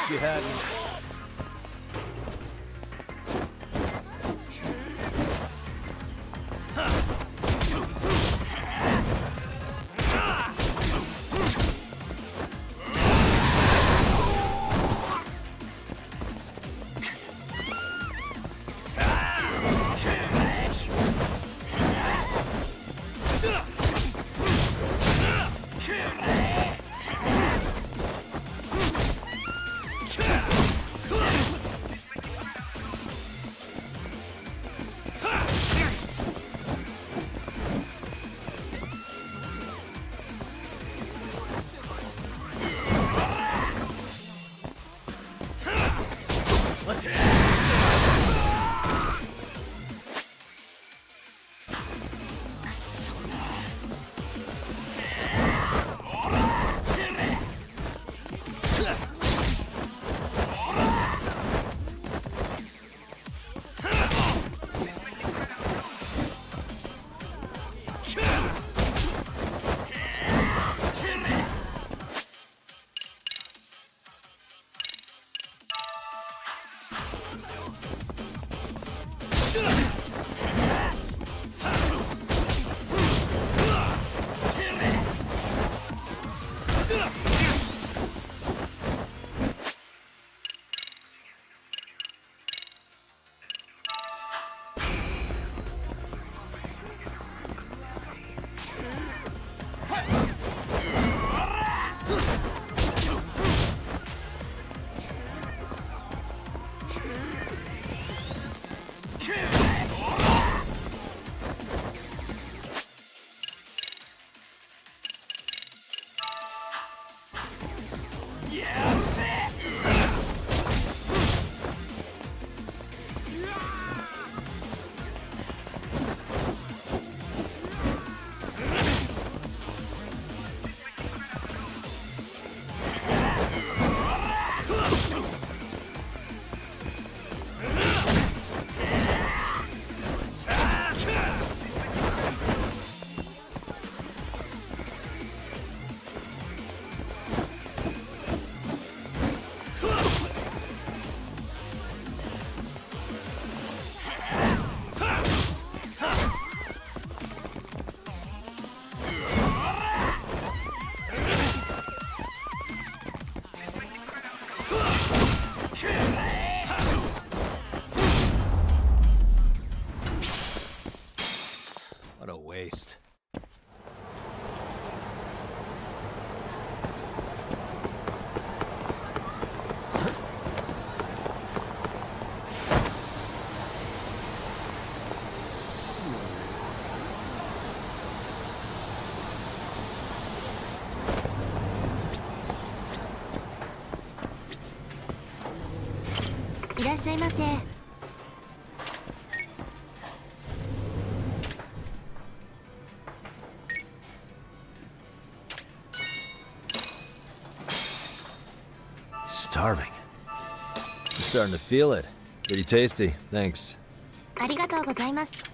you had me. What a waste.いらっしゃいませ。Starving. I'm starting to feel it. Pretty tasty, thanks. ありがとうございます。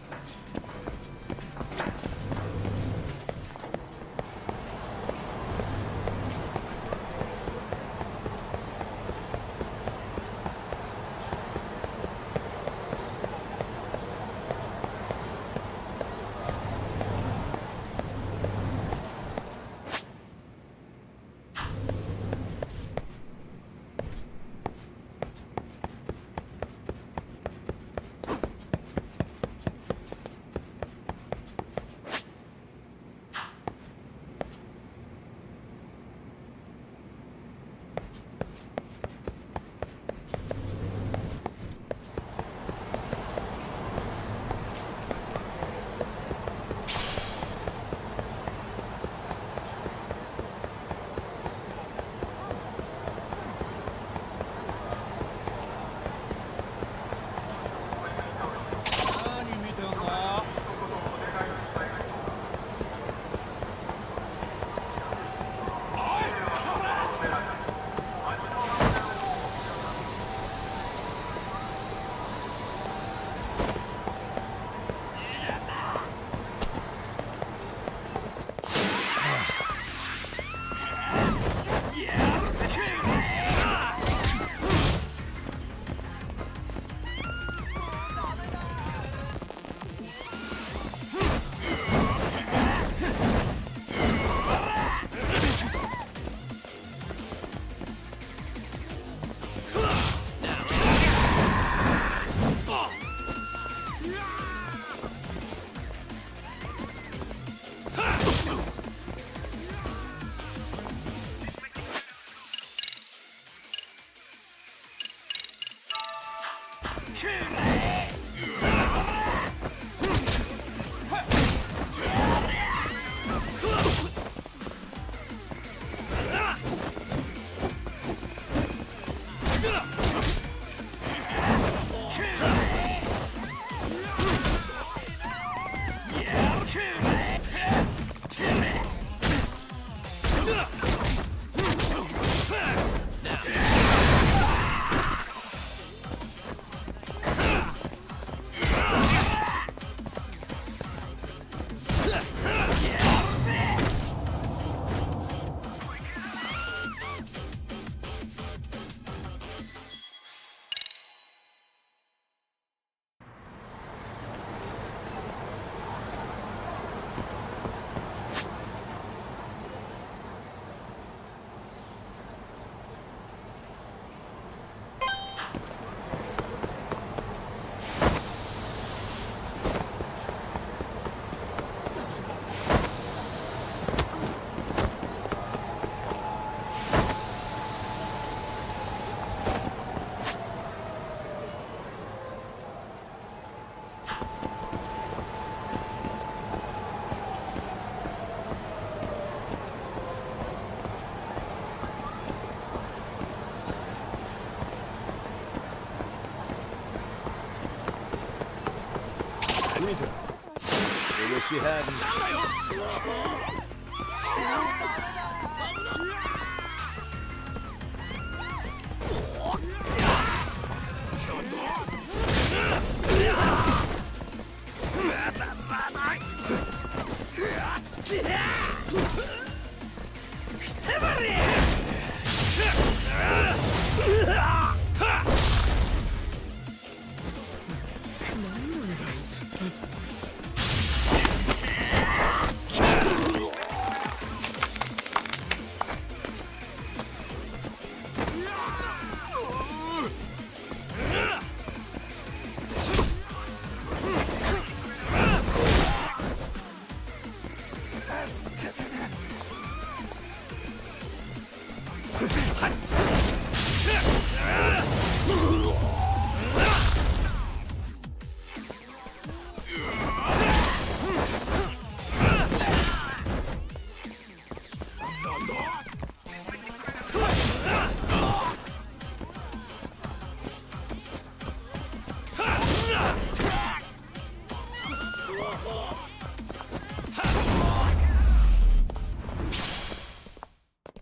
wish you hadn't.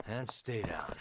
And stay down.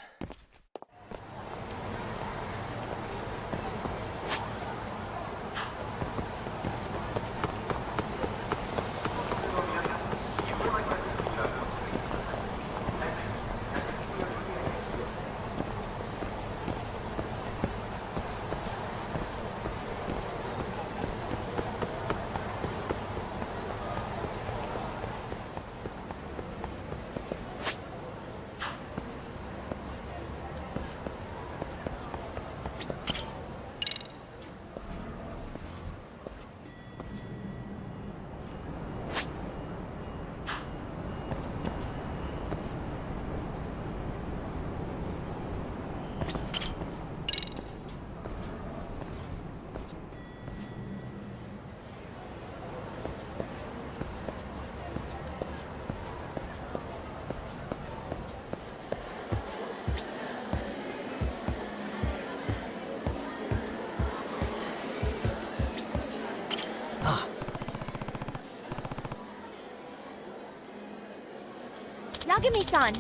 Yagami-san!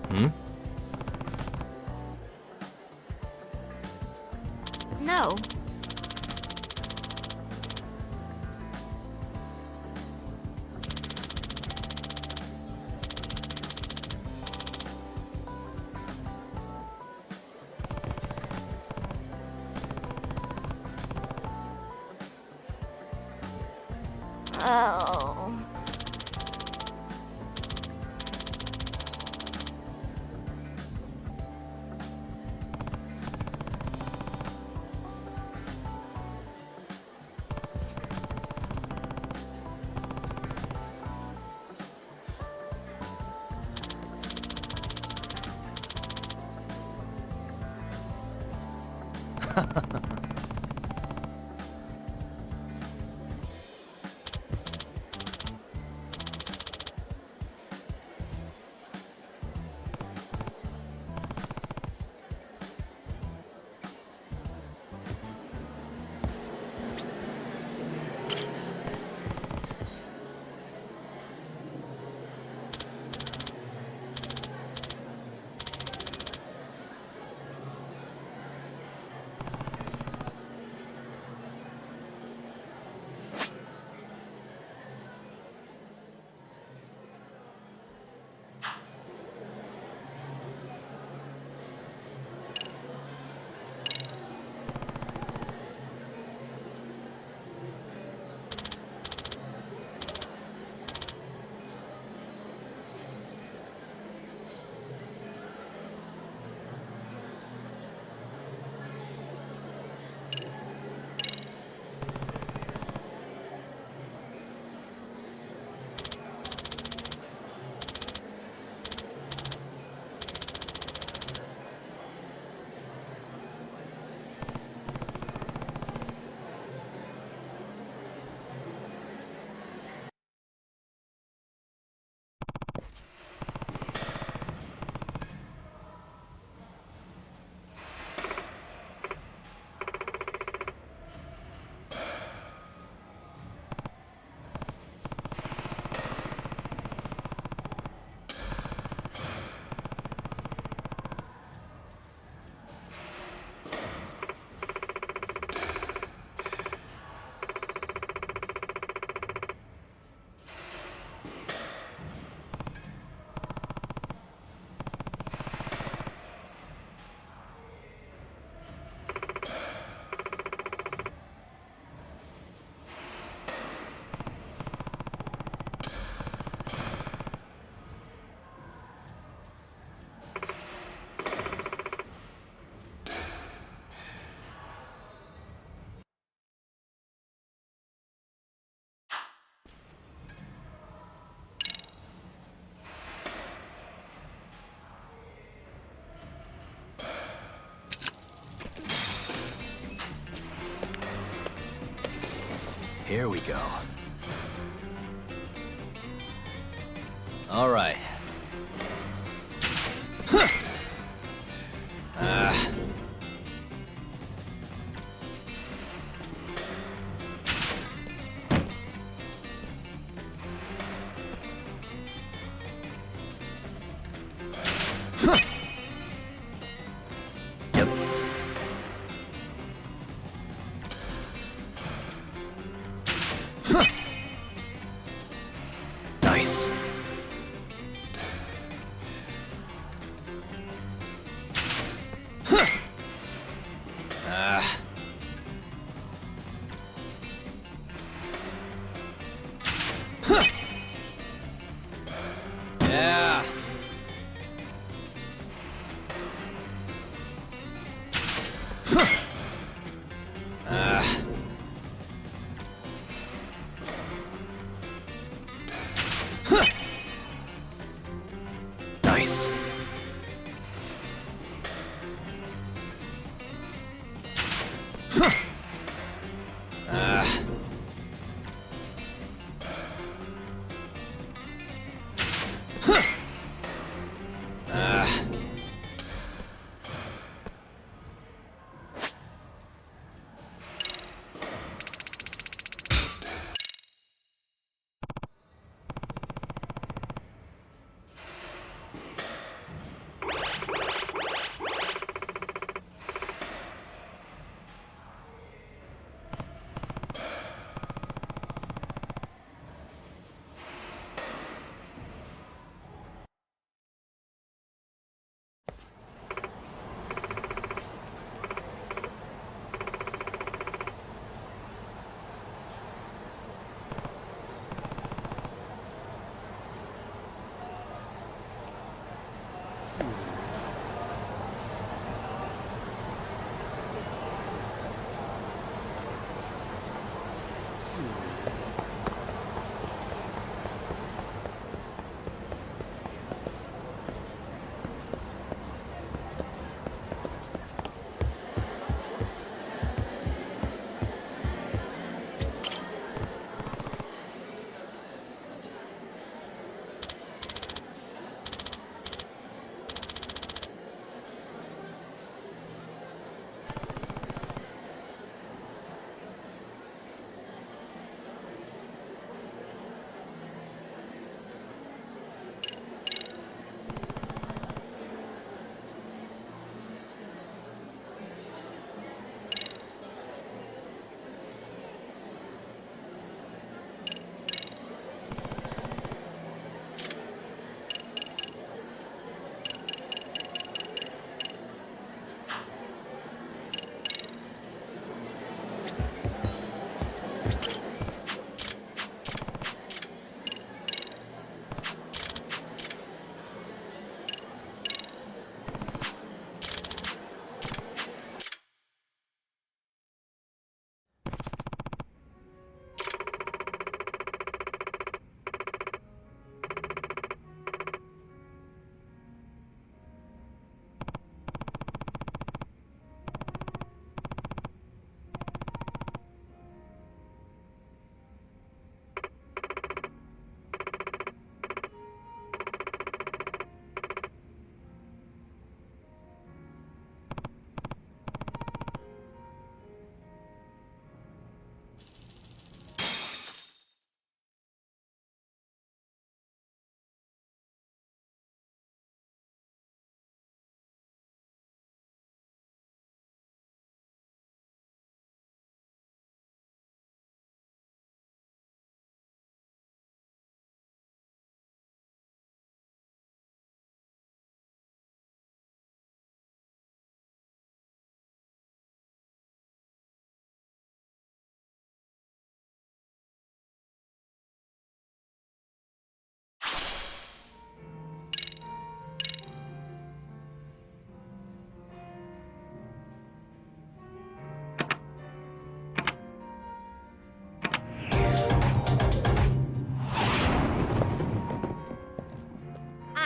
Hmm? No. Oh. Here we go. All right. Huh. Yep. Nice. Yeah. Nice.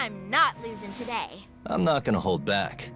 I'm not losing today. I'm not gonna hold back.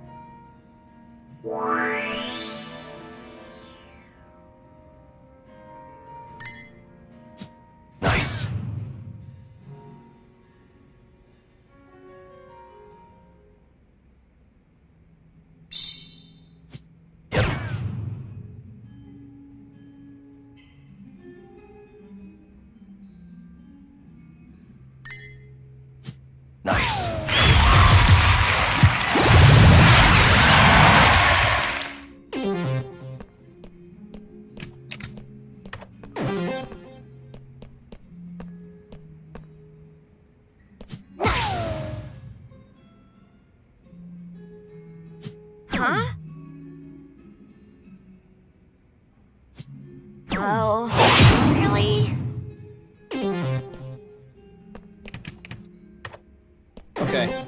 Okay.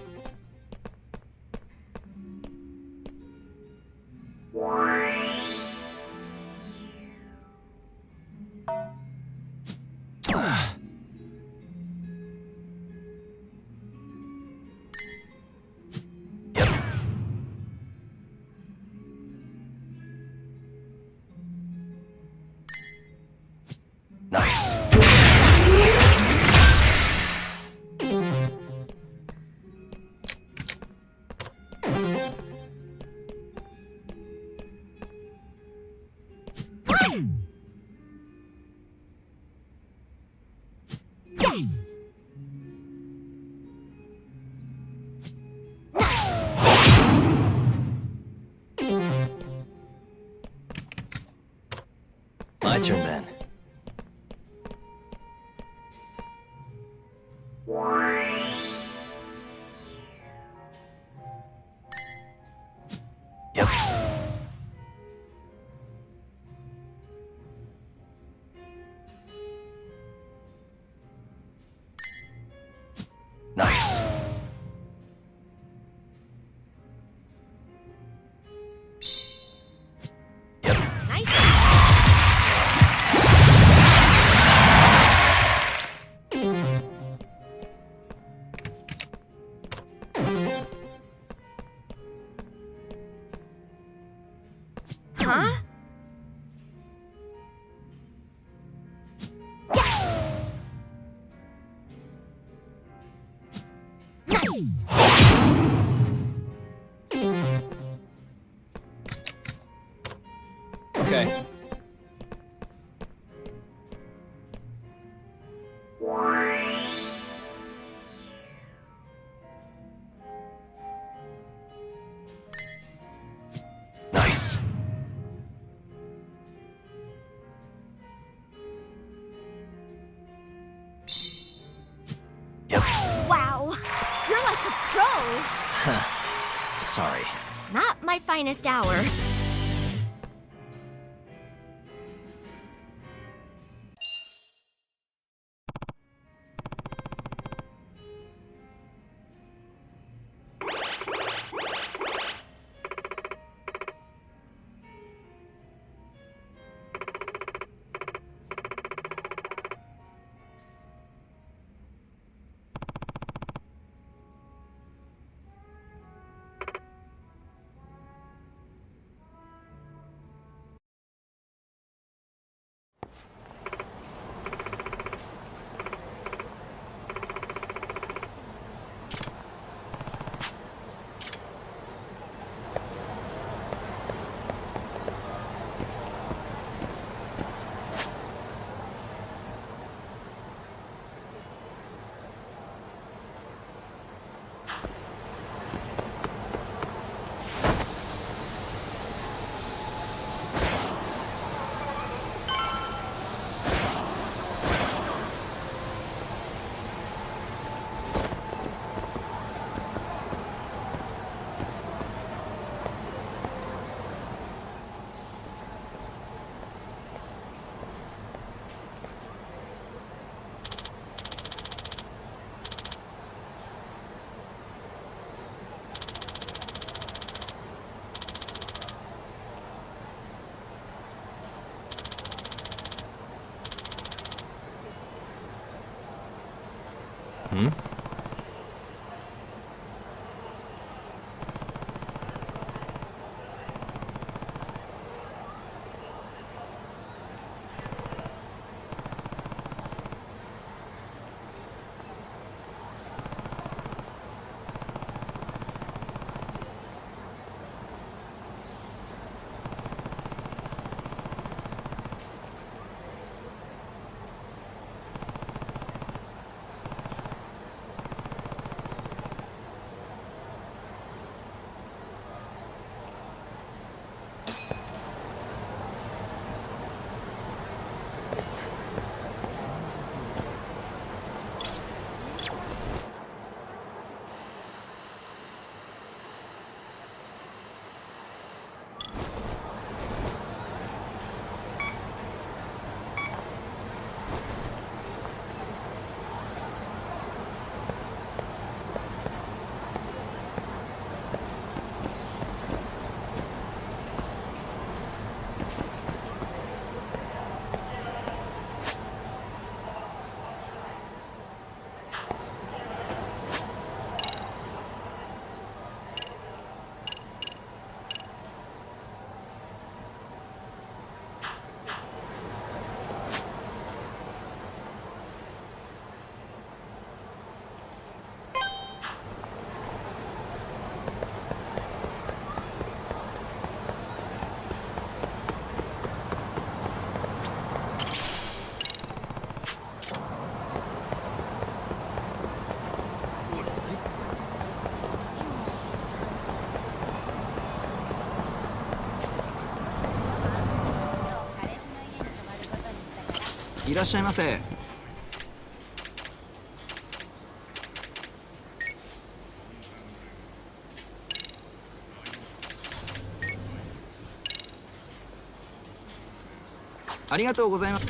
Nice. Yes! My turn then. Yep. Nice. Yep. Nice! Huh? Yes! Nice! Okay. Nice. Yep. Wow! You're like a pro! Sorry. Not my finest hour. Hmm? らっしゃいませ。ありがとうございます。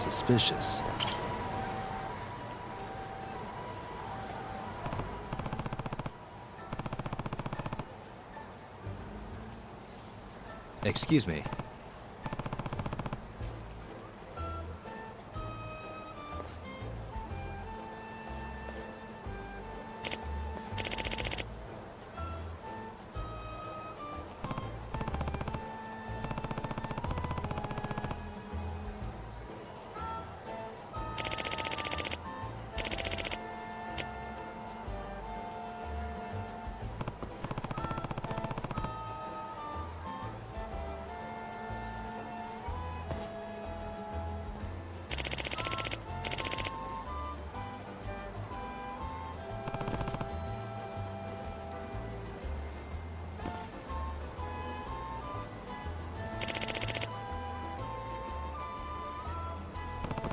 Suspicious. Excuse me.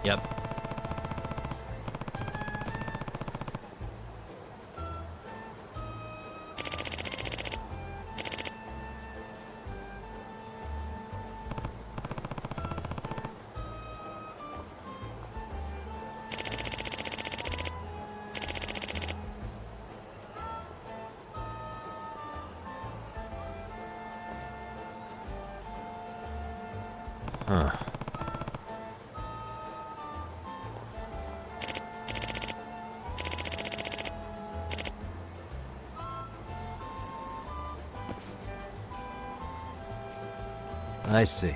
Yep. Huh. I see.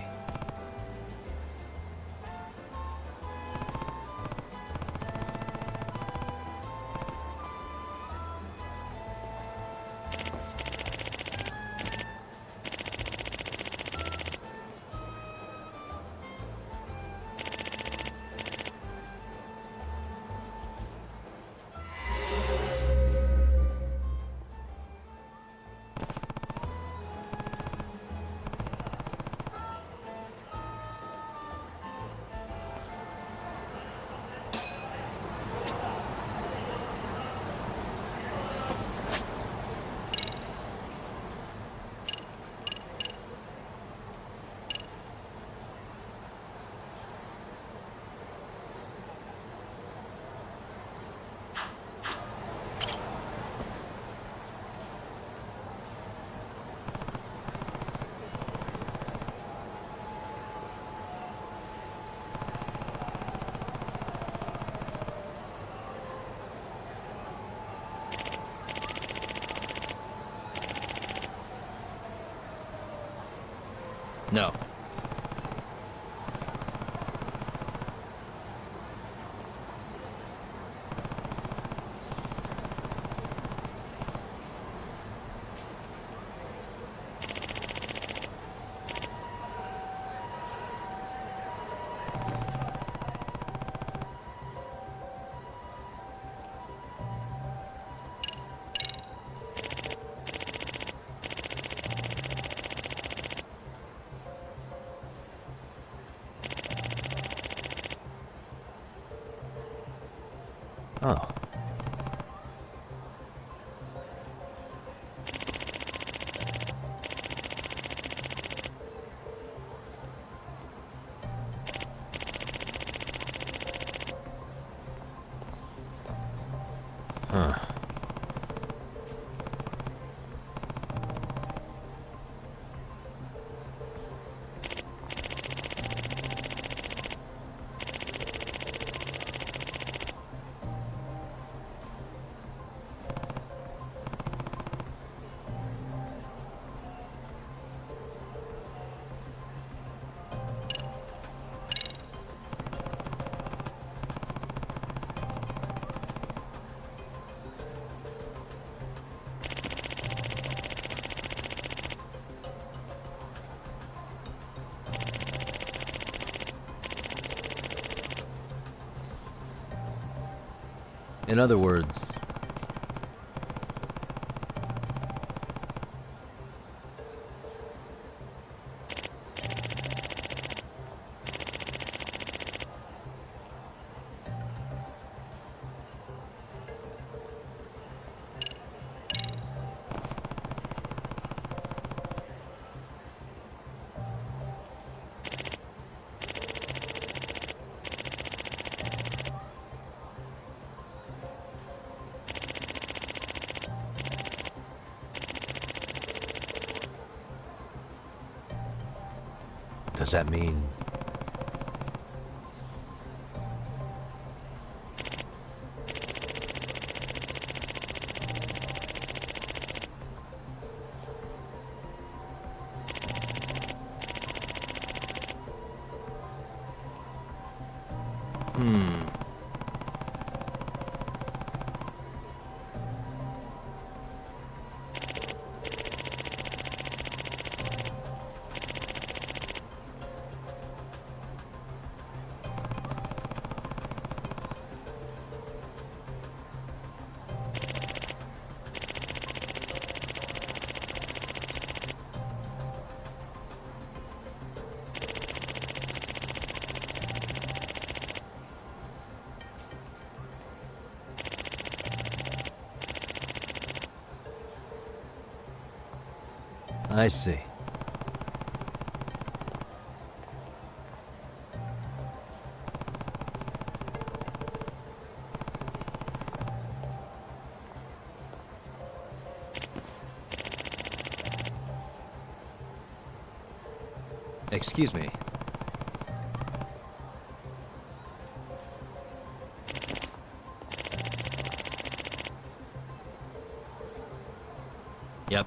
No. Oh. Huh. In other words, does that mean... I see. Excuse me. Yep.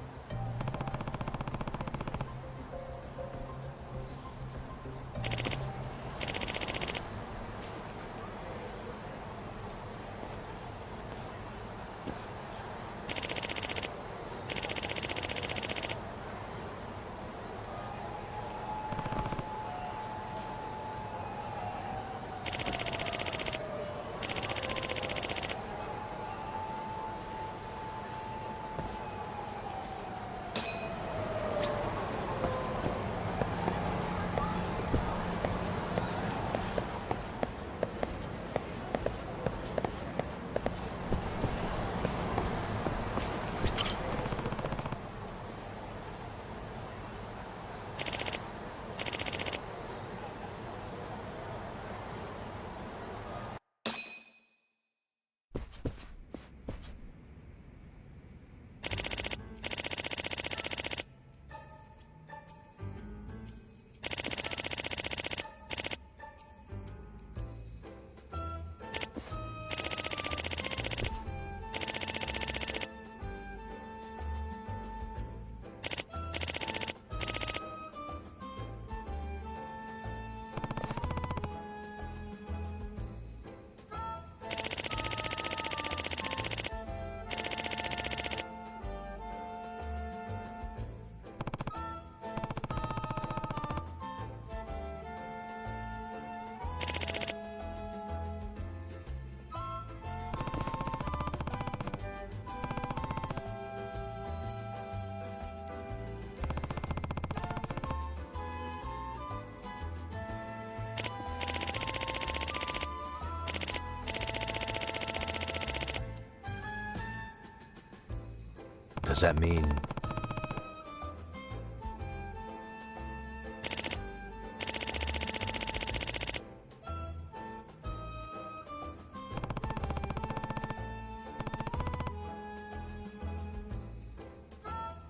Does that mean...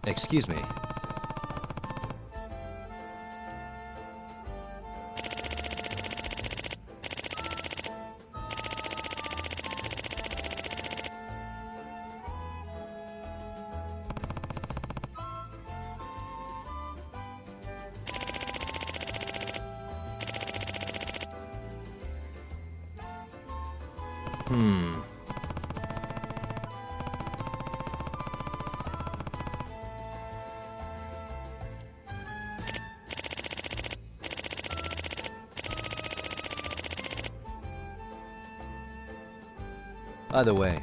Excuse me. Either way.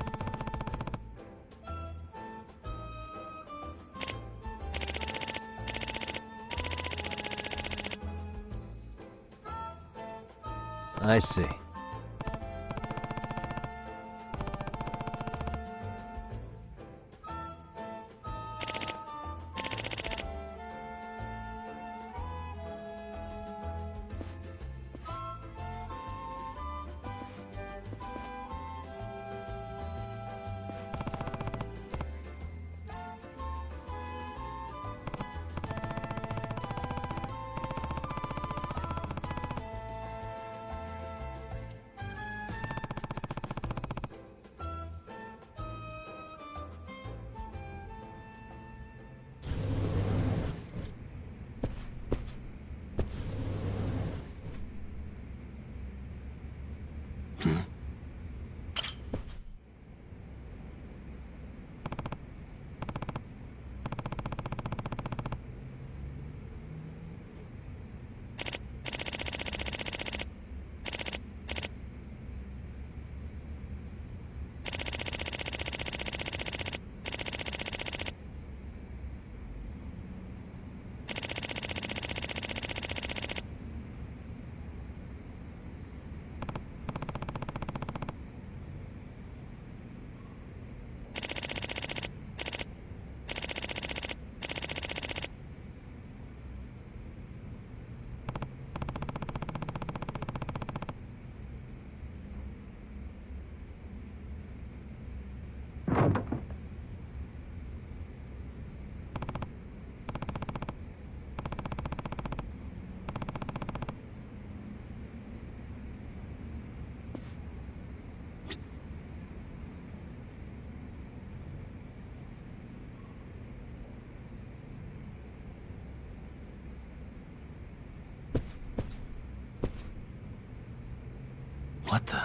I see. What the?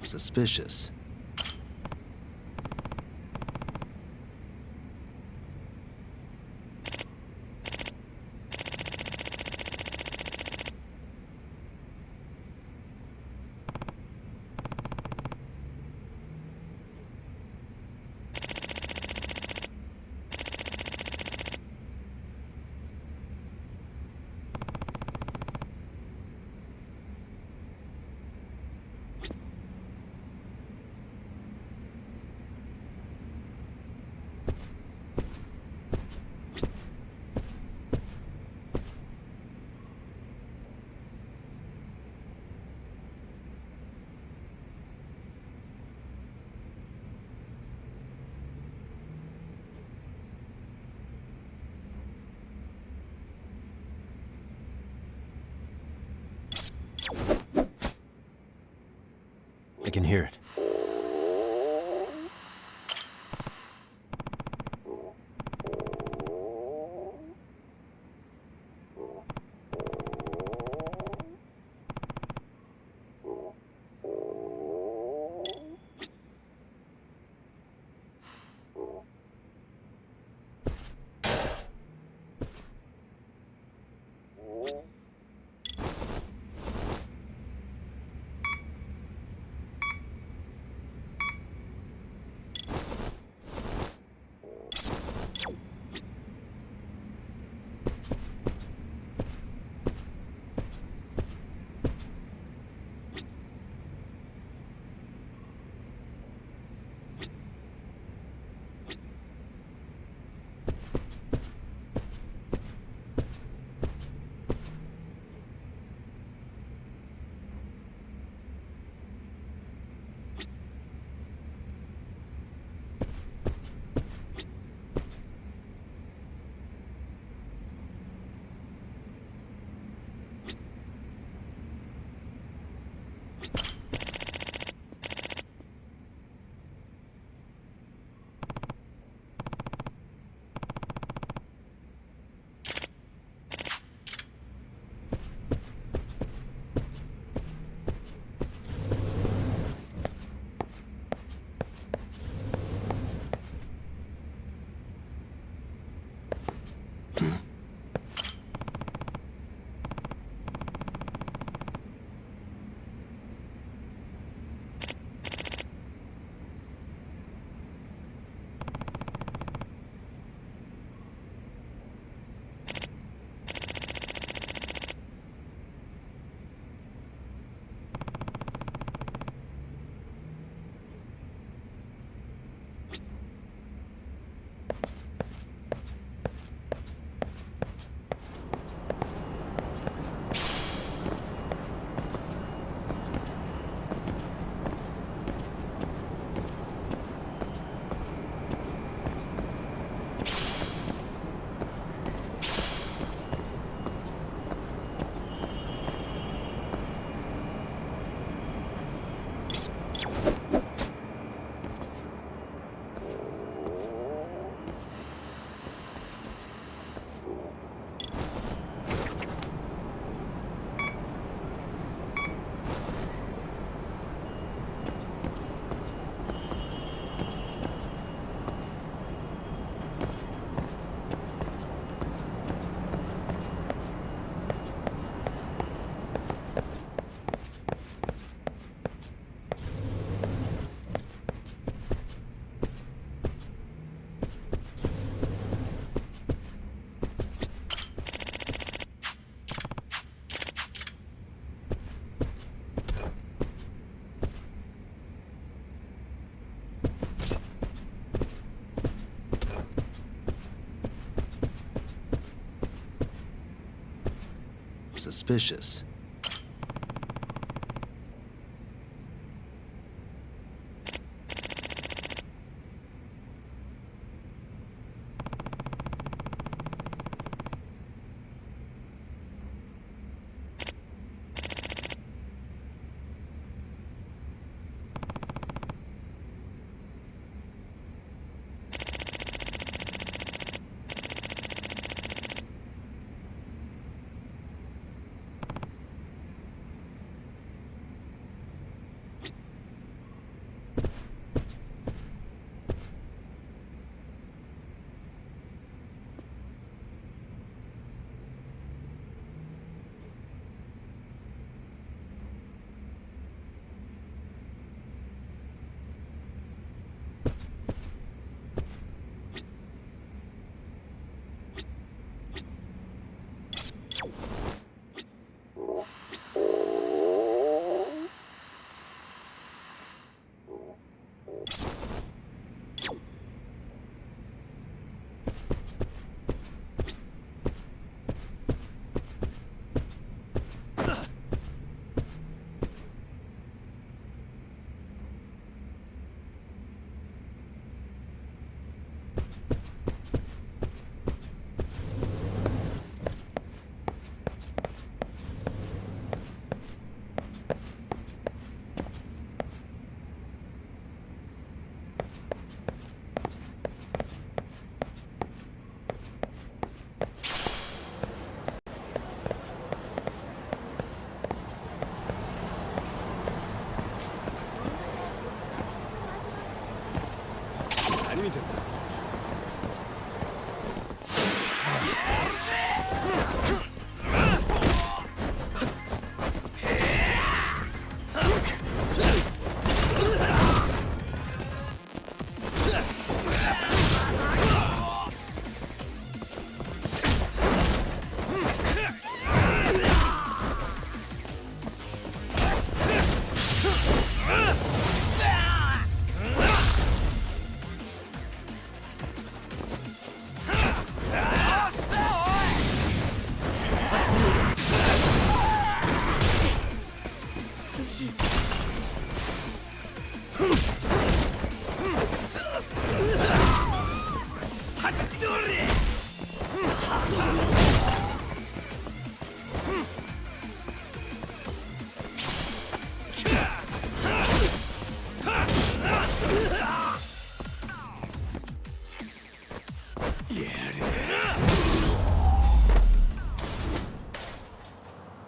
Suspicious. I can hear it. Suspicious.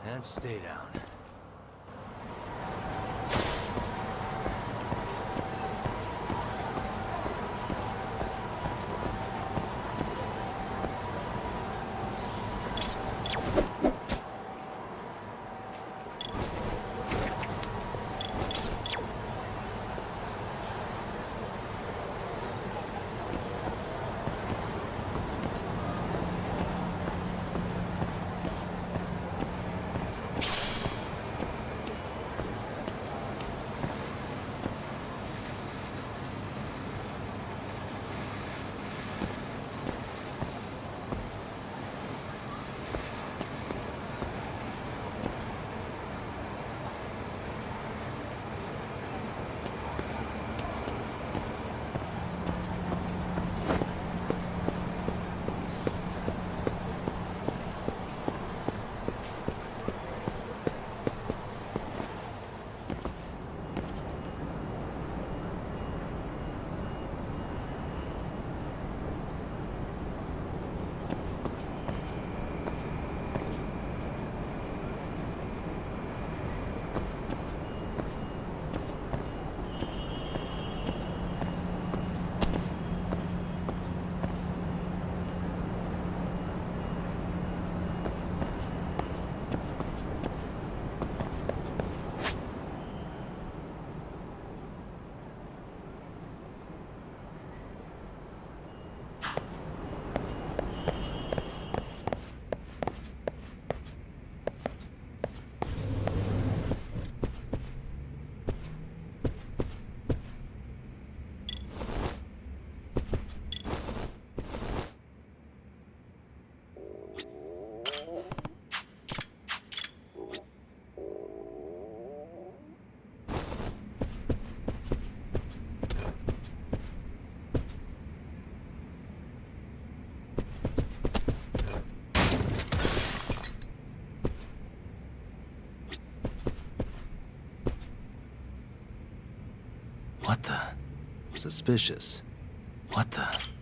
And stay down. suspicious. What the?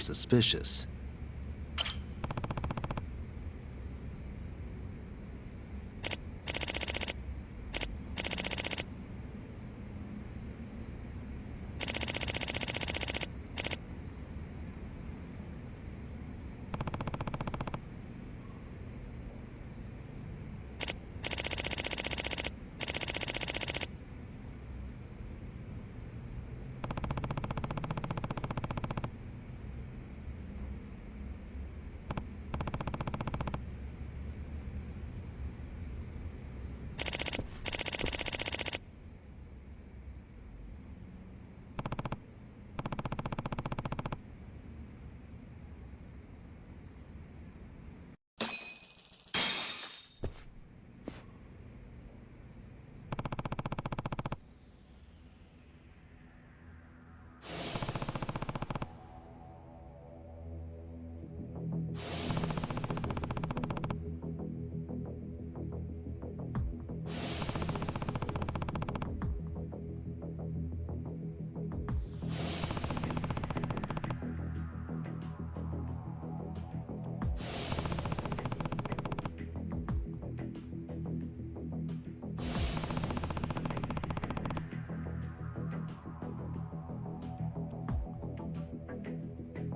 suspicious.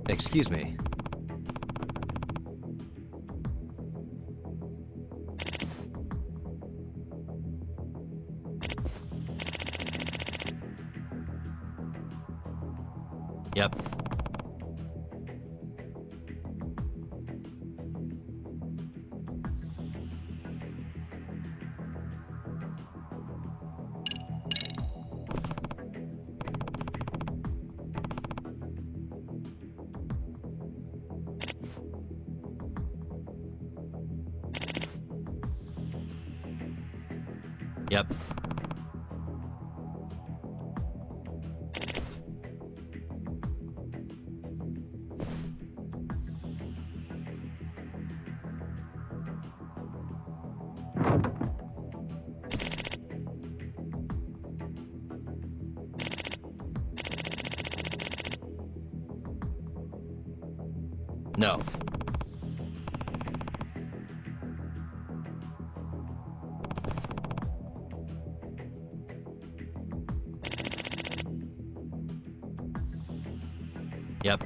Excuse me. Yep. Yep. No. Yep.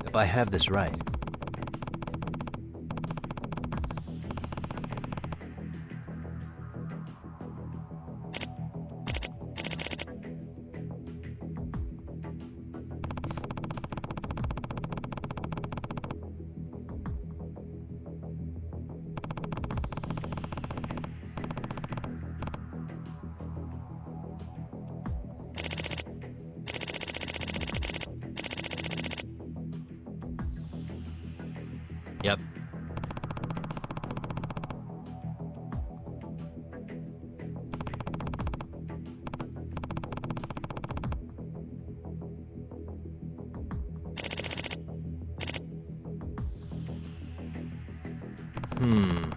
If I have this right. Yep. Hmm.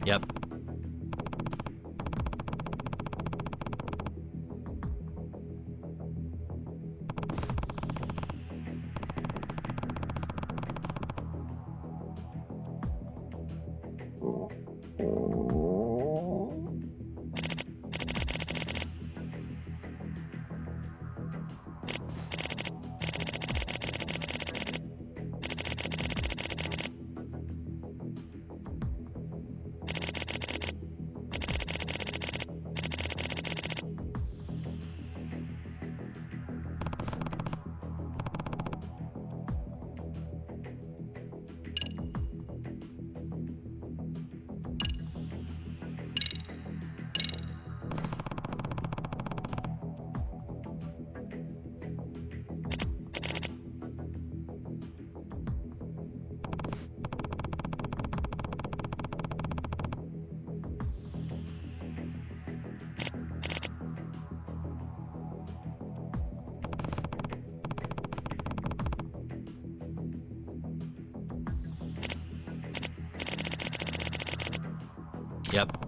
Yep. Yep.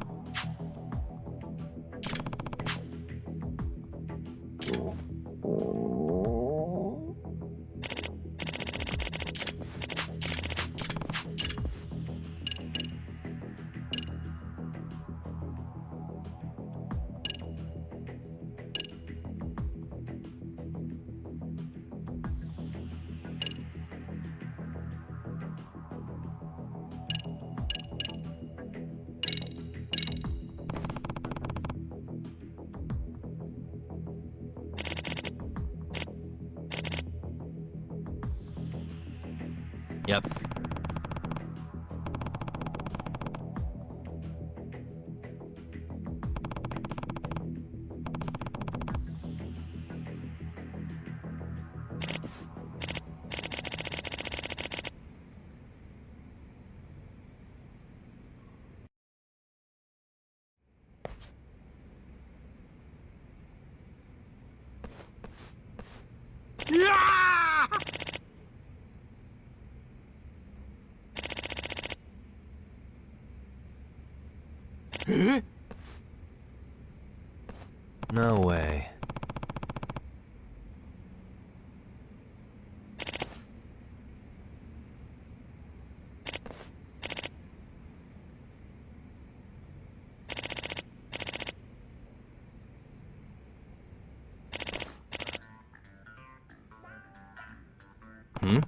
Yep. No way. Hmm?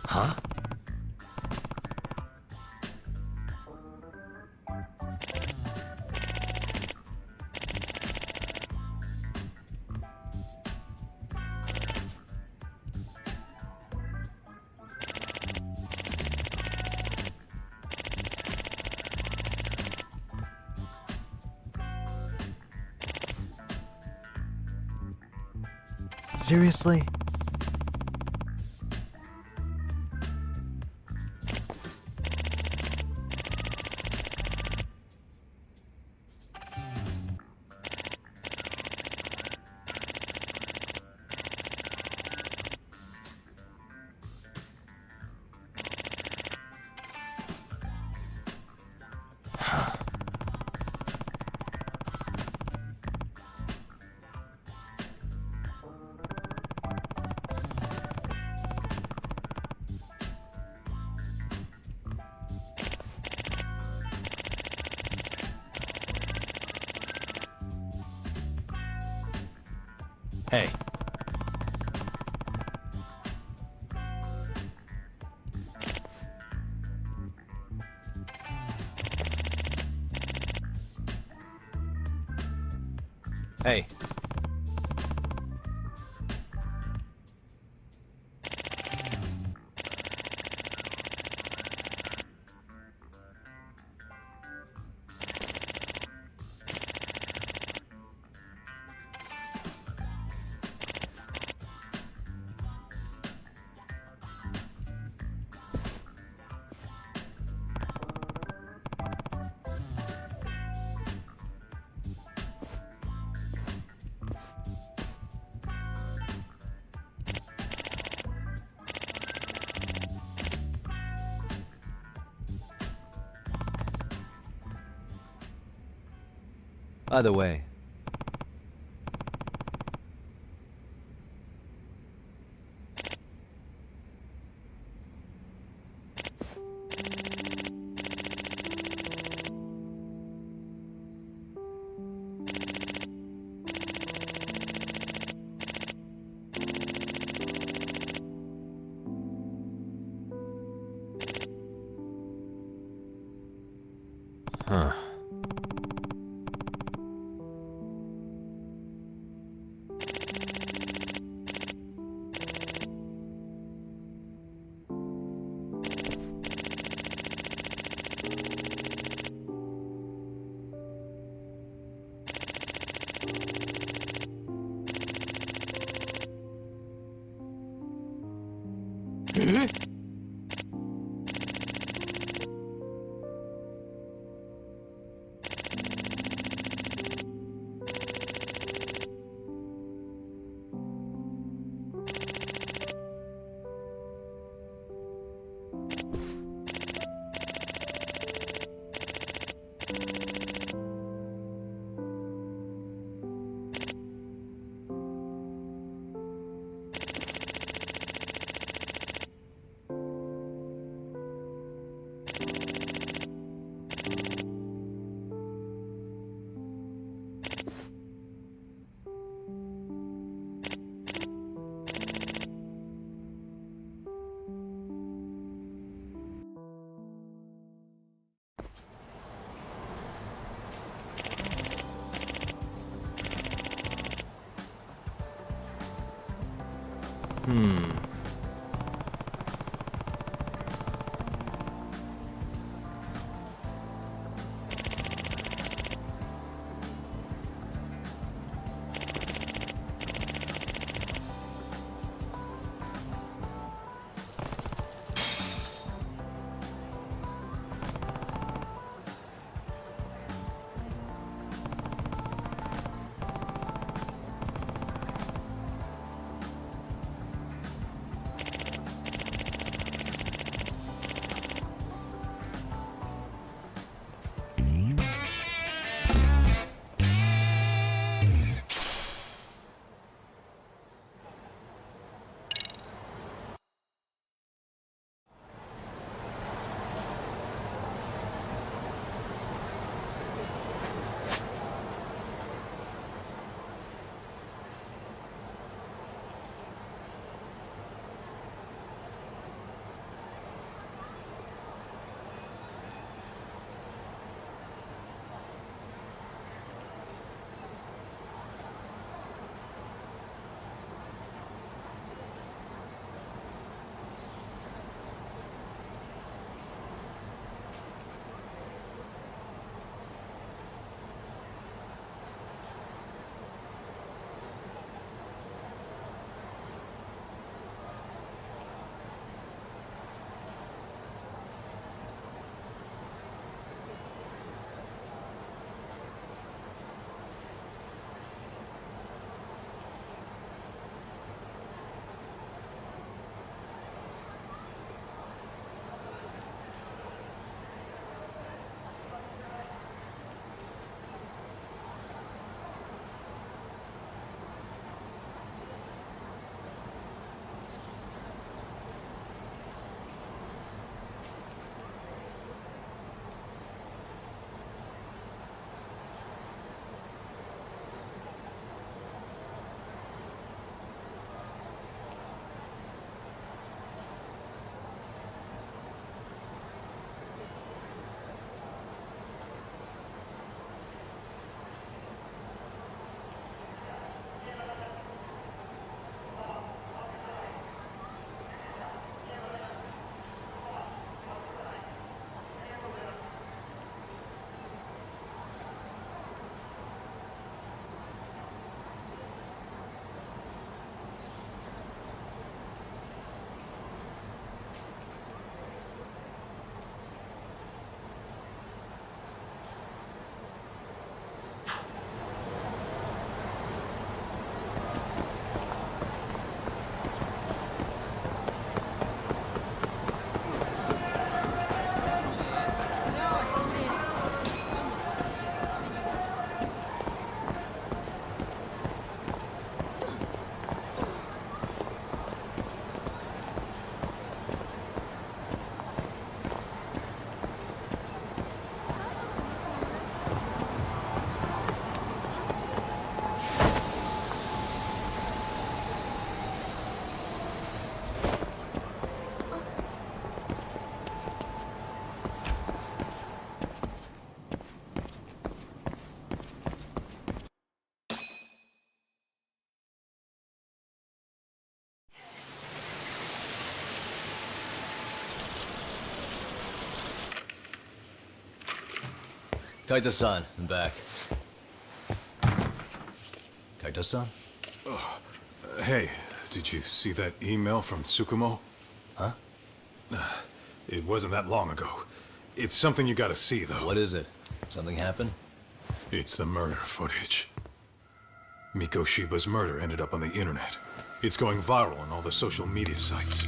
Huh? Seriously? Hey. Hey. By the way, huh. Kaito-san, I'm back. Kaito-san? Hey, did you see that email from Tsukumo? Huh? It wasn't that long ago. It's something you gotta see, though. What is it? Something happened? It's the murder footage. Miko Shiba's murder ended up on the internet. It's going viral on all the social media sites.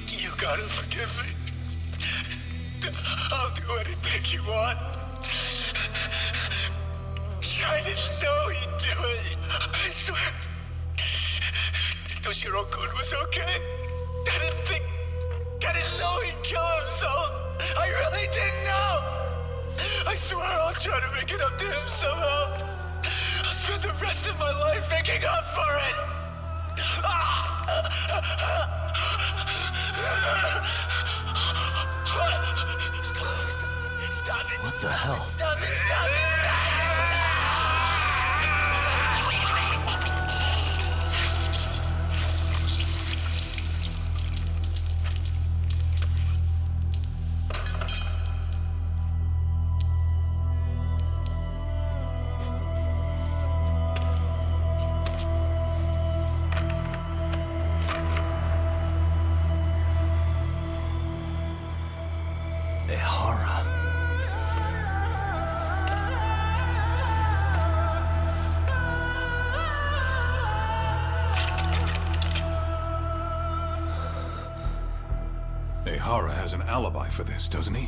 You gotta forgive me. I'll do anything you want. I didn't know he'd do it. I swear. Toshiro-kun was okay. I didn't know he'd kill himself. I really didn't know. I swear I'll try to make it up to him somehow. I'll spend the rest of my life making up for it. Stop it. What the hell? Stop it. Stop it. Stop it. Ehara has an alibi for this, doesn't he?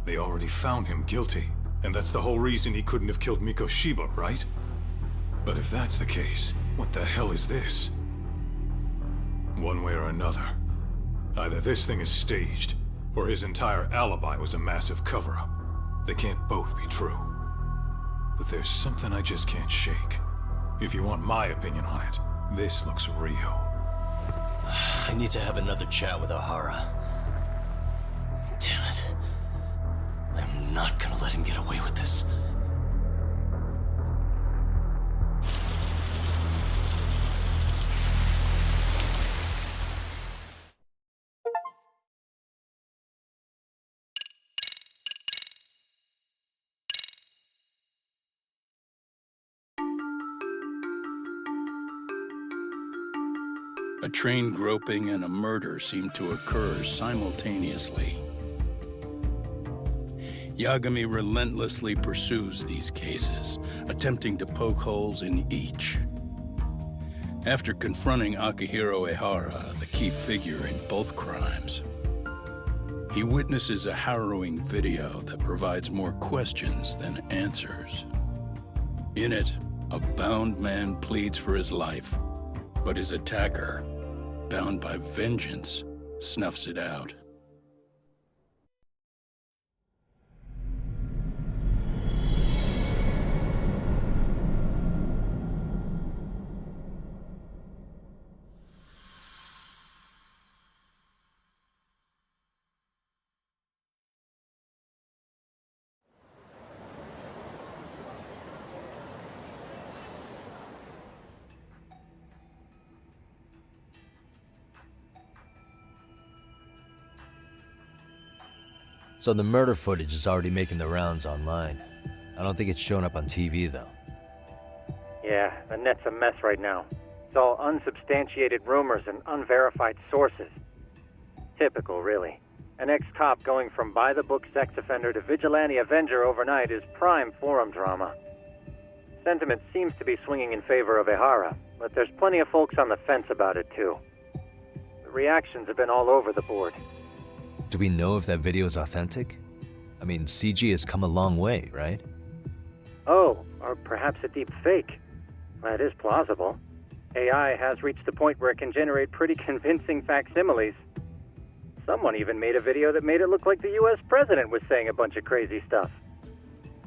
They already found him guilty, and that's the whole reason he couldn't have killed Mikoshiba, right? But if that's the case, what the hell is this? One way or another, either this thing is staged, or his entire alibi was a massive cover-up. They can't both be true. But there's something I just can't shake. If you want my opinion on it, this looks real. I need to have another chat with Ehara. Damn it. I'm not gonna let him get away with this. A train groping and a murder seem to occur simultaneously. Yagami relentlessly pursues these cases, attempting to poke holes in each. After confronting Akihiro Ehara, the key figure in both crimes, he witnesses a harrowing video that provides more questions than answers. In it, a bound man pleads for his life, but his attacker, bound by vengeance, snuffs it out. So the murder footage is already making the rounds online. I don't think it's showing up on TV, though. Yeah, the net's a mess right now. It's all unsubstantiated rumors and unverified sources. Typical, really. An ex-cop going from by-the-book sex offender to vigilante avenger overnight is prime forum drama. Sentiment seems to be swinging in favor of Ehara, but there's plenty of folks on the fence about it, too. The reactions have been all over the board. Do we know if that video is authentic? I mean, CG has come a long way, right? Oh, or perhaps a deep fake. That is plausible. AI has reached the point where it can generate pretty convincing facsimiles. Someone even made a video that made it look like the US president was saying a bunch of crazy stuff.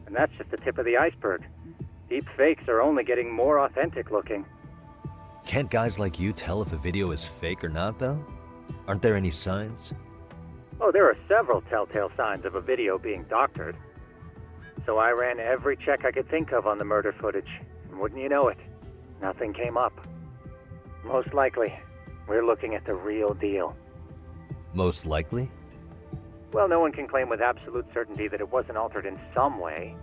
And that's just the tip of the iceberg. Deep fakes are only getting more authentic looking. Can't guys like you tell if a video is fake or not, though? Aren't there any signs? Oh, there are several telltale signs of a video being doctored. So I ran every check I could think of on the murder footage, and wouldn't you know it, nothing came up. Most likely, we're looking at the real deal. Most likely? Well, no one can claim with absolute certainty that it wasn't altered in some way.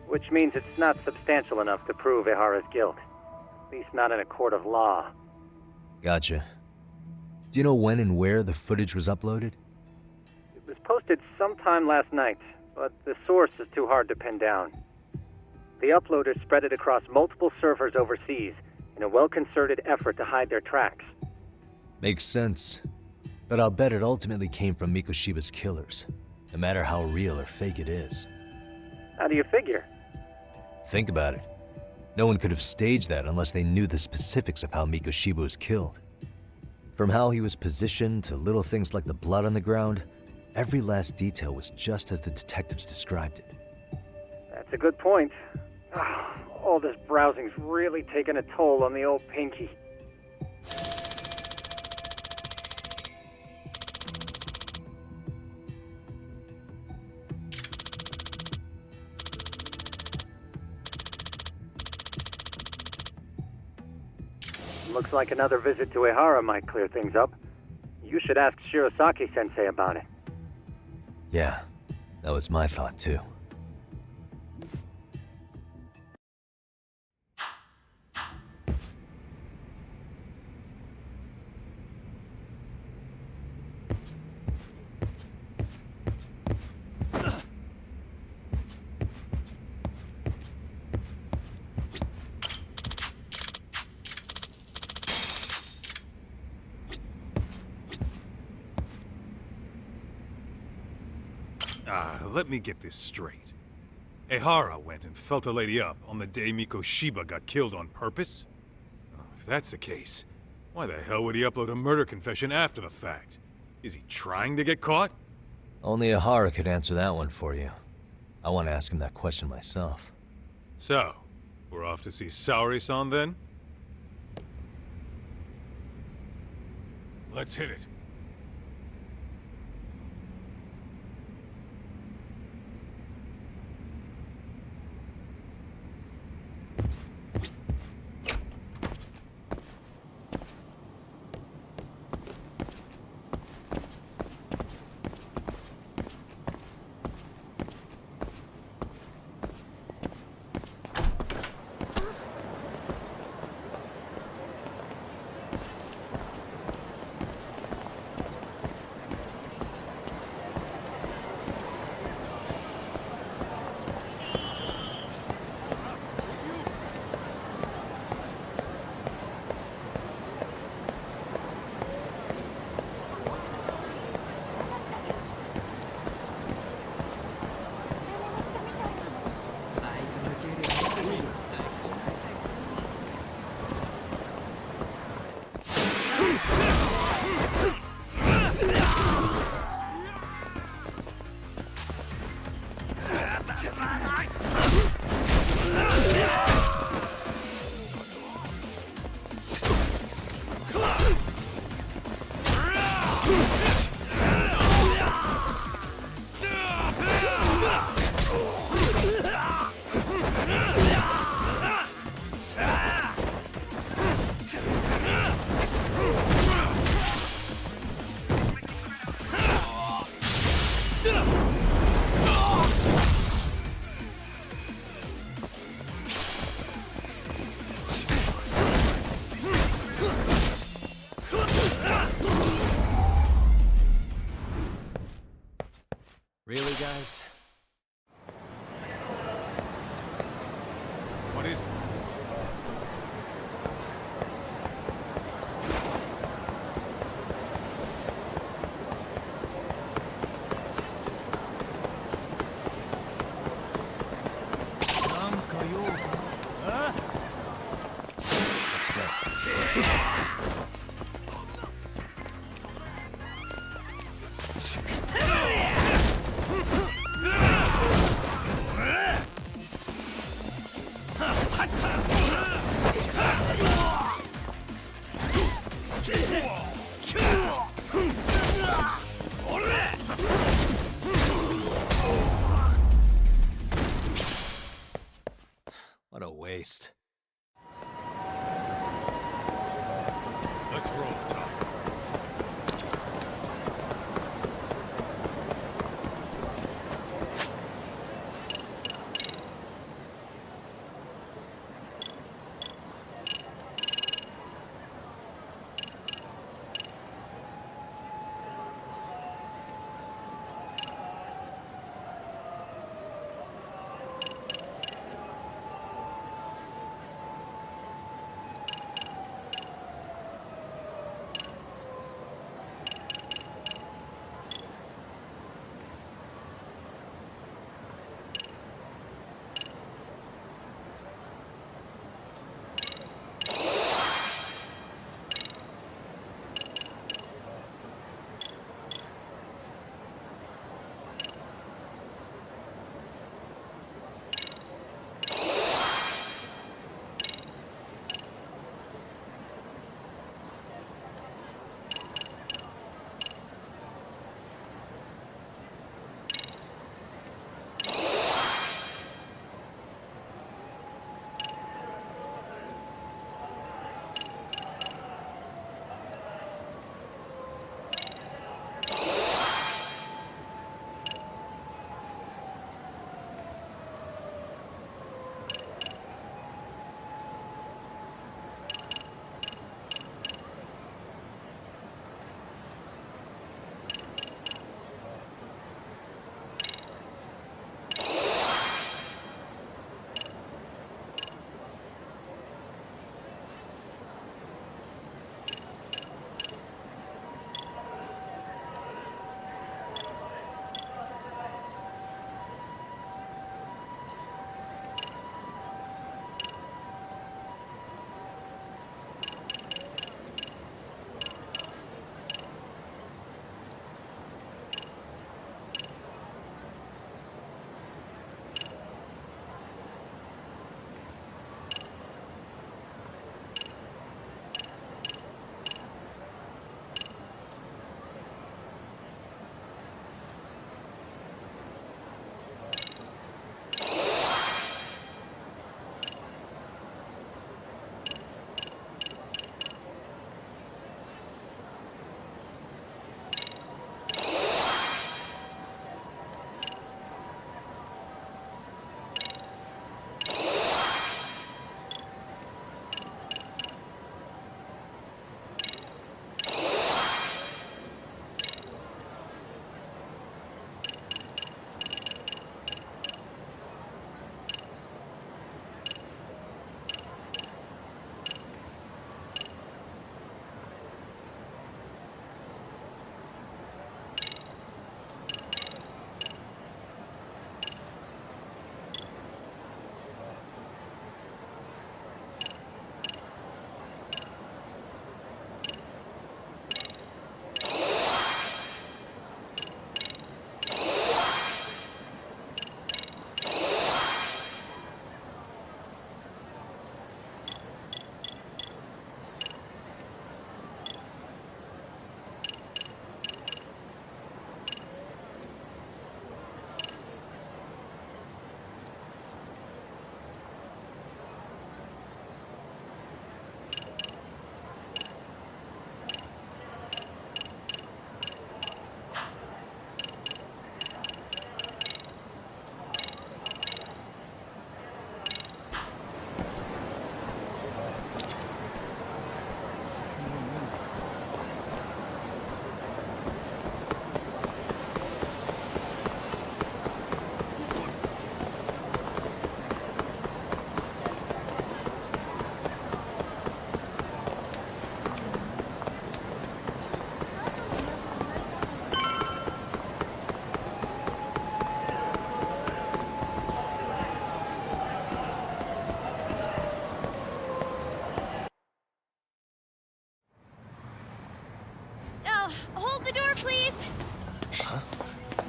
Which means it's not substantial enough to prove Ehara's guilt. At least not in a court of law. Gotcha. Do you know when and where the footage was uploaded? It was posted sometime last night, but the source is too hard to pin down. The uploaders spread it across multiple servers overseas in a well-concerted effort to hide their tracks. Makes sense. But I'll bet it ultimately came from Mikoshiba's killers, no matter how real or fake it is. How do you figure? Think about it. No one could have staged that unless they knew the specifics of how Mikoshiba was killed. From how he was positioned to little things like the blood on the ground, every last detail was just as the detectives described it. That's a good point. All this browsing's really taken a toll on the old pinky. Looks like another visit to Ehara might clear things up. You should ask Shirosaki-sensei about it. Yeah, that was my thought too. let me get this straight. Ehara went and felt a lady up on the day Mikoshiba got killed on purpose? If that's the case, why the hell would he upload a murder confession after the fact? Is he trying to get caught? Only Ehara could answer that one for you. I want to ask him that question myself. So, we're off to see Saori-san then? Let's hit it. Really, guys? What is it? Let's go. What a waste. Let's roll, Tom.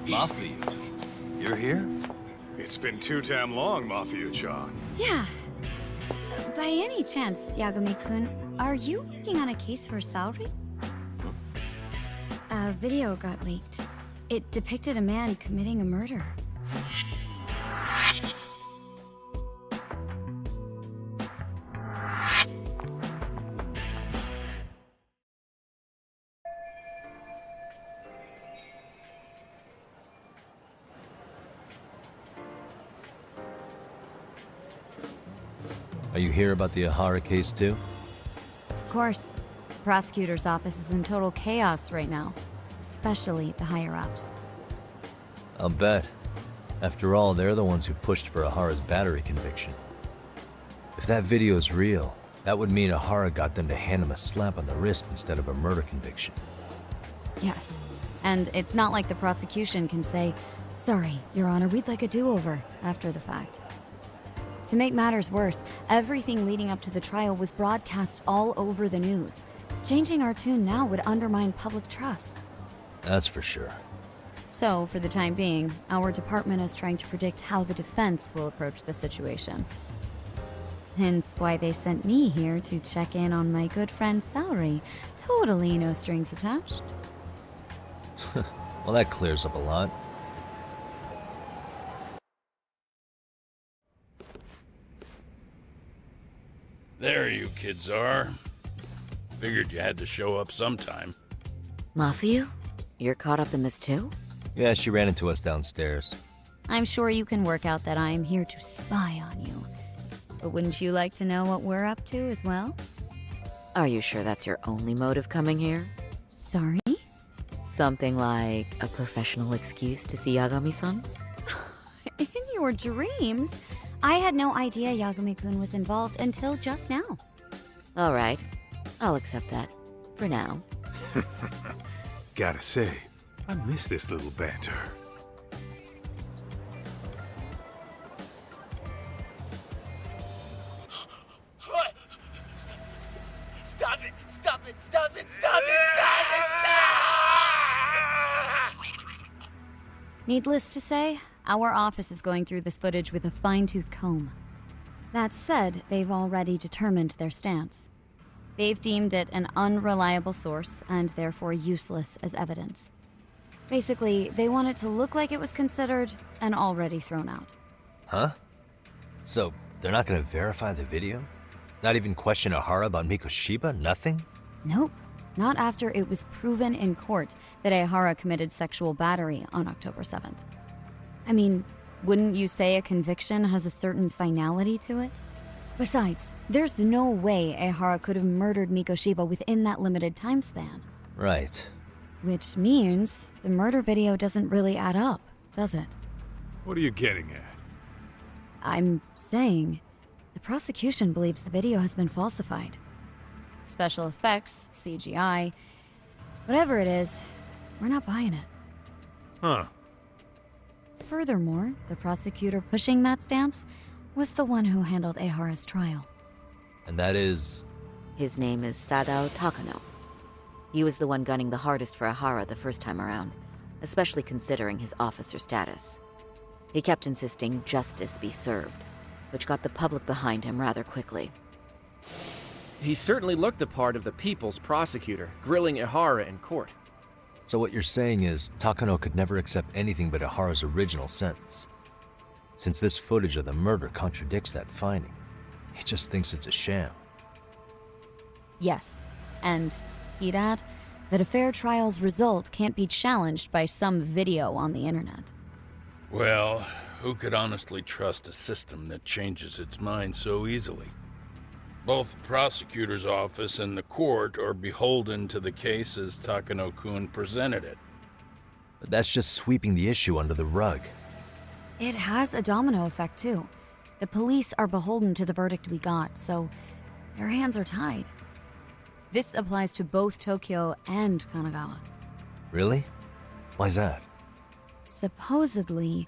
Mafia, you're here? It's been too damn long, Mafia-chan. Yeah. By any chance, Yagami-kun, are you working on a case for Saori? A video got leaked. It depicted a man committing a murder. Are you here about the Ahara case too? Of course. Prosecutor's office is in total chaos right now, especially the higher-ups. I'll bet. After all, they're the ones who pushed for Ahara's battery conviction. If that video is real, that would mean Ahara got them to hand him a slap on the wrist instead of a murder conviction. Yes. And it's not like the prosecution can say, "Sorry, Your Honor, we'd like a do-over," after the fact. To make matters worse, everything leading up to the trial was broadcast all over the news. Changing our tune now would undermine public trust. That's for sure. So, for the time being, our department is trying to predict how the defense will approach the situation. Hence why they sent me here to check in on my good friend Saori. Totally no strings attached. Well, that clears up a lot. There you kids are. Figured you had to show up sometime. Mafia? You're caught up in this too? Yeah, she ran into us downstairs. I'm sure you can work out that I'm here to spy on you. But wouldn't you like to know what we're up to as well? Are you sure that's your only motive coming here? Sorry? Something like a professional excuse to see Yagami-san? In your dreams? I had no idea Yagami-kun was involved until just now. All right. I'll accept that. For now. Gotta say, I miss this little banter. What? Stop it! Stop it! Stop it! Stop it! Stop it! Needless to say, our office is going through this footage with a fine-tooth comb. That said, they've already determined their stance. They've deemed it an unreliable source and therefore useless as evidence. Basically, they want it to look like it was considered and already thrown out. Huh? So, they're not gonna verify the video? Not even question Ahara about Mikoshiba? Nothing? Nope. Not after it was proven in court that Ahara committed sexual battery on October 7th. I mean, wouldn't you say a conviction has a certain finality to it? Besides, there's no way Ehara could have murdered Mikoshiba within that limited time span. Right. Which means the murder video doesn't really add up, does it? What are you getting at? I'm saying the prosecution believes the video has been falsified. Special effects, CGI, whatever it is, we're not buying it. Huh. Furthermore, the prosecutor pushing that stance was the one who handled Ehara's trial. And that is... His name is Sadao Takano. He was the one gunning the hardest for Ahara the first time around, especially considering his officer status. He kept insisting justice be served, which got the public behind him rather quickly. He certainly looked the part of the people's prosecutor, grilling Ehara in court. So what you're saying is, Takano could never accept anything but Ahara's original sentence. Since this footage of the murder contradicts that finding, he just thinks it's a sham. Yes, and he'd add that a fair trial's result can't be challenged by some video on the internet. Well, who could honestly trust a system that changes its mind so easily? Both the prosecutor's office and the court are beholden to the case as Takano-kun presented it. But that's just sweeping the issue under the rug. It has a domino effect, too. The police are beholden to the verdict we got, so their hands are tied. This applies to both Tokyo and Kanagawa. Really? Why's that? Supposedly,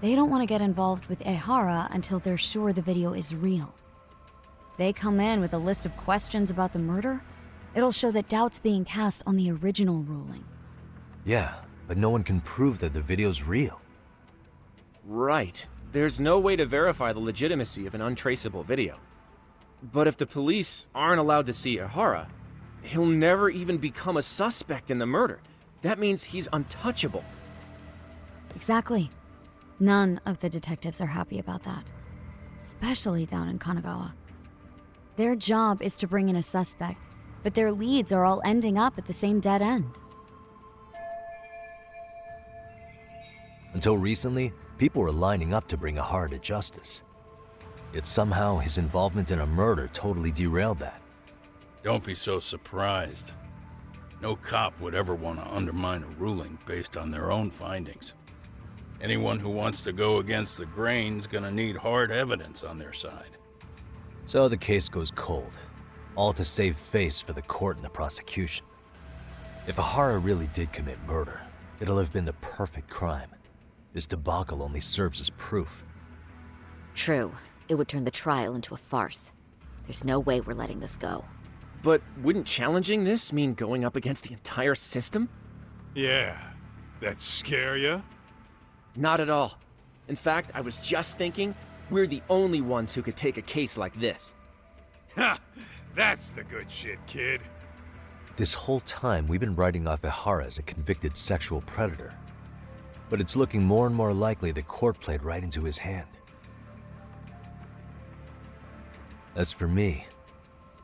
they don't want to get involved with Ehara until they're sure the video is real. If they come in with a list of questions about the murder, it'll show that doubt's being cast on the original ruling. Yeah, but no one can prove that the video's real. Right. There's no way to verify the legitimacy of an untraceable video. But if the police aren't allowed to see Ihara, he'll never even become a suspect in the murder. That means he's untouchable. Exactly. None of the detectives are happy about that. Especially down in Kanagawa. Their job is to bring in a suspect, but their leads are all ending up at the same dead end. Until recently, people were lining up to bring Ihara to justice. Yet somehow his involvement in a murder totally derailed that. Don't be so surprised. No cop would ever want to undermine a ruling based on their own findings. Anyone who wants to go against the grain's gonna need hard evidence on their side. So the case goes cold, all to save face for the court and the prosecution. If Ihara really did commit murder, it'll have been the perfect crime. This debacle only serves as proof. True. It would turn the trial into a farce. There's no way we're letting this go. But wouldn't challenging this mean going up against the entire system? Yeah. That scare ya? Not at all. In fact, I was just thinking, we're the only ones who could take a case like this. Ha! That's the good shit, kid. This whole time, we've been writing off Ihara as a convicted sexual predator. But it's looking more and more likely the court played right into his hand. As for me,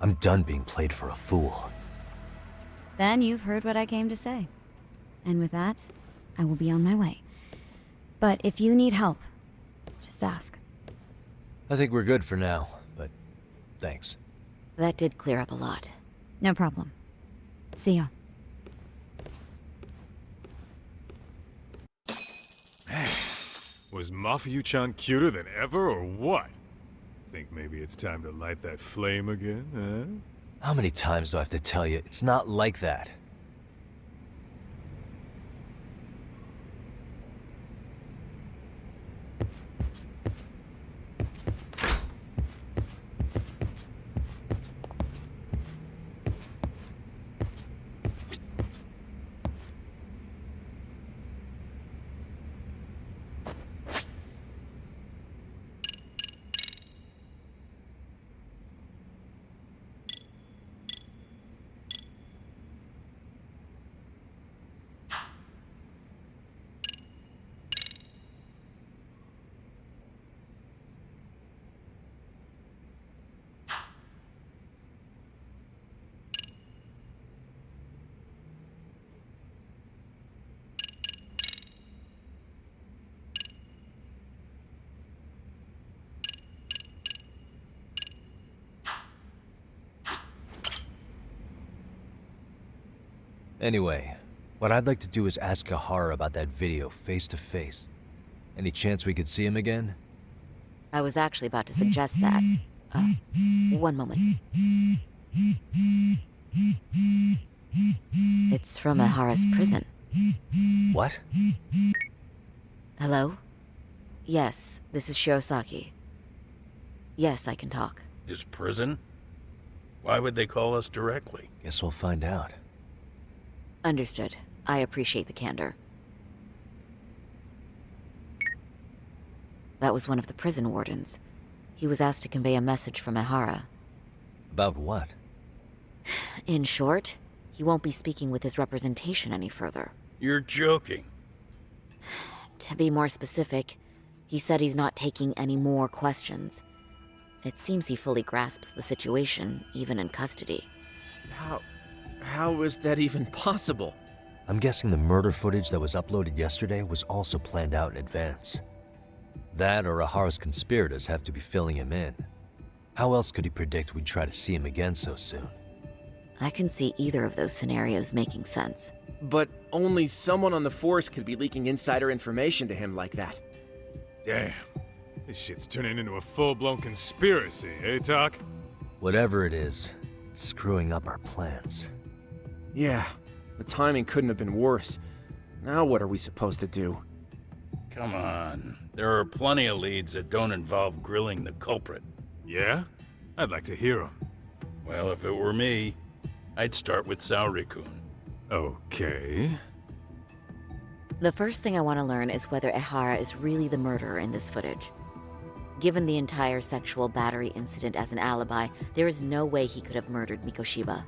I'm done being played for a fool. Then you've heard what I came to say. And with that, I will be on my way. But if you need help, just ask. I think we're good for now, but thanks. That did clear up a lot. No problem. See ya. Was Mafuyu-chan cuter than ever, or what? Think maybe it's time to light that flame again, huh? How many times do I have to tell you, it's not like that? Anyway, what I'd like to do is ask Ihara about that video face to face. Any chance we could see him again? I was actually about to suggest that. One moment. It's from Ihara's prison. What? Hello? Yes, this is Shirosaki. Yes, I can talk. His prison? Why would they call us directly? Guess we'll find out. Understood. I appreciate the candor. That was one of the prison wardens. He was asked to convey a message from Ihara. About what? In short, he won't be speaking with his representation any further. You're joking. To be more specific, he said he's not taking any more questions. It seems he fully grasps the situation, even in custody. How is that even possible? I'm guessing the murder footage that was uploaded yesterday was also planned out in advance. That or Ihara's conspirators have to be filling him in. How else could he predict we'd try to see him again so soon? I can see either of those scenarios making sense. But only someone on the force could be leaking insider information to him like that. Damn. This shit's turning into a full-blown conspiracy, eh, Talk? Whatever it is, it's screwing up our plans. Yeah, the timing couldn't have been worse. Now what are we supposed to do? Come on. There are plenty of leads that don't involve grilling the culprit. Yeah? I'd like to hear them. Well, if it were me, I'd start with Saori-kun. Okay. The first thing I want to learn is whether Ehara is really the murderer in this footage. Given the entire sexual battery incident as an alibi, there is no way he could have murdered Mikoshiba.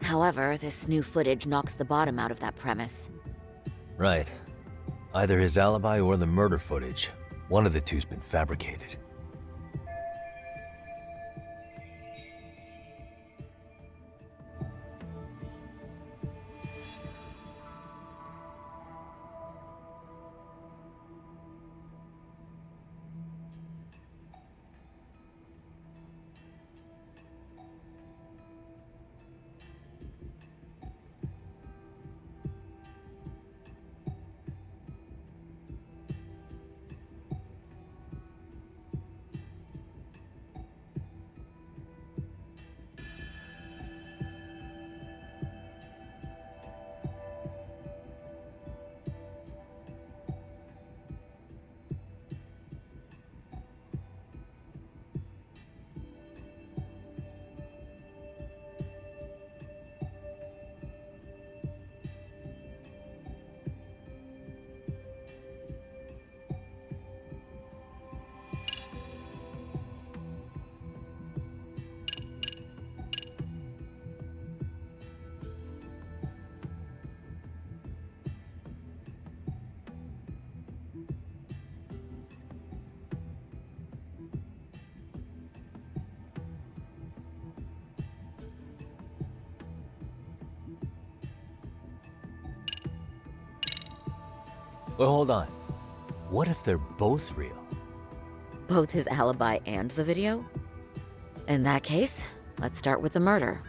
However, this new footage knocks the bottom out of that premise. Right. Either his alibi or the murder footage. One of the two's been fabricated. Well, hold on. What if they're both real? Both his alibi and the video? In that case, let's start with the murder.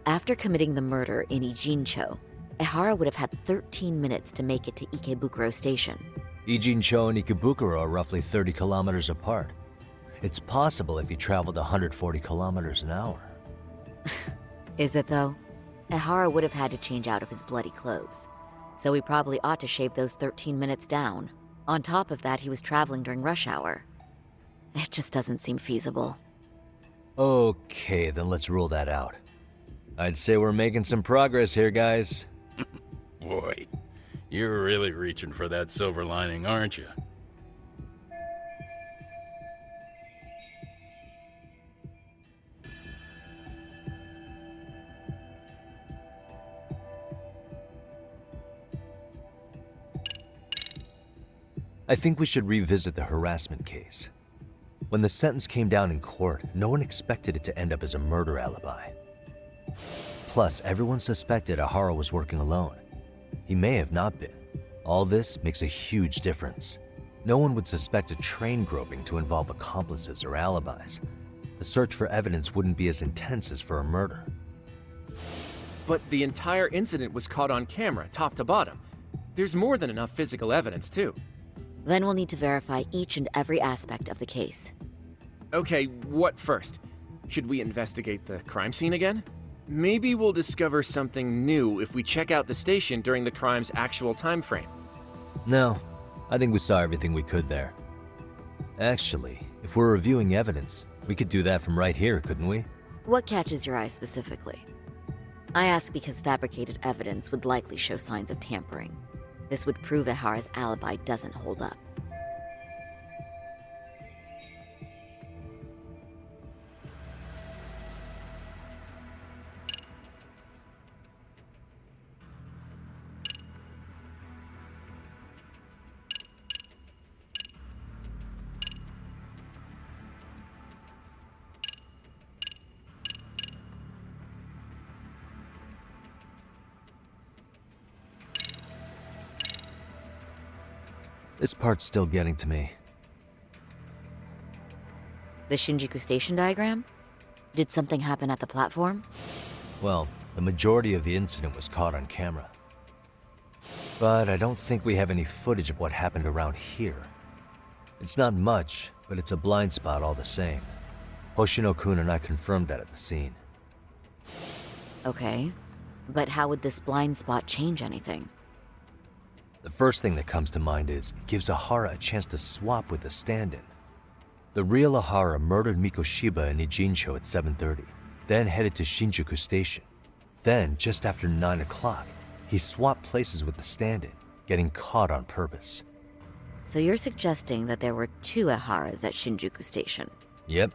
After committing the murder in Ijincho, Ehara would have had 13 minutes to make it to Ikebukuro Station. Ijincho and Ikebukuro are roughly 30 kilometers apart. It's possible if he traveled 140 kilometers an hour. Is it though? Ehara would have had to change out of his bloody clothes. So he probably ought to shave those 13 minutes down. On top of that, he was traveling during rush hour. It just doesn't seem feasible. Okay, then let's rule that out. I'd say we're making some progress here, guys. Boy, you're really reaching for that silver lining, aren't you? I think we should revisit the harassment case. When the sentence came down in court, no one expected it to end up as a murder alibi. Plus, everyone suspected Ehara was working alone. He may have not been. All this makes a huge difference. No one would suspect a train groping to involve accomplices or alibis. The search for evidence wouldn't be as intense as for a murder. But the entire incident was caught on camera, top to bottom. There's more than enough physical evidence, too. Then we'll need to verify each and every aspect of the case. Okay, what first? Should we investigate the crime scene again? Maybe we'll discover something new if we check out the station during the crime's actual time frame. No, I think we saw everything we could there. Actually, if we're reviewing evidence, we could do that from right here, couldn't we? What catches your eye specifically? I ask because fabricated evidence would likely show signs of tampering. This would prove Ehara's alibi doesn't hold up. This part's still getting to me. The Shinjuku Station diagram? Did something happen at the platform? Well, the majority of the incident was caught on camera. But I don't think we have any footage of what happened around here. It's not much, but it's a blind spot all the same. Hoshino-kun and I confirmed that at the scene. Okay, but how would this blind spot change anything? The first thing that comes to mind is it gives Ehara a chance to swap with the stand-in. The real Ehara murdered Mikoshiba in Ijincho at 7:30, then headed to Shinjuku Station. Then, just after 9 o'clock, he swapped places with the stand-in, getting caught on purpose. So you're suggesting that there were two Aharas at Shinjuku Station? Yep.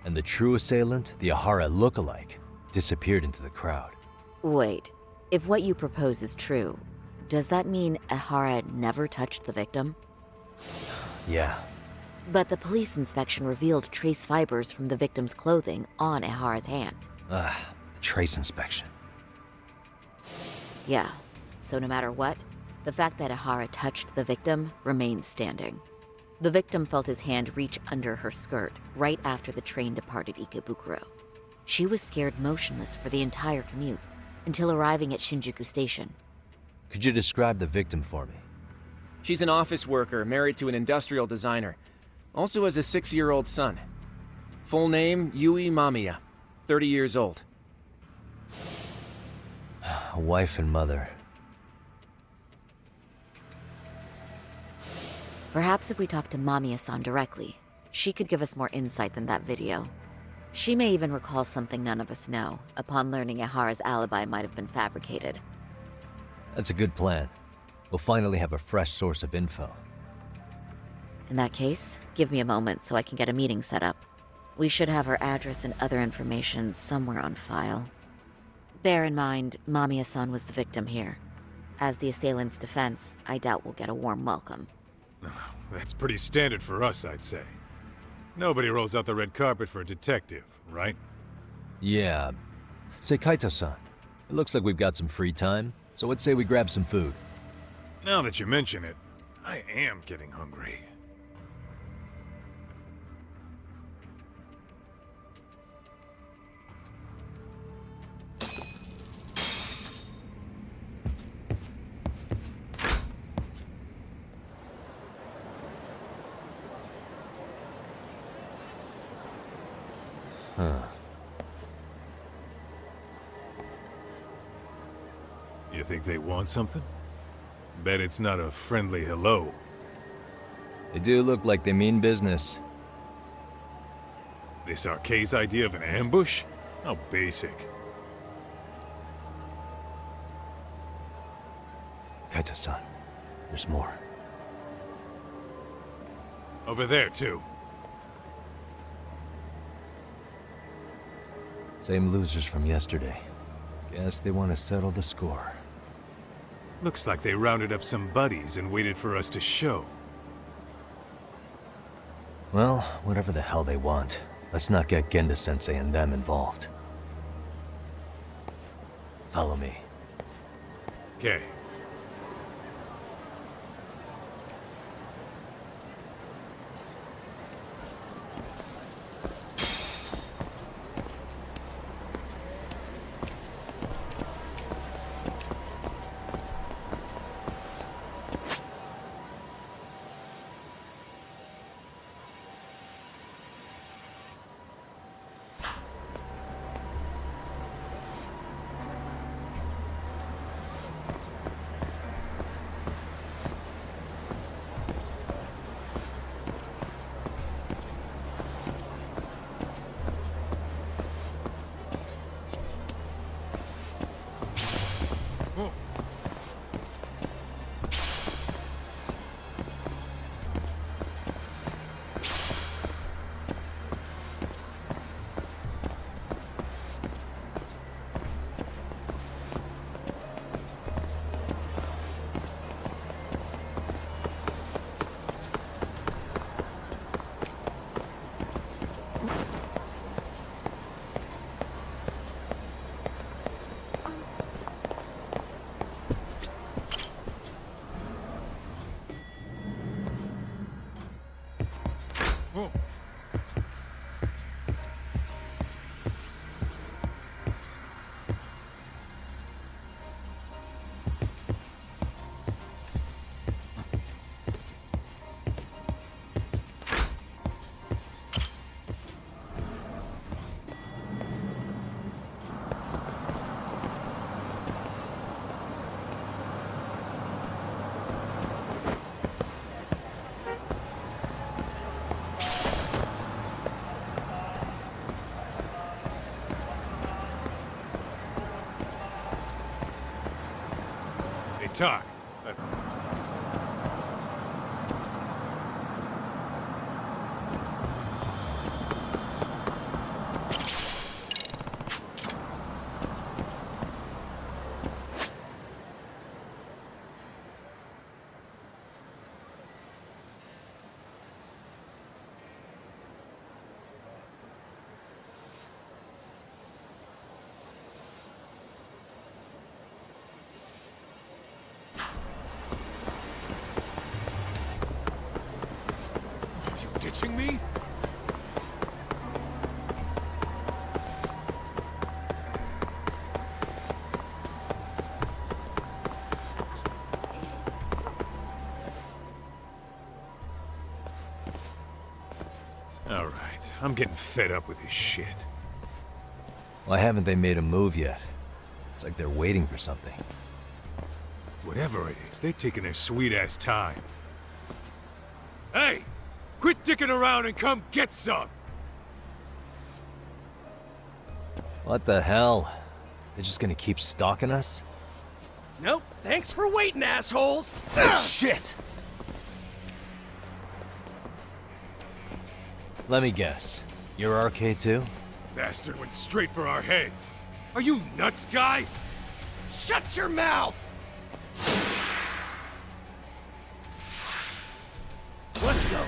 And the true assailant, the Ahara look-alike, disappeared into the crowd. Wait, if what you propose is true, does that mean Ahara never touched the victim? Yeah. But the police inspection revealed trace fibers from the victim's clothing on Ahara's hand. Trace inspection. Yeah, so no matter what, the fact that Ahara touched the victim remains standing. The victim felt his hand reach under her skirt right after the train departed Ikebukuro. She was scared motionless for the entire commute until arriving at Shinjuku Station. Could you describe the victim for me? She's an office worker married to an industrial designer. Also has a 6-year-old son. Full name, Yui Mamiya. 30 years old. A wife and mother. Perhaps if we talk to Mamiya-san directly, she could give us more insight than that video. She may even recall something none of us know, upon learning Ahara's alibi might have been fabricated. That's a good plan. We'll finally have a fresh source of info. In that case, give me a moment so I can get a meeting set up. We should have her address and other information somewhere on file. Bear in mind, Mamiya-san was the victim here. As the assailant's defense, I doubt we'll get a warm welcome. That's pretty standard for us, I'd say. Nobody rolls out the red carpet for a detective, right? Yeah. Say, Kaito-san, it looks like we've got some free time, so let's say we grab some food. Now that you mention it, I am getting hungry. Huh. You think they want something? Bet it's not a friendly hello. They do look like they mean business. This Arcade's idea of an ambush? How basic. Kaito-san, there's more. Over there, too. Same losers from yesterday. Guess they want to settle the score. Looks like they rounded up some buddies and waited for us to show. Well, whatever the hell they want, let's not get Genda-sensei and them involved. Follow me. Okay. Talk. watching me? All right, I'm getting fed up with this shit. Why haven't they made a move yet? It's like they're waiting for something. Whatever it is, they're taking their sweet-ass time. Hey! Quit dicking around and come get some! What the hell? They're just gonna keep stalking us? Nope. Thanks for waiting, assholes. Shit! Let me guess. You're RK too? Bastard went straight for our heads. Are you nuts, guy? Shut your mouth! Let's go.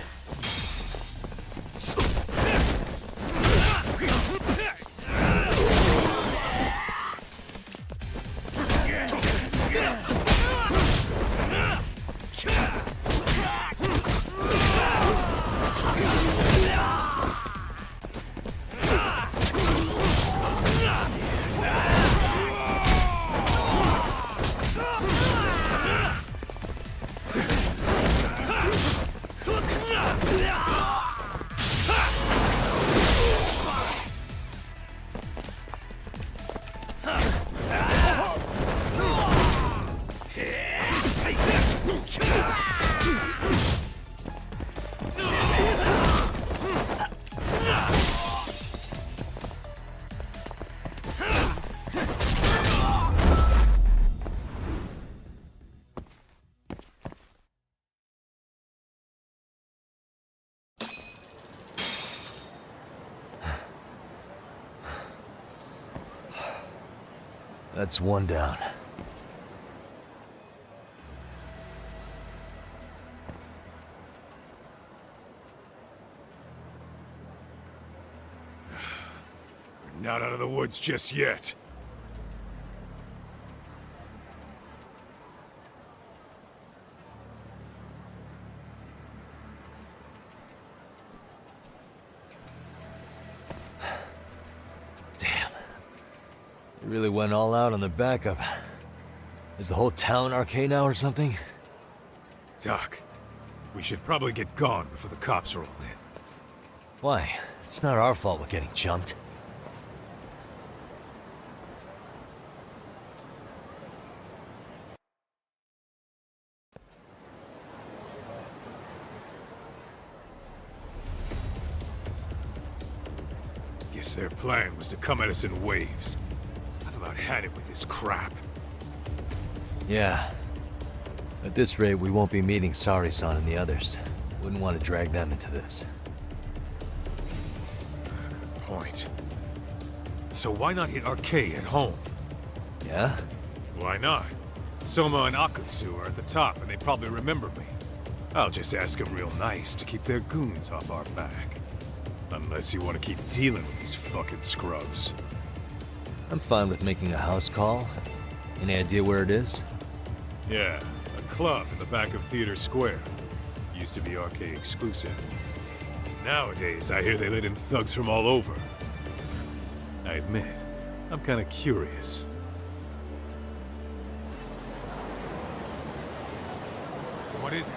That's one down. We're not out of the woods just yet. They really went all out on their backup. Is the whole town RK now or something? Doc, we should probably get gone before the cops roll in. Why? It's not our fault we're getting jumped. Guess their plan was to come at us in waves. I've about had it with this crap. Yeah. At this rate, we won't be meeting Sari-san and the others. Wouldn't want to drag them into this. Good point. So why not hit RK at home? Yeah? Why not? Soma and Akutsu are at the top, and they probably remember me. I'll just ask them real nice to keep their goons off our back. Unless you want to keep dealing with these fucking scrubs. I'm fine with making a house call. Any idea where it is? Yeah, a club in the back of Theater Square. Used to be RK exclusive. Nowadays, I hear they let in thugs from all over. I admit, I'm kind of curious. What is it?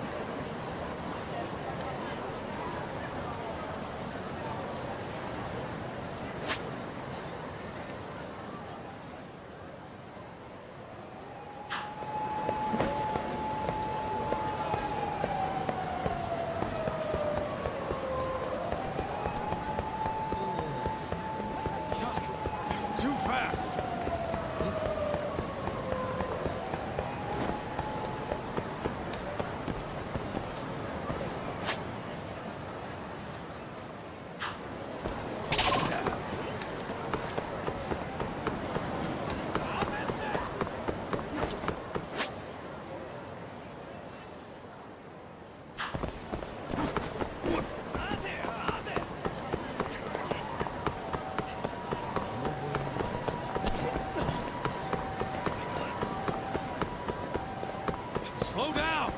Too fast! Slow down!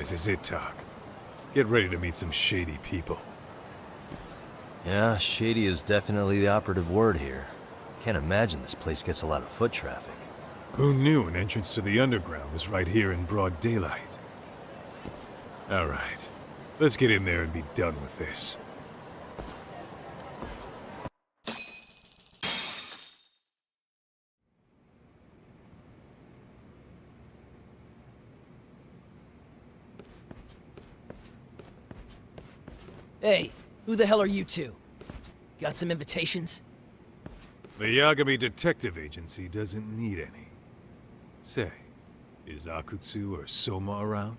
This is it, Tak. Get ready to meet some shady people. Yeah, shady is definitely the operative word here. Can't imagine this place gets a lot of foot traffic. Who knew an entrance to the underground was right here in broad daylight? Alright, let's get in there and be done with this. Hey, who the hell are you two? Got some invitations? The Yagami Detective Agency doesn't need any. Say, is Akutsu or Soma around?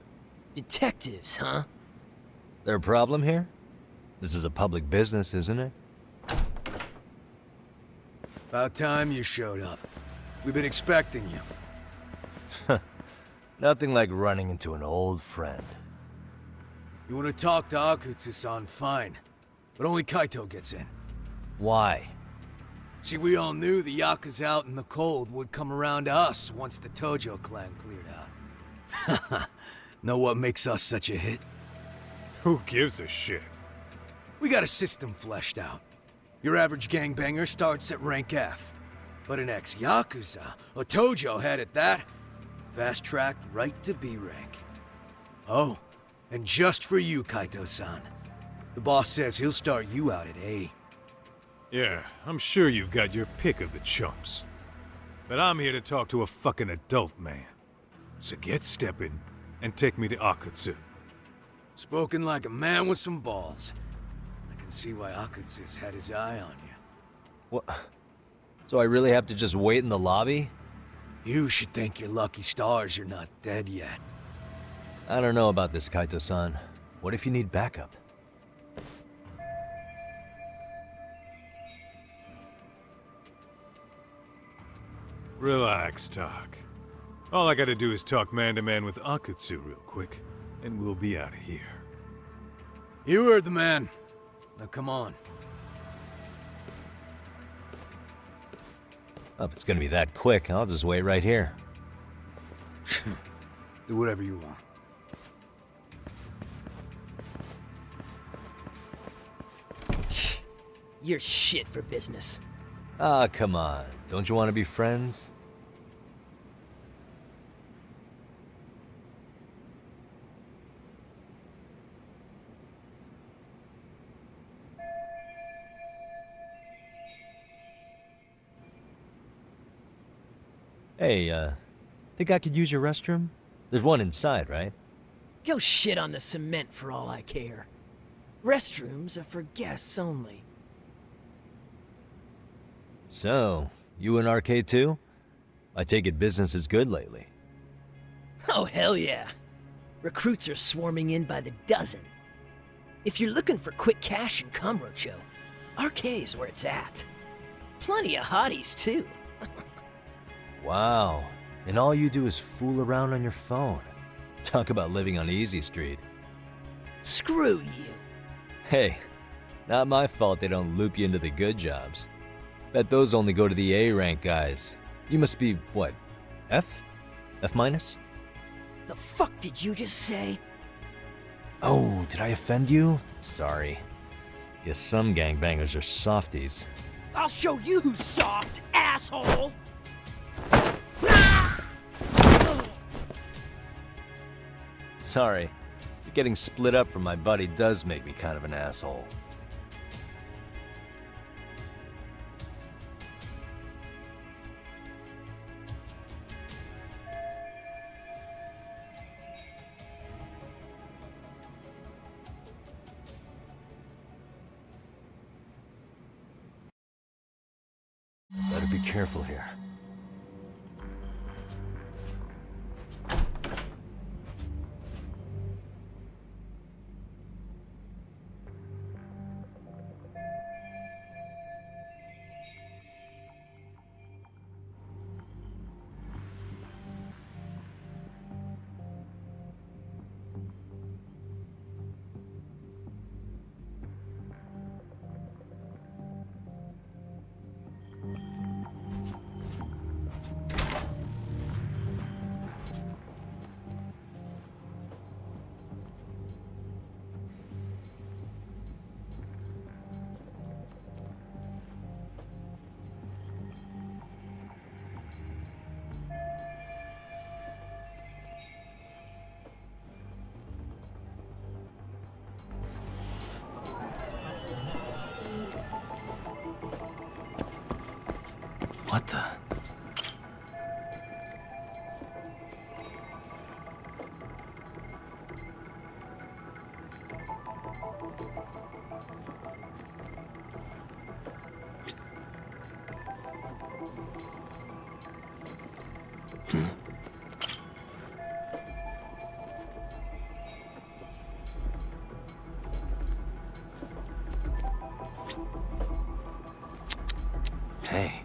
Detectives, huh? There a problem here? This is a public business, isn't it? About time you showed up. We've been expecting you. Nothing like running into an old friend. You want to talk to Akutsu-san, fine. But only Kaito gets in. Why? See, we all knew the Yakuza out in the cold would come around to us once the Tojo clan cleared out. Know what makes us such a hit? Who gives a shit? We got a system fleshed out. Your average gangbanger starts at rank F. But an ex-Yakuza, a Tojo head at that, fast-tracked right to B rank. Oh, and just for you, Kaito-san. The boss says he'll start you out at A. Yeah, I'm sure you've got your pick of the chumps. But I'm here to talk to a fucking adult man. So get stepping and take me to Akutsu. Spoken like a man with some balls. I can see why Akutsu's had his eye on you. What? So I really have to just wait in the lobby? You should thank your lucky stars you're not dead yet. I don't know about this, Kaito-san. What if you need backup? Relax, Tak. All I gotta do is talk man-to-man with Akutsu real quick, and we'll be out of here. You heard the man. Now come on. Well, if it's gonna be that quick, I'll just wait right here. Do whatever you want. You're shit for business. Ah, come on. Don't you want to be friends? Hey, think I could use your restroom? There's one inside, right? Go shit on the cement for all I care. Restrooms are for guests only. So, you in arcade too? I take it business is good lately. Oh, hell yeah. Recruits are swarming in by the dozen. If you're looking for quick cash in Kamurocho, arcade's where it's at. Plenty of hotties, too. Wow. And all you do is fool around on your phone. Talk about living on Easy Street. Screw you. Hey, not my fault they don't loop you into the good jobs. Bet those only go to the A-rank guys. You must be, what, F? F minus? The fuck did you just say? Oh, did I offend you? Sorry. Guess some gangbangers are softies. I'll show you who's soft, asshole! Sorry. Getting split up from my buddy does make me kind of an asshole. Better be careful here. What the? Hey.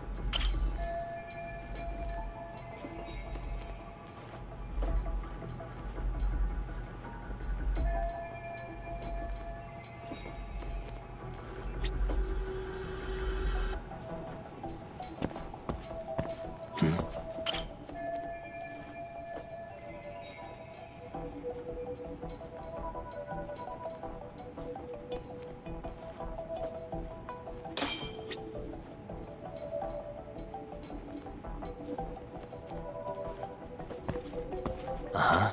Uh-huh.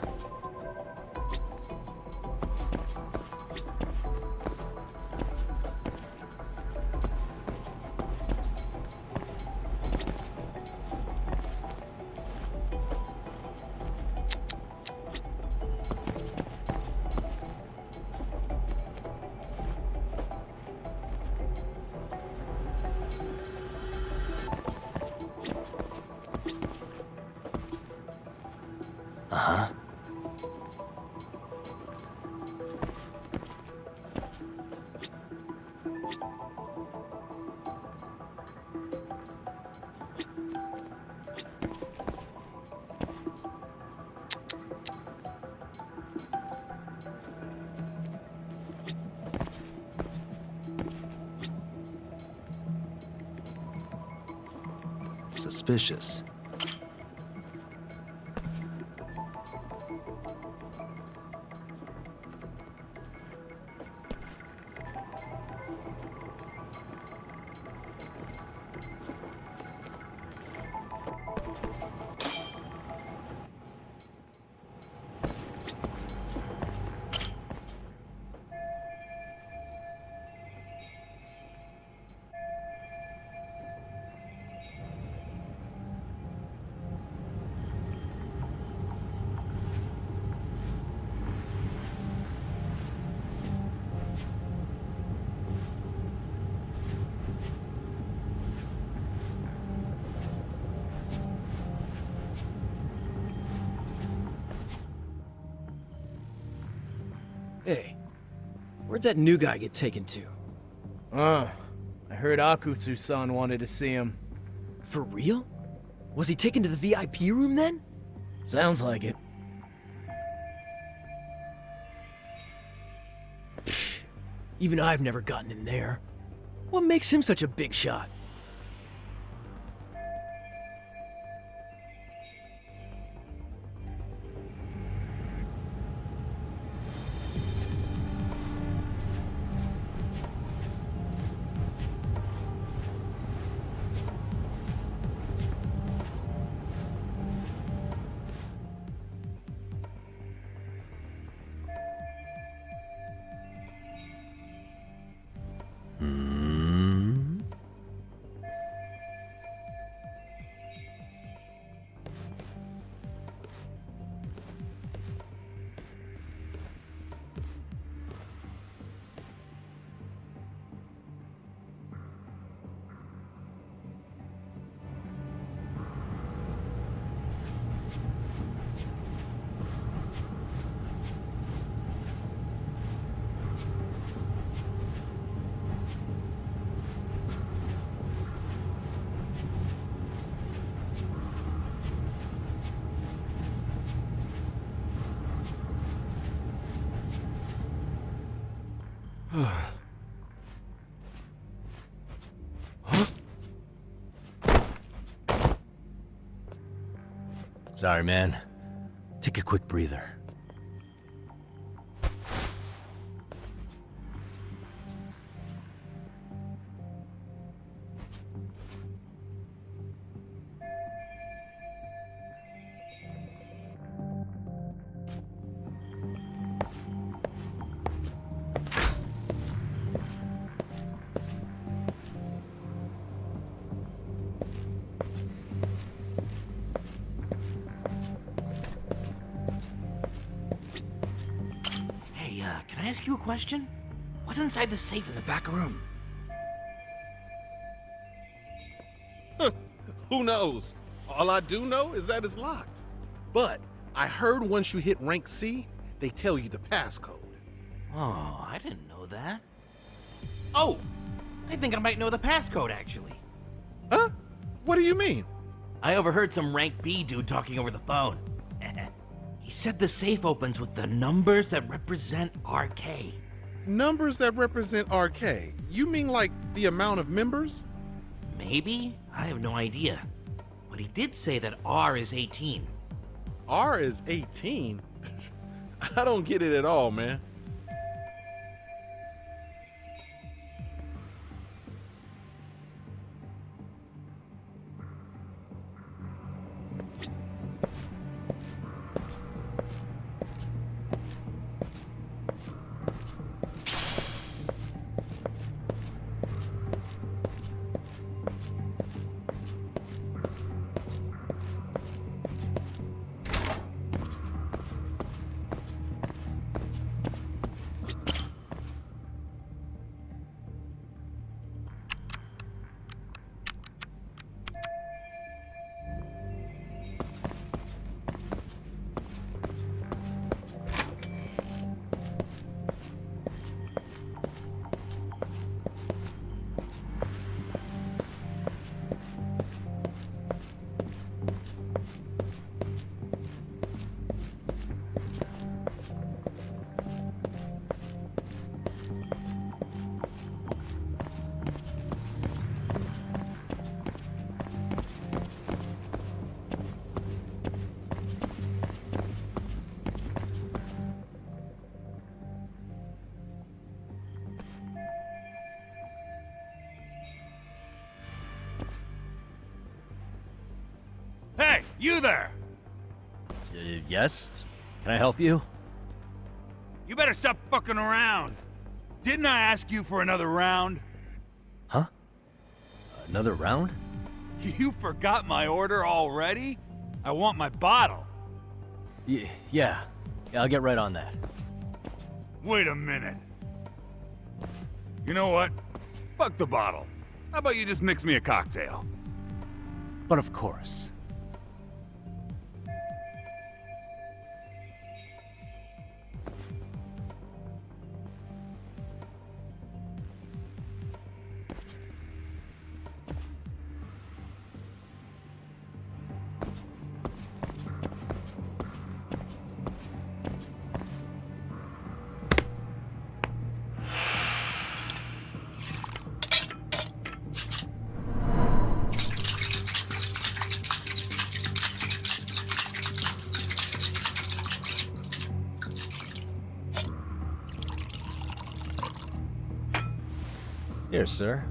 Uh-huh. Suspicious. Hey, where'd that new guy get taken to? I heard Akutsu-san wanted to see him. For real? Was he taken to the VIP room then? Sounds like it. Psh, even I've never gotten in there. What makes him such a big shot? Sorry, man. Take a quick breather. ask you a question? What's inside the safe in the back room? Who knows? All I do know is that it's locked. But I heard once you hit rank C, they tell you the passcode. Oh, I didn't know that. Oh, I think I might know the passcode, actually. Huh? What do you mean? I overheard some rank B dude talking over the phone. He said the safe opens with the numbers that represent RK. Numbers that represent RK? You mean like the amount of members? Maybe? I have no idea. But he did say that R is 18. R is 18? I don't get it at all, man. Hey, you there! Yes? Can I help you? You better stop fucking around. Didn't I ask you for another round? Huh? Another round? You forgot my order already? I want my bottle. Yeah, I'll get right on that. Wait a minute. You know what? Fuck the bottle. How about you just mix me a cocktail? But of course. Here, sir.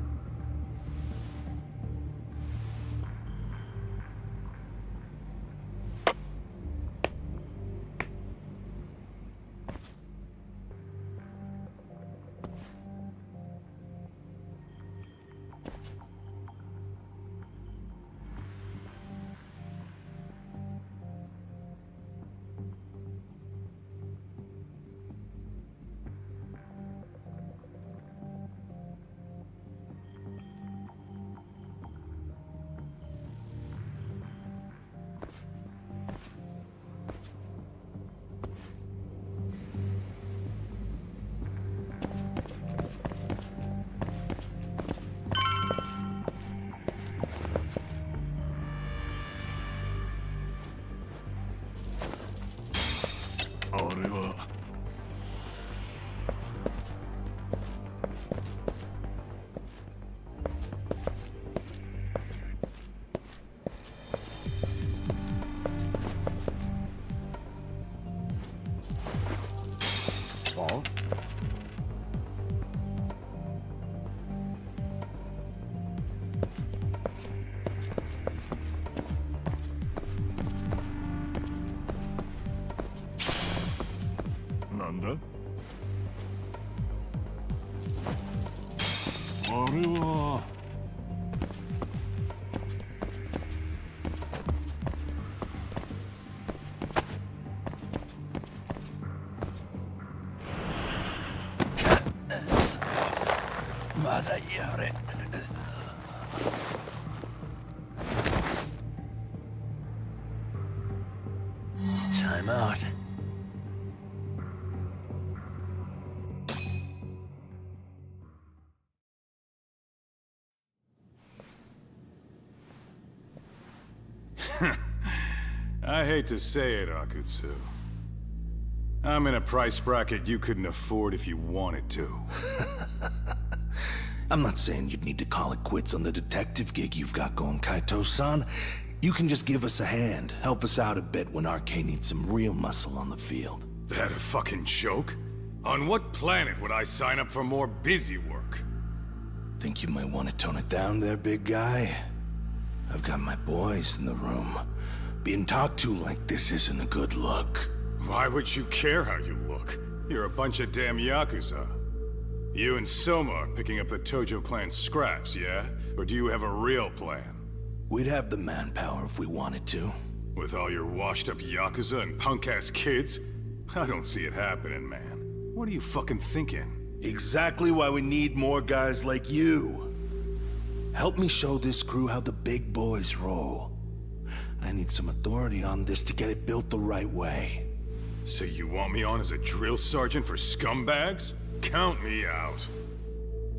Time out. I hate to say it, Akutsu. I'm in a price bracket you couldn't afford if you wanted to. I'm not saying you'd need to call it quits on the detective gig you've got going, Kaito-san. You can just give us a hand, help us out a bit when RK needs some real muscle on the field. That a fucking joke? On what planet would I sign up for more busy work? Think you might want to tone it down there, big guy? I've got my boys in the room. Being talked to like this isn't a good look. Why would you care how you look? You're a bunch of damn Yakuza. You and Soma are picking up the Tojo clan's scraps, yeah? Or do you have a real plan? We'd have the manpower if we wanted to. With all your washed-up Yakuza and punk-ass kids? I don't see it happening, man. What are you fucking thinking? Exactly why we need more guys like you. Help me show this crew how the big boys roll. I need some authority on this to get it built the right way. So you want me on as a drill sergeant for scumbags? Count me out.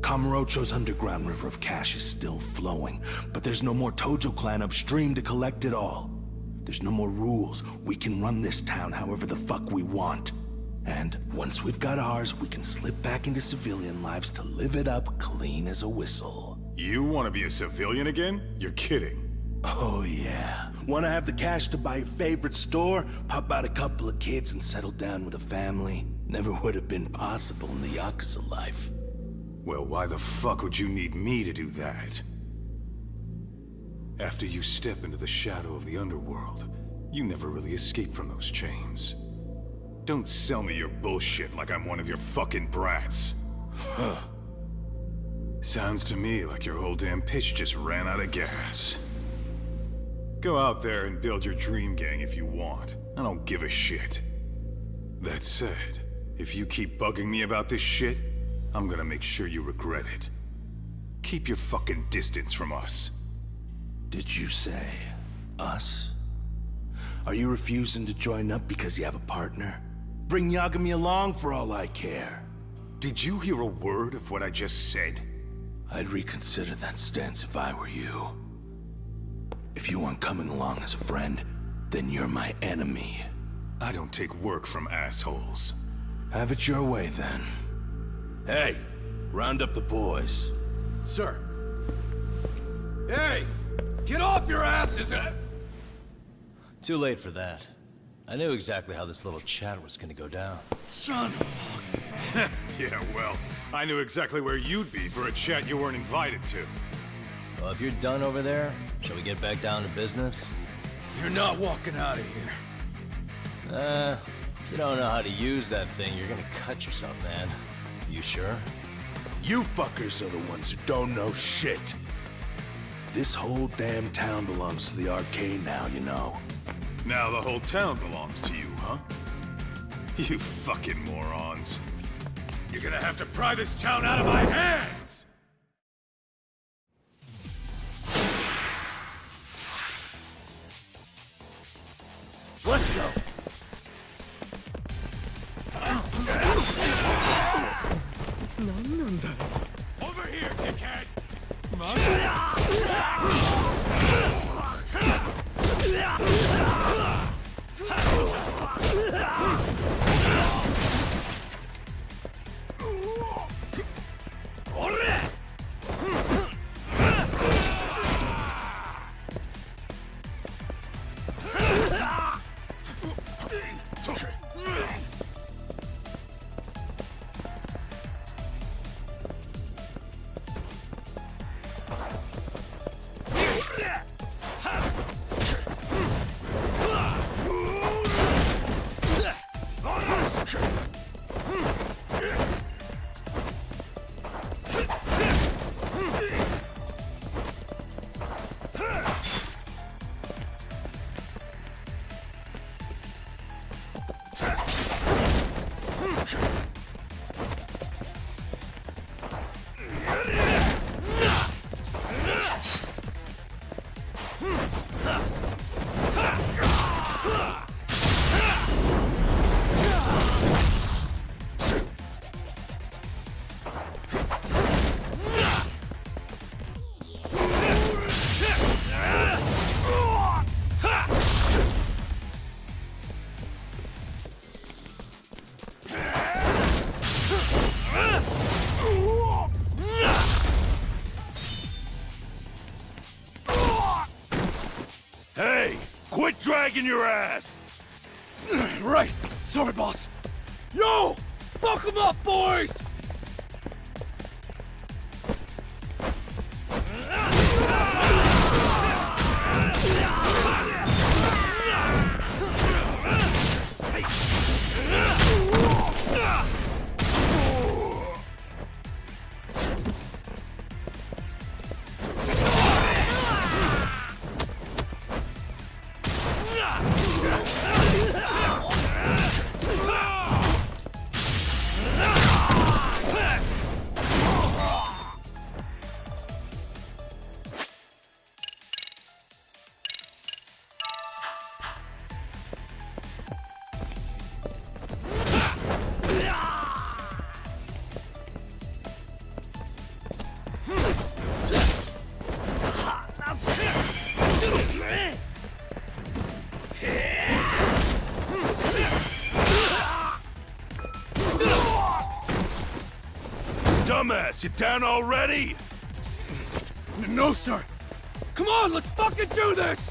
Kamurocho's underground river of cash is still flowing, but there's no more Tojo clan upstream to collect it all. There's no more rules. We can run this town however the fuck we want. And once we've got ours, we can slip back into civilian lives to live it up clean as a whistle. You want to be a civilian again? You're kidding. Oh yeah. Want to have the cash to buy your favorite store, pop out a couple of kids and settle down with a family? Never would have been possible in the Yakuza life. Well, why the fuck would you need me to do that? After you step into the shadow of the underworld, you never really escape from those chains. Don't sell me your bullshit like I'm one of your fucking brats. Huh. Sounds to me like your whole damn pitch just ran out of gas. Go out there and build your dream gang if you want. I don't give a shit. That said, if you keep bugging me about this shit, I'm gonna make sure you regret it. Keep your fucking distance from us. Did you say us? Are you refusing to join up because you have a partner? Bring Yagami along for all I care. Did you hear a word of what I just said? I'd reconsider that stance if I were you. If you aren't coming along as a friend, then you're my enemy. I don't take work from assholes. Have it your way, then. Hey, round up the boys. Sir. Hey! Get off your asses! Too late for that. I knew exactly how this little chat was gonna go down. Son of Yeah, well, I knew exactly where you'd be for a chat you weren't invited to. Well, if you're done over there, shall we get back down to business? You're not walking out of here. If you don't know how to use that thing, you're gonna cut yourself, man. You sure? You fuckers are the ones who don't know shit. This whole damn town belongs to the arcade now, you know. Now the whole town belongs to you, huh? You fucking morons. You're gonna have to pry this town out of my hands! Let's go. Over here, dickhead! dragging your ass! Right. Sorry, boss. Yo! Fuck 'em up, boys! Dumbass, you down already? No, sir. Come on, let's fucking do this!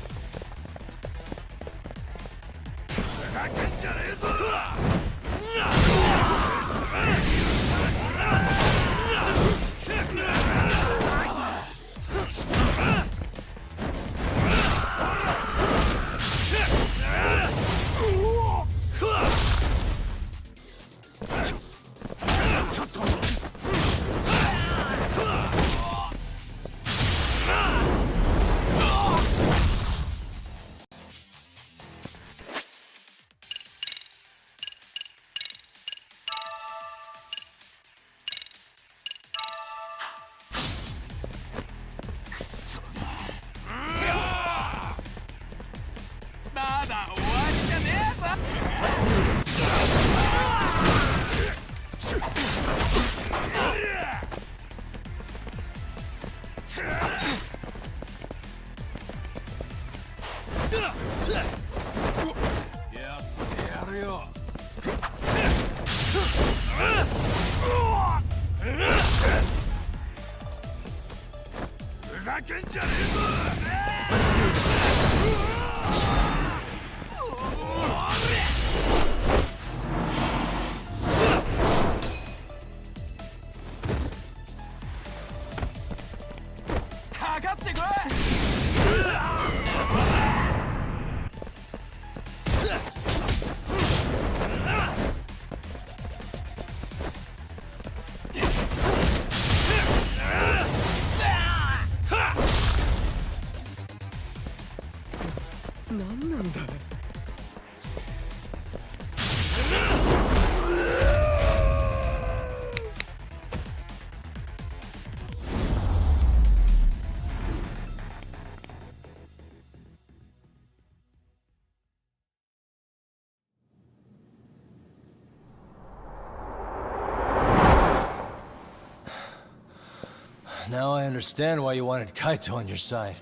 Now I understand why you wanted Kaito on your side.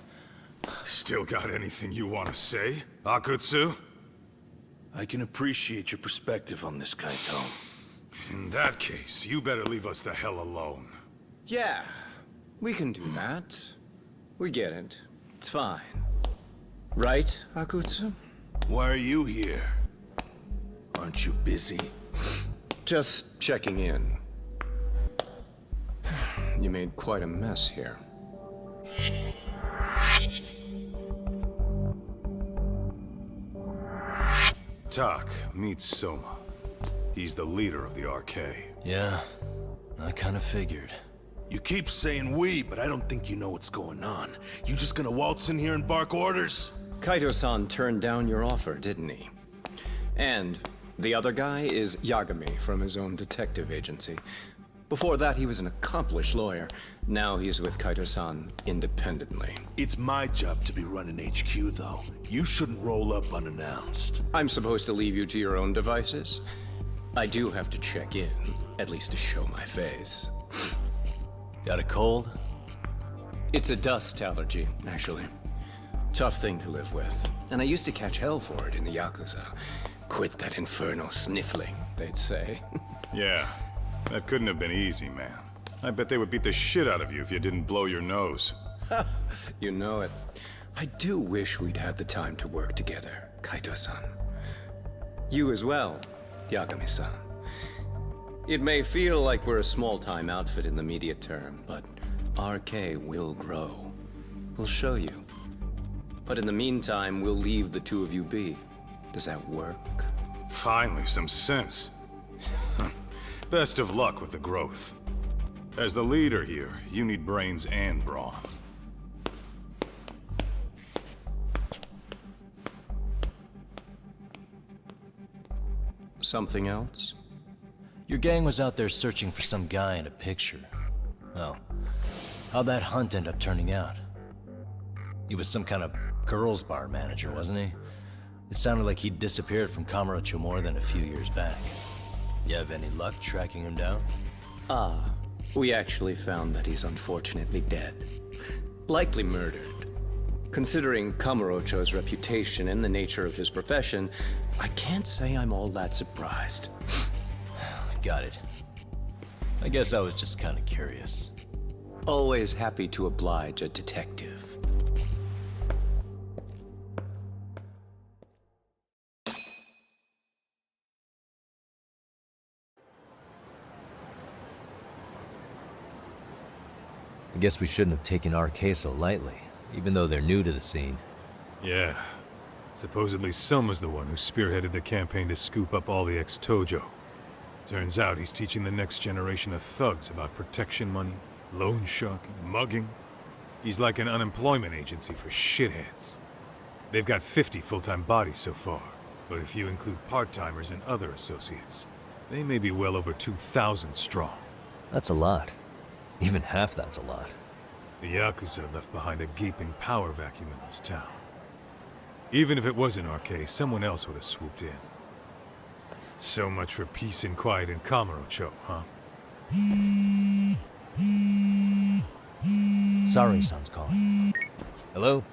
Still got anything you want to say, Akutsu? I can appreciate your perspective on this, Kaito. In that case, you better leave us the hell alone. Yeah, we can do that. We get it. It's fine. Right, Akutsu? Why are you here? Aren't you busy? Just checking in. You made quite a mess here. Tak, meet Soma. He's the leader of the RK. Yeah, I kind of figured. You keep saying we, but I don't think you know what's going on. You just gonna waltz in here and bark orders? Kaito-san turned down your offer, didn't he? And the other guy is Yagami from his own detective agency. Before that, he was an accomplished lawyer. Now he's with Kaito-san independently. It's my job to be running HQ, though. You shouldn't roll up unannounced. I'm supposed to leave you to your own devices? I do have to check in, at least to show my face. Got a cold? It's a dust allergy, actually. Tough thing to live with. And I used to catch hell for it in the Yakuza. Quit that infernal sniffling, they'd say. Yeah. That couldn't have been easy, man. I bet they would beat the shit out of you if you didn't blow your nose. You know it. I do wish we'd had the time to work together, Kaito-san. You as well, Yagami-san. It may feel like we're a small-time outfit in the immediate term, but RK will grow. We'll show you. But in the meantime, we'll leave the two of you be. Does that work? Finally, some sense. Best of luck with the growth. As the leader here, you need brains and brawn. Something else? Your gang was out there searching for some guy in a picture. Oh. How'd that hunt end up turning out? He was some kind of girls' bar manager, wasn't he? It sounded like he'd disappeared from Kamurocho more than a few years back. You have any luck tracking him down? We actually found that he's unfortunately dead. Likely murdered. Considering Kamurocho's reputation and the nature of his profession, I can't say I'm all that surprised. Got it. I guess I was just kind of curious. Always happy to oblige a detective. I guess we shouldn't have taken RK so lightly, even though they're new to the scene. Yeah. Supposedly Sun was the one who spearheaded the campaign to scoop up all the ex-Tojo. Turns out he's teaching the next generation of thugs about protection money, loan sharking, mugging. He's like an unemployment agency for shitheads. They've got 50 full-time bodies so far, but if you include part-timers and other associates, they may be well over 2,000 strong. That's a lot. Even half that's a lot. The Yakuza left behind a gaping power vacuum in this town. Even if it wasn't RK, someone else would have swooped in. So much for peace and quiet in Kamurocho, huh? Sorry-san's calling. Hello?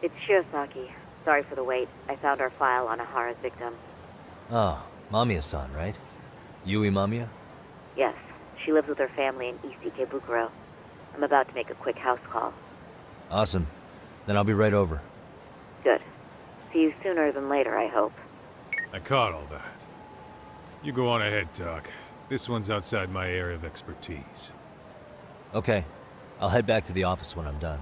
It's Shirosaki. Sorry for the wait. I found our file on Ahara's victim. Ah, Mamiya-san, right? Yui Mamiya? Yes, she lives with her family in East Ikebukuro. I'm about to make a quick house call. Awesome. Then I'll be right over. Good. See you sooner than later, I hope. I caught all that. You go on ahead, Doc. This one's outside my area of expertise. Okay. I'll head back to the office when I'm done.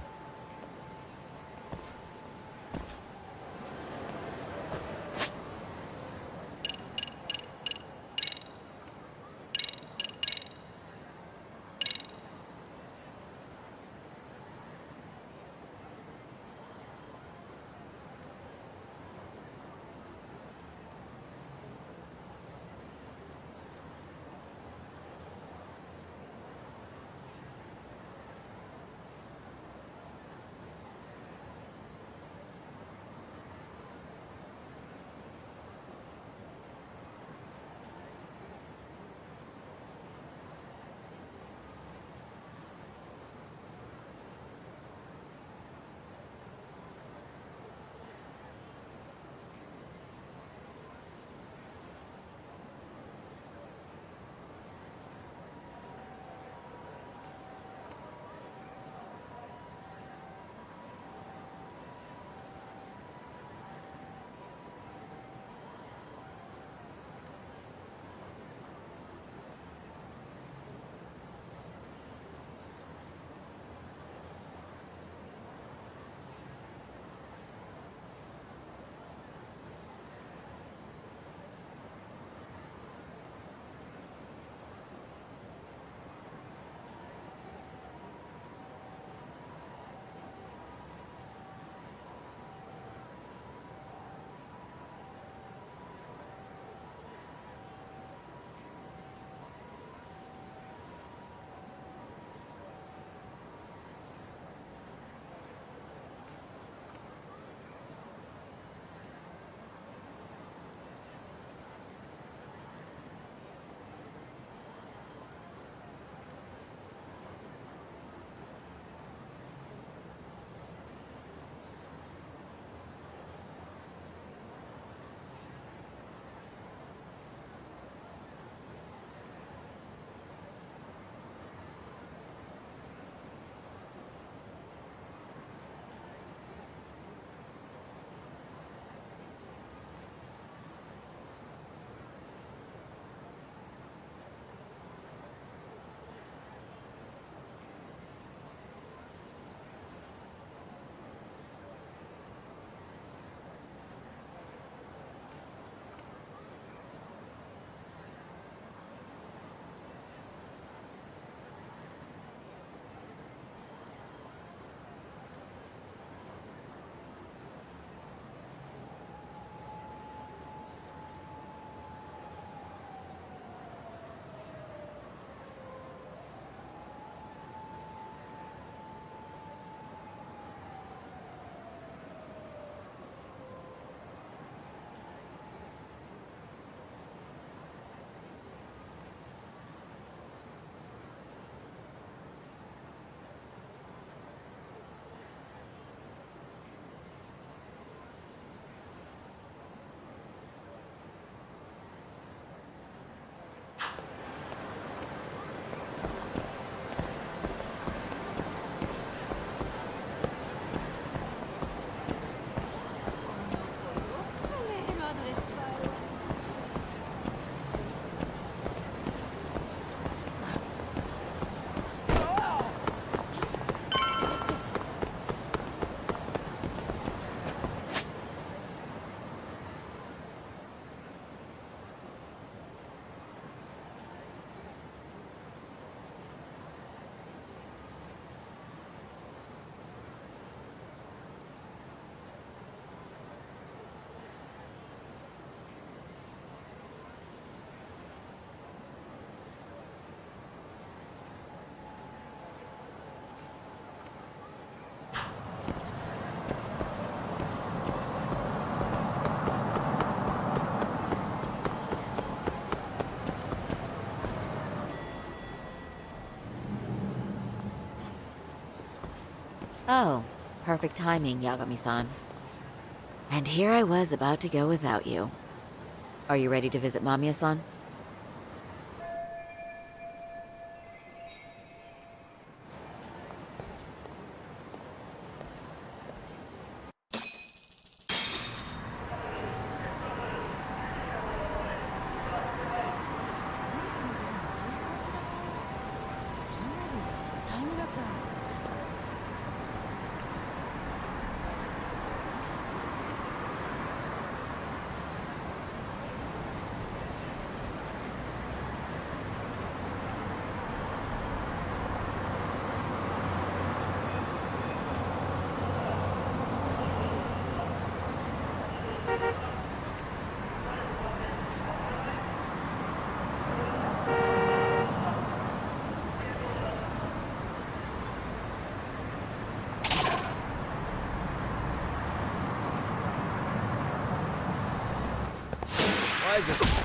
Oh, perfect timing, Yagami-san. And here I was about to go without you. Are you ready to visit Mamiya-san? Why is it?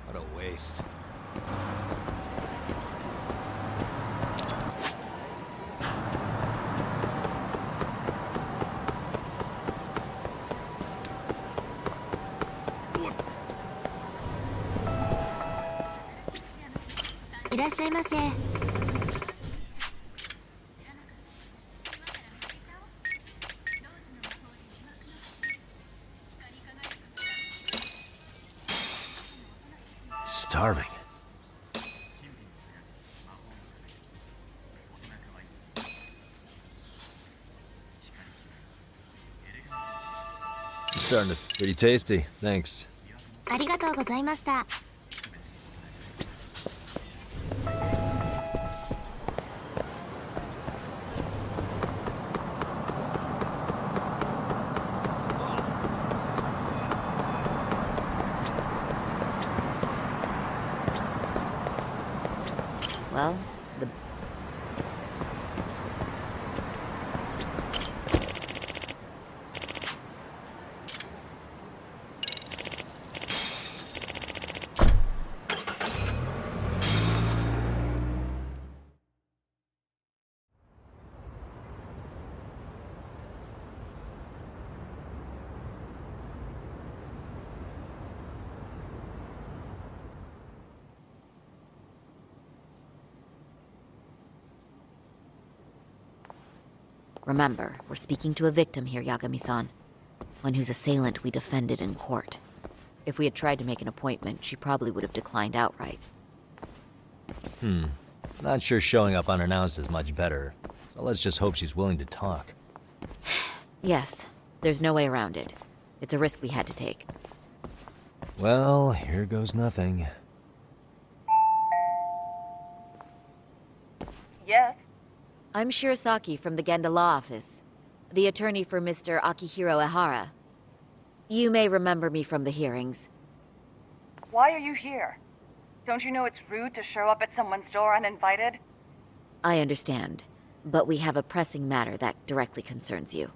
What a waste. Iらっしゃいませ。Starving. Starting to pretty tasty. Thanks. ありがとうございました。Well, the... Remember, we're speaking to a victim here, Yagami-san. One whose assailant we defended in court. If we had tried to make an appointment, she probably would have declined outright. Not sure showing up unannounced is much better. So let's just hope she's willing to talk. Yes, there's no way around it. It's a risk we had to take. Well, here goes nothing. Yes? I'm Shirasaki from the Genda Law Office, the attorney for Mr. Akihiro Ehara. You may remember me from the hearings. Why are you here? Don't you know it's rude to show up at someone's door uninvited? I understand, but we have a pressing matter that directly concerns you.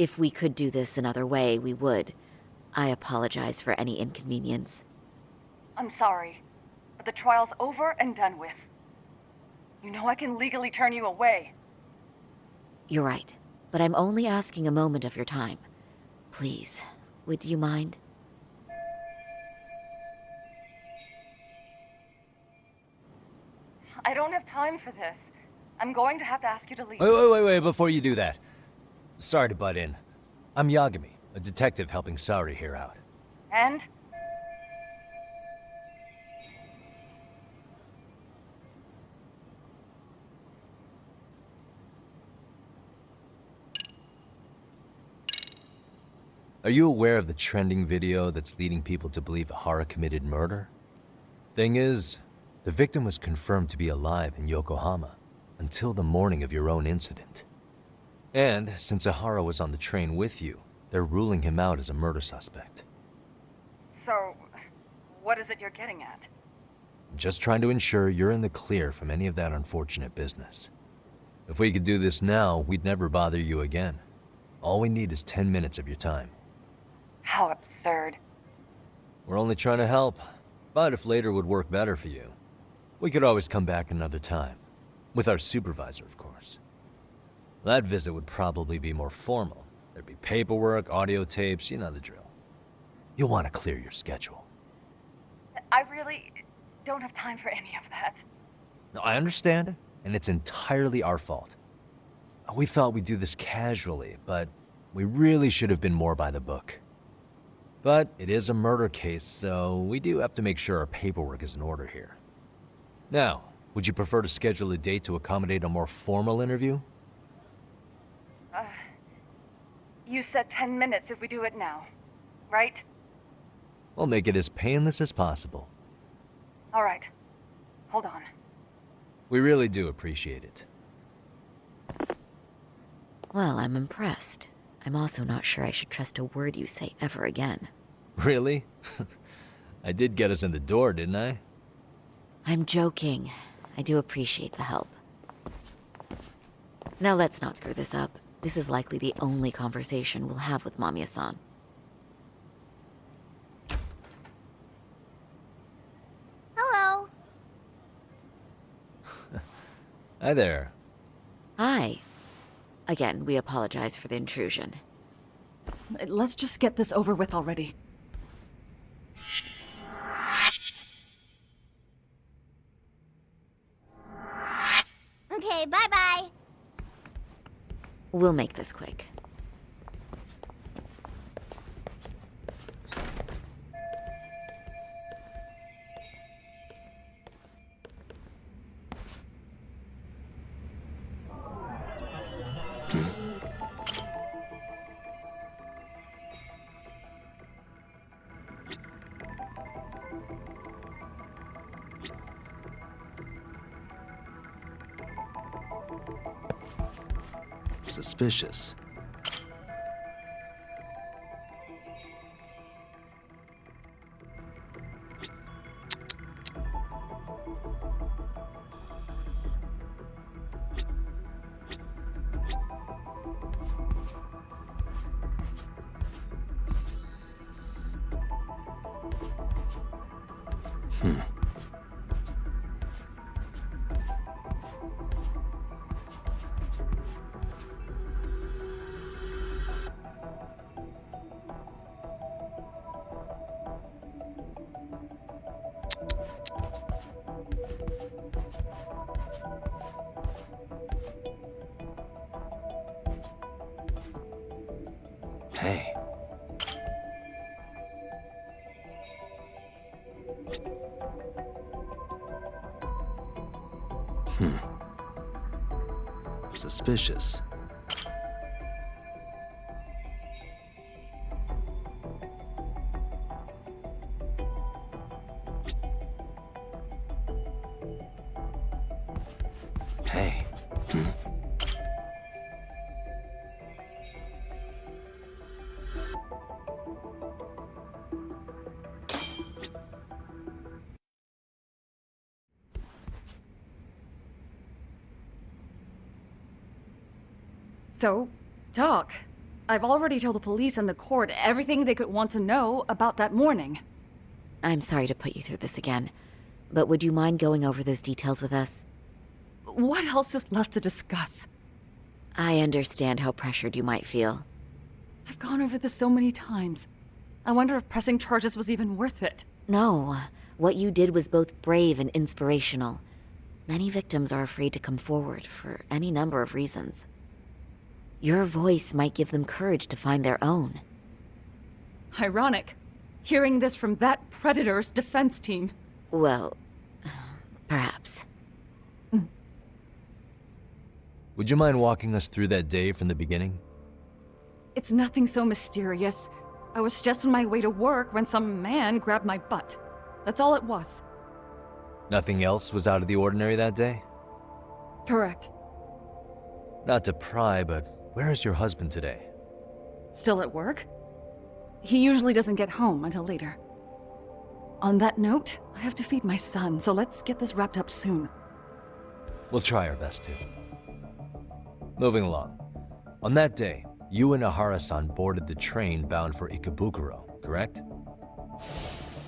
If we could do this another way, we would. I apologize for any inconvenience. I'm sorry, but the trial's over and done with. You know I can legally turn you away. You're right, but I'm only asking a moment of your time. Please, would you mind? I don't have time for this. I'm going to have to ask you to leave. Wait, before you do that. Sorry to butt in. I'm Yagami, a detective helping Saori here out. And? Are you aware of the trending video that's leading people to believe Hara committed murder? Thing is, the victim was confirmed to be alive in Yokohama until the morning of your own incident. And since Ahara was on the train with you, they're ruling him out as a murder suspect. So, what is it you're getting at? Just trying to ensure you're in the clear from any of that unfortunate business. If we could do this now, we'd never bother you again. All we need is 10 minutes of your time. How absurd. We're only trying to help, but if later would work better for you, we could always come back another time. With our supervisor, of course. That visit would probably be more formal. There'd be paperwork, audio tapes, you know the drill. You'll want to clear your schedule. I really don't have time for any of that. No, I understand, and it's entirely our fault. We thought we'd do this casually, but we really should have been more by the book. But it is a murder case, so we do have to make sure our paperwork is in order here. Now, would you prefer to schedule a date to accommodate a more formal interview? You said 10 minutes if we do it now, right? We'll make it as painless as possible. All right. Hold on. We really do appreciate it. Well, I'm impressed. I'm also not sure I should trust a word you say ever again. Really? I did get us in the door, didn't I? I'm joking. I do appreciate the help. Now let's not screw this up. This is likely the only conversation we'll have with Mamiya-san. Hello. Hi there. Hi. Again, we apologize for the intrusion. Let's just get this over with already. Okay, bye-bye. We'll make this quick. Suspicious. Hey. Suspicious. Hey. So, talk. I've already told the police and the court everything they could want to know about that morning. I'm sorry to put you through this again, but would you mind going over those details with us? What else is left to discuss? I understand how pressured you might feel. I've gone over this so many times. I wonder if pressing charges was even worth it. No, what you did was both brave and inspirational. Many victims are afraid to come forward for any number of reasons. Your voice might give them courage to find their own. Ironic, hearing this from that predator's defense team. Well, perhaps. Would you mind walking us through that day from the beginning? It's nothing so mysterious. I was just on my way to work when some man grabbed my butt. That's all it was. Nothing else was out of the ordinary that day? Correct. Not to pry, but where is your husband today? Still at work? He usually doesn't get home until later. On that note, I have to feed my son, so let's get this wrapped up soon. We'll try our best to. Moving along. On that day, you and Ahara-san boarded the train bound for Ikebukuro, correct?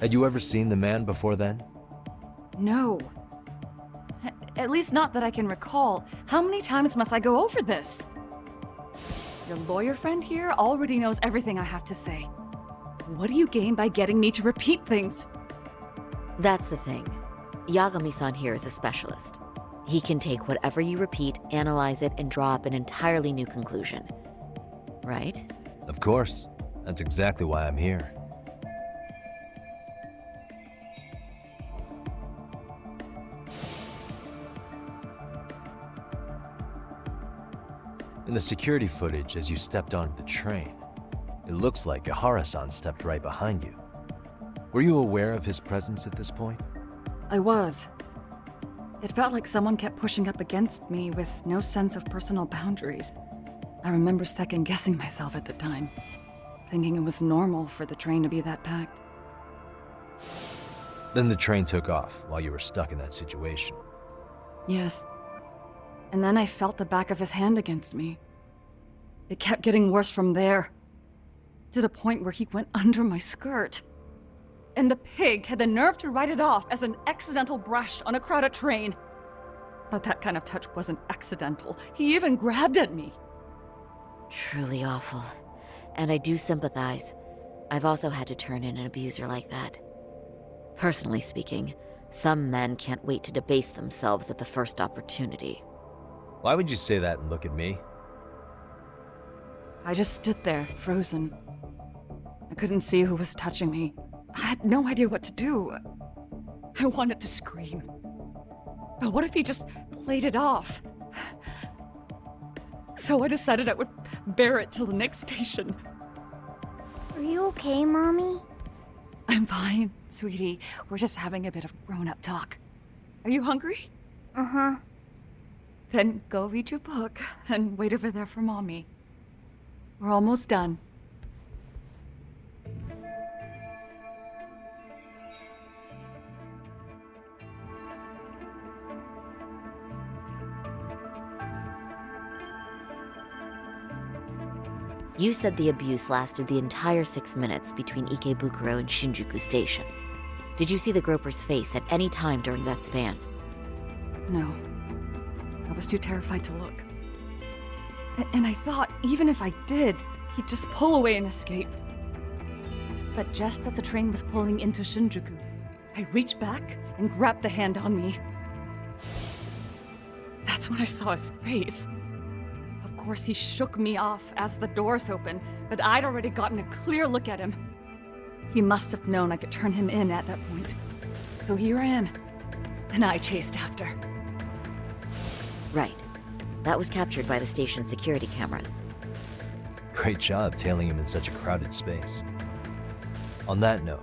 Had you ever seen the man before then? No. At least not that I can recall. How many times must I go over this? Your lawyer friend here already knows everything I have to say. What do you gain by getting me to repeat things? That's the thing. Yagami-san here is a specialist. He can take whatever you repeat, analyze it, and draw up an entirely new conclusion. Right? Of course. That's exactly why I'm here. In the security footage as you stepped onto the train, it looks like Ahara-san stepped right behind you. Were you aware of his presence at this point? I was. It felt like someone kept pushing up against me with no sense of personal boundaries. I remember second-guessing myself at the time, thinking it was normal for the train to be that packed. Then the train took off while you were stuck in that situation. Yes. And then I felt the back of his hand against me. It kept getting worse from there, to the point where he went under my skirt. And the pig had the nerve to write it off as an accidental brush on a crowded train. But that kind of touch wasn't accidental. He even grabbed at me. Truly awful. And I do sympathize. I've also had to turn in an abuser like that. Personally speaking, some men can't wait to debase themselves at the first opportunity. Why would you say that and look at me? I just stood there, frozen. I couldn't see who was touching me. I had no idea what to do. I wanted to scream. But what if he just played it off? So I decided I would bear it till the next station. Are you okay, Mommy? I'm fine, sweetie. We're just having a bit of grown-up talk. Are you hungry? Uh-huh. Then go read your book and wait over there for Mommy. We're almost done. You said the abuse lasted the entire 6 minutes between Ikebukuro and Shinjuku Station. Did you see the groper's face at any time during that span? No. I was too terrified to look. And I thought, even if I did, he'd just pull away and escape. But just as the train was pulling into Shinjuku, I reached back and grabbed the hand on me. That's when I saw his face. Of course, he shook me off as the doors opened, but I'd already gotten a clear look at him. He must have known I could turn him in at that point. So he ran, and I chased after. Right. That was captured by the station's security cameras. Great job tailing him in such a crowded space. On that note,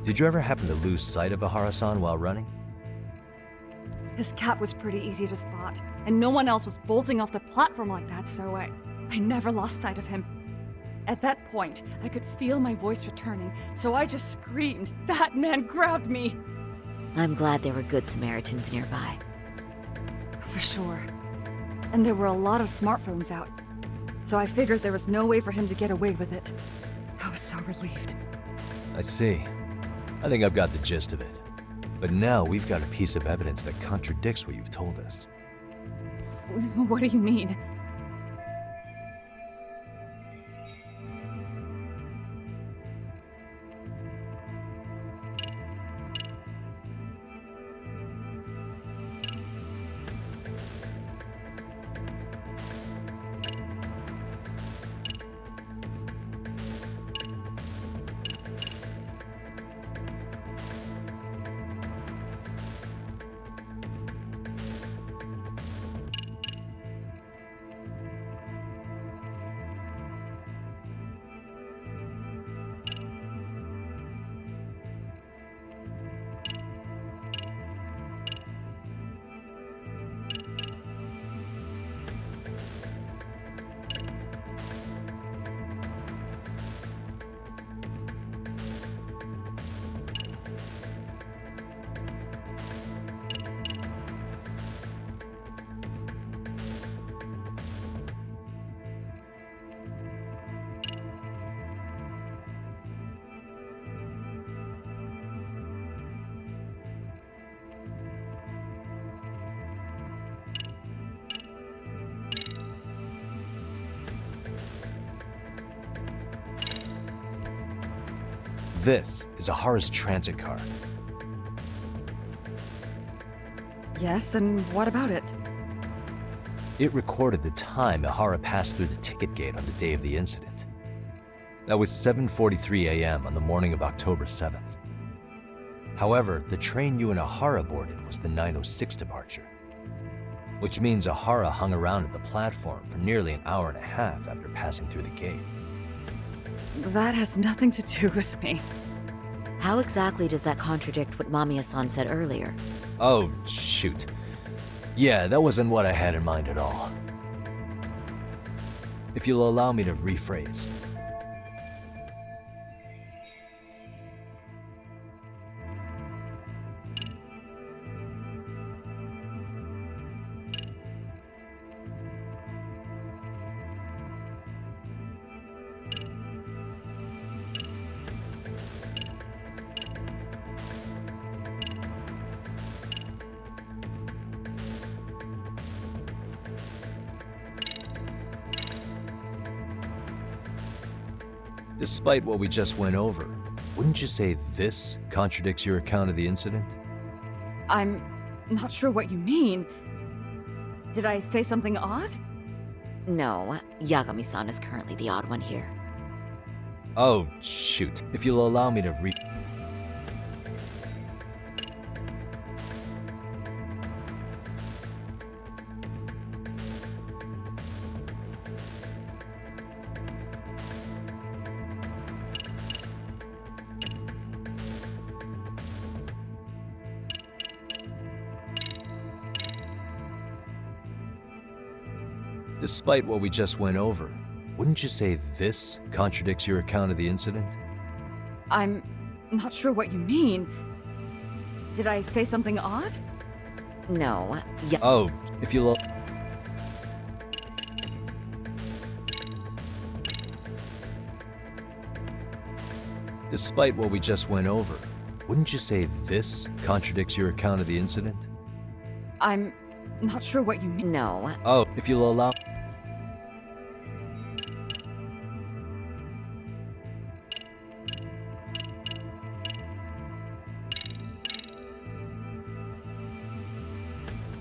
did you ever happen to lose sight of Ahara-san while running? His cap was pretty easy to spot, and no one else was bolting off the platform like that, so I never lost sight of him. At that point, I could feel my voice returning, so I just screamed, "That man grabbed me!" I'm glad there were good Samaritans nearby. For sure. And there were a lot of smartphones out. so I figured there was no way for him to get away with it. I was so relieved. I see. I think I've got the gist of it. But now we've got a piece of evidence that contradicts what you've told us. What do you mean? This is Ahara's transit card. Yes, and what about it? It recorded the time Ahara passed through the ticket gate on the day of the incident. That was 7:43 a.m. on the morning of October 7th. However, the train you and Ahara boarded was the 9:06 departure, which means Ahara hung around at the platform for nearly an hour and a half after passing through the gate. That has nothing to do with me. How exactly does that contradict what Mamiya-san said earlier? Oh, shoot. Yeah, that wasn't what I had in mind at all. If you'll allow me to rephrase. Despite what we just went over, wouldn't you say this contradicts your account of the incident? I'm not sure what you mean. Did I say something odd? No, Yagami-san is currently the odd one here. Oh, shoot. If you'll allow me to Despite what we just went over, wouldn't you say this contradicts your account of the incident? I'm not sure what you mean. Did I say something odd? No, Oh, if you'll... Despite what we just went over, wouldn't you say this contradicts your account of the incident? I'm not sure what you mean. No. Oh, if you'll allow...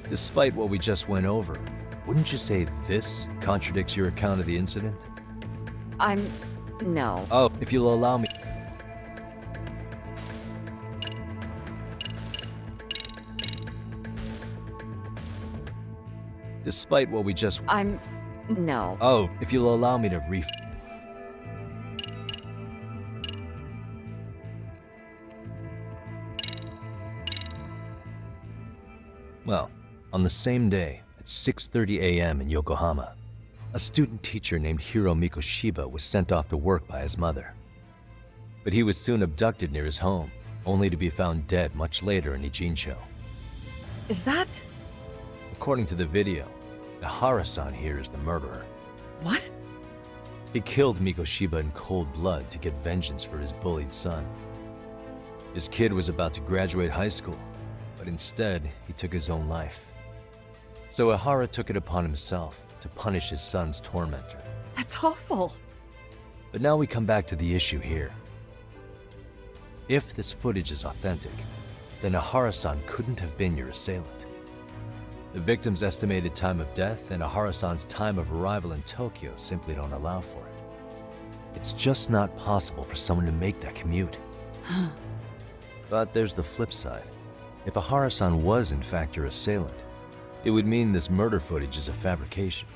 Despite what we just went over, wouldn't you say this contradicts your account of the incident? I'm... No. Oh, if you'll allow me... Despite what we just... I'm... No. Oh, if you'll allow me to Well, on the same day, at 6:30 a.m. in Yokohama, a student teacher named Hiro Mikoshiba was sent off to work by his mother. But he was soon abducted near his home, only to be found dead much later in Ijincho. Is that... According to the video, Ahara-san here is the murderer. What? He killed Mikoshiba in cold blood to get vengeance for his bullied son. His kid was about to graduate high school, but instead, he took his own life. So Ihara took it upon himself to punish his son's tormentor. That's awful. But now we come back to the issue here. If this footage is authentic, then Ihara-san couldn't have been your assailant. The victim's estimated time of death and Ihara-san's time of arrival in Tokyo simply don't allow for it. It's just not possible for someone to make that commute. But there's the flip side. If Ihara-san was in fact your assailant, it would mean this murder footage is a fabrication.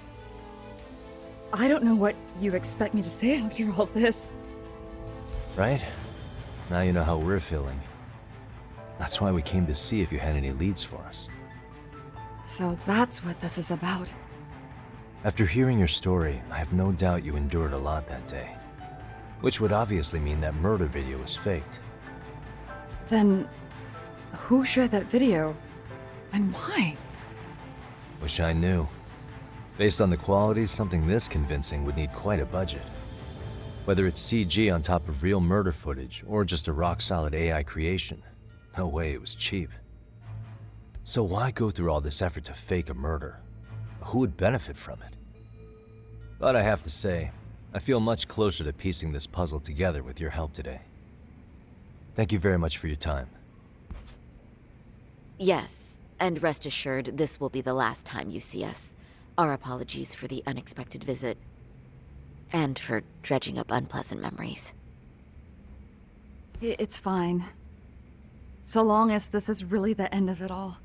I don't know what you expect me to say after all this. Right? Now you know how we're feeling. That's why we came to see if you had any leads for us. So that's what this is about. After hearing your story, I have no doubt you endured a lot that day. Which would obviously mean that murder video was faked. Then, who shared that video? And why? Wish I knew. Based on the quality, something this convincing would need quite a budget. Whether it's CG on top of real murder footage, or just a rock-solid AI creation, no way it was cheap. So why go through all this effort to fake a murder? Who would benefit from it? But I have to say, I feel much closer to piecing this puzzle together with your help today. Thank you very much for your time. Yes, and rest assured, this will be the last time you see us. Our apologies for the unexpected visit. And for dredging up unpleasant memories. It's fine. So long as this is really the end of it all.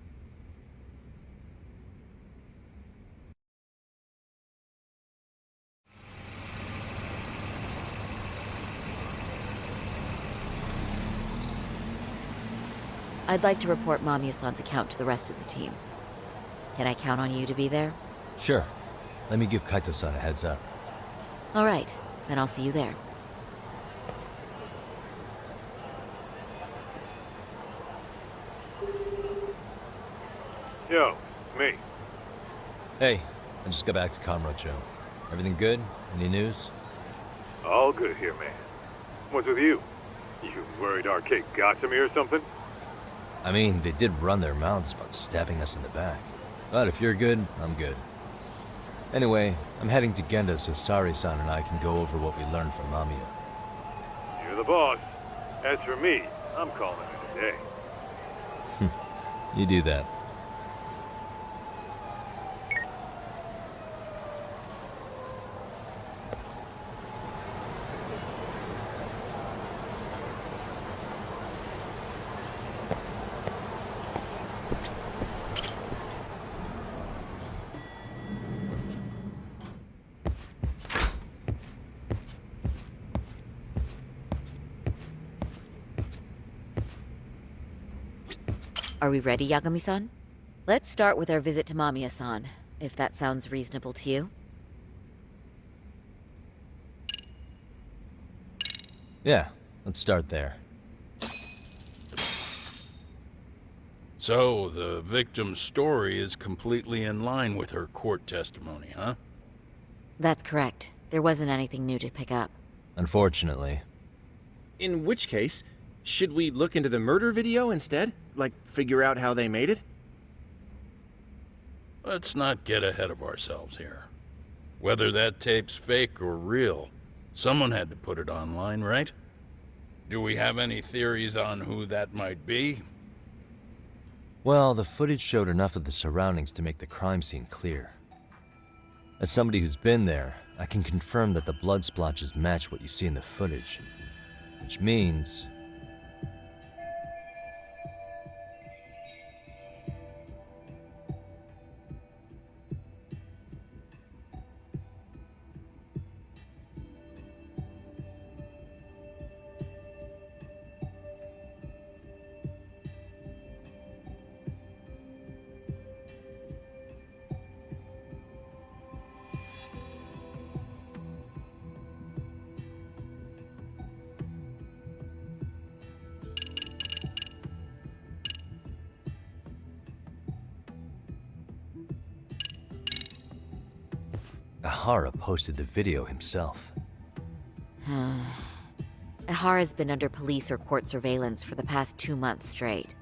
I'd like to report Mamiya-san's account to the rest of the team. Can I count on you to be there? Sure. Let me give Kaito-san a heads up. All right, then I'll see you there. Yo, me. Hey, I just got back to Kamurocho. Everything good? Any news? All good here, man. What's with you? You worried Arcade got to me or something? I mean, they did run their mouths about stabbing us in the back. But if you're good, I'm good. Anyway, I'm heading to Genda so Sari-san and I can go over what we learned from Mamiya. You're the boss. As for me, I'm calling it a day. You do that. Are we ready, Yagami-san? Let's start with our visit to Mamiya-san, if that sounds reasonable to you. Yeah, let's start there. So, the victim's story is completely in line with her court testimony, huh? That's correct. There wasn't anything new to pick up. Unfortunately. In which case, should we look into the murder video instead? Like, figure out how they made it? Let's not get ahead of ourselves here. Whether that tape's fake or real, someone had to put it online, right? Do we have any theories on who that might be? Well, the footage showed enough of the surroundings to make the crime scene clear. As somebody who's been there, I can confirm that the blood splotches match what you see in the footage. Which means... Ihara posted the video himself. Ihara's been under police or court surveillance for the past 2 months straight.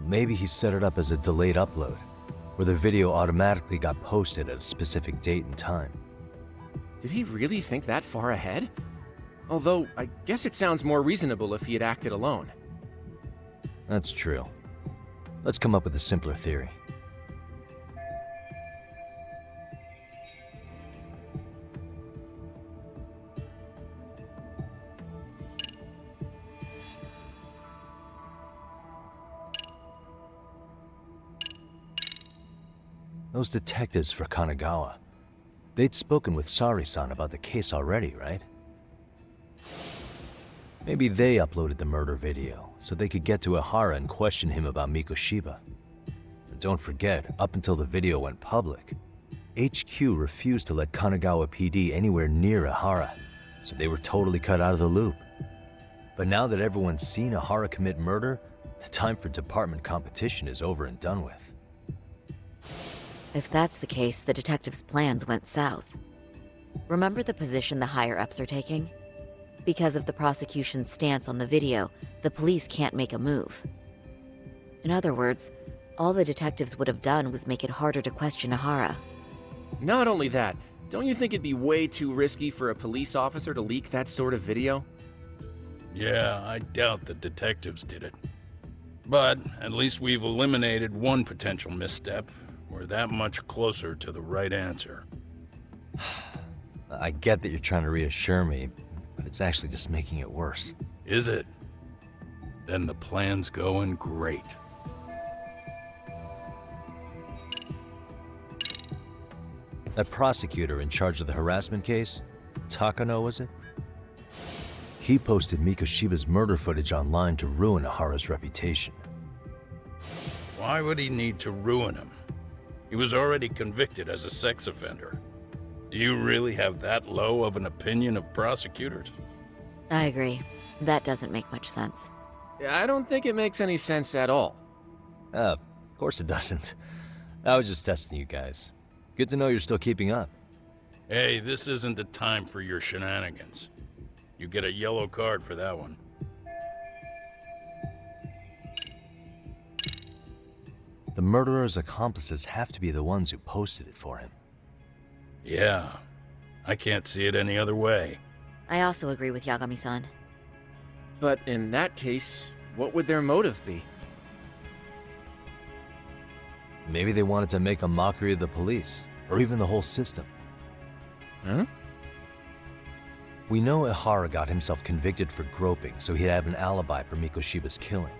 Maybe he set it up as a delayed upload, where the video automatically got posted at a specific date and time. Did he really think that far ahead? Although, I guess it sounds more reasonable if he had acted alone. That's true. Let's come up with a simpler theory. Those detectives for Kanagawa, they'd spoken with Sari-san about the case already, right? Maybe they uploaded the murder video so they could get to Ihara and question him about Mikoshiba. And don't forget, up until the video went public, HQ refused to let Kanagawa PD anywhere near Ihara, so they were totally cut out of the loop. But now that everyone's seen Ihara commit murder, the time for department competition is over and done with. If that's the case, the detectives' plans went south. Remember the position the higher-ups are taking? Because of the prosecution's stance on the video, the police can't make a move. In other words, all the detectives would have done was make it harder to question Ihara. Not only that, don't you think it'd be way too risky for a police officer to leak that sort of video? Yeah, I doubt the detectives did it. But at least we've eliminated one potential misstep. We're that much closer to the right answer. I get that you're trying to reassure me, but it's actually just making it worse. Is it? Then the plan's going great. That prosecutor in charge of the harassment case, Takano was it? He posted Mikoshiba's murder footage online to ruin Ihara's reputation. Why would he need to ruin him? He was already convicted as a sex offender. Do you really have that low of an opinion of prosecutors? I agree. That doesn't make much sense. I don't think it makes any sense at all. Of course it doesn't. I was just testing you guys. Good to know you're still keeping up. Hey, this isn't the time for your shenanigans. You get a yellow card for that one. The murderer's accomplices have to be the ones who posted it for him. Yeah, I can't see it any other way. I also agree with Yagami-san. But in that case, what would their motive be? Maybe they wanted to make a mockery of the police, or even the whole system. Huh? We know Ihara got himself convicted for groping, so he'd have an alibi for Mikoshiba's killing.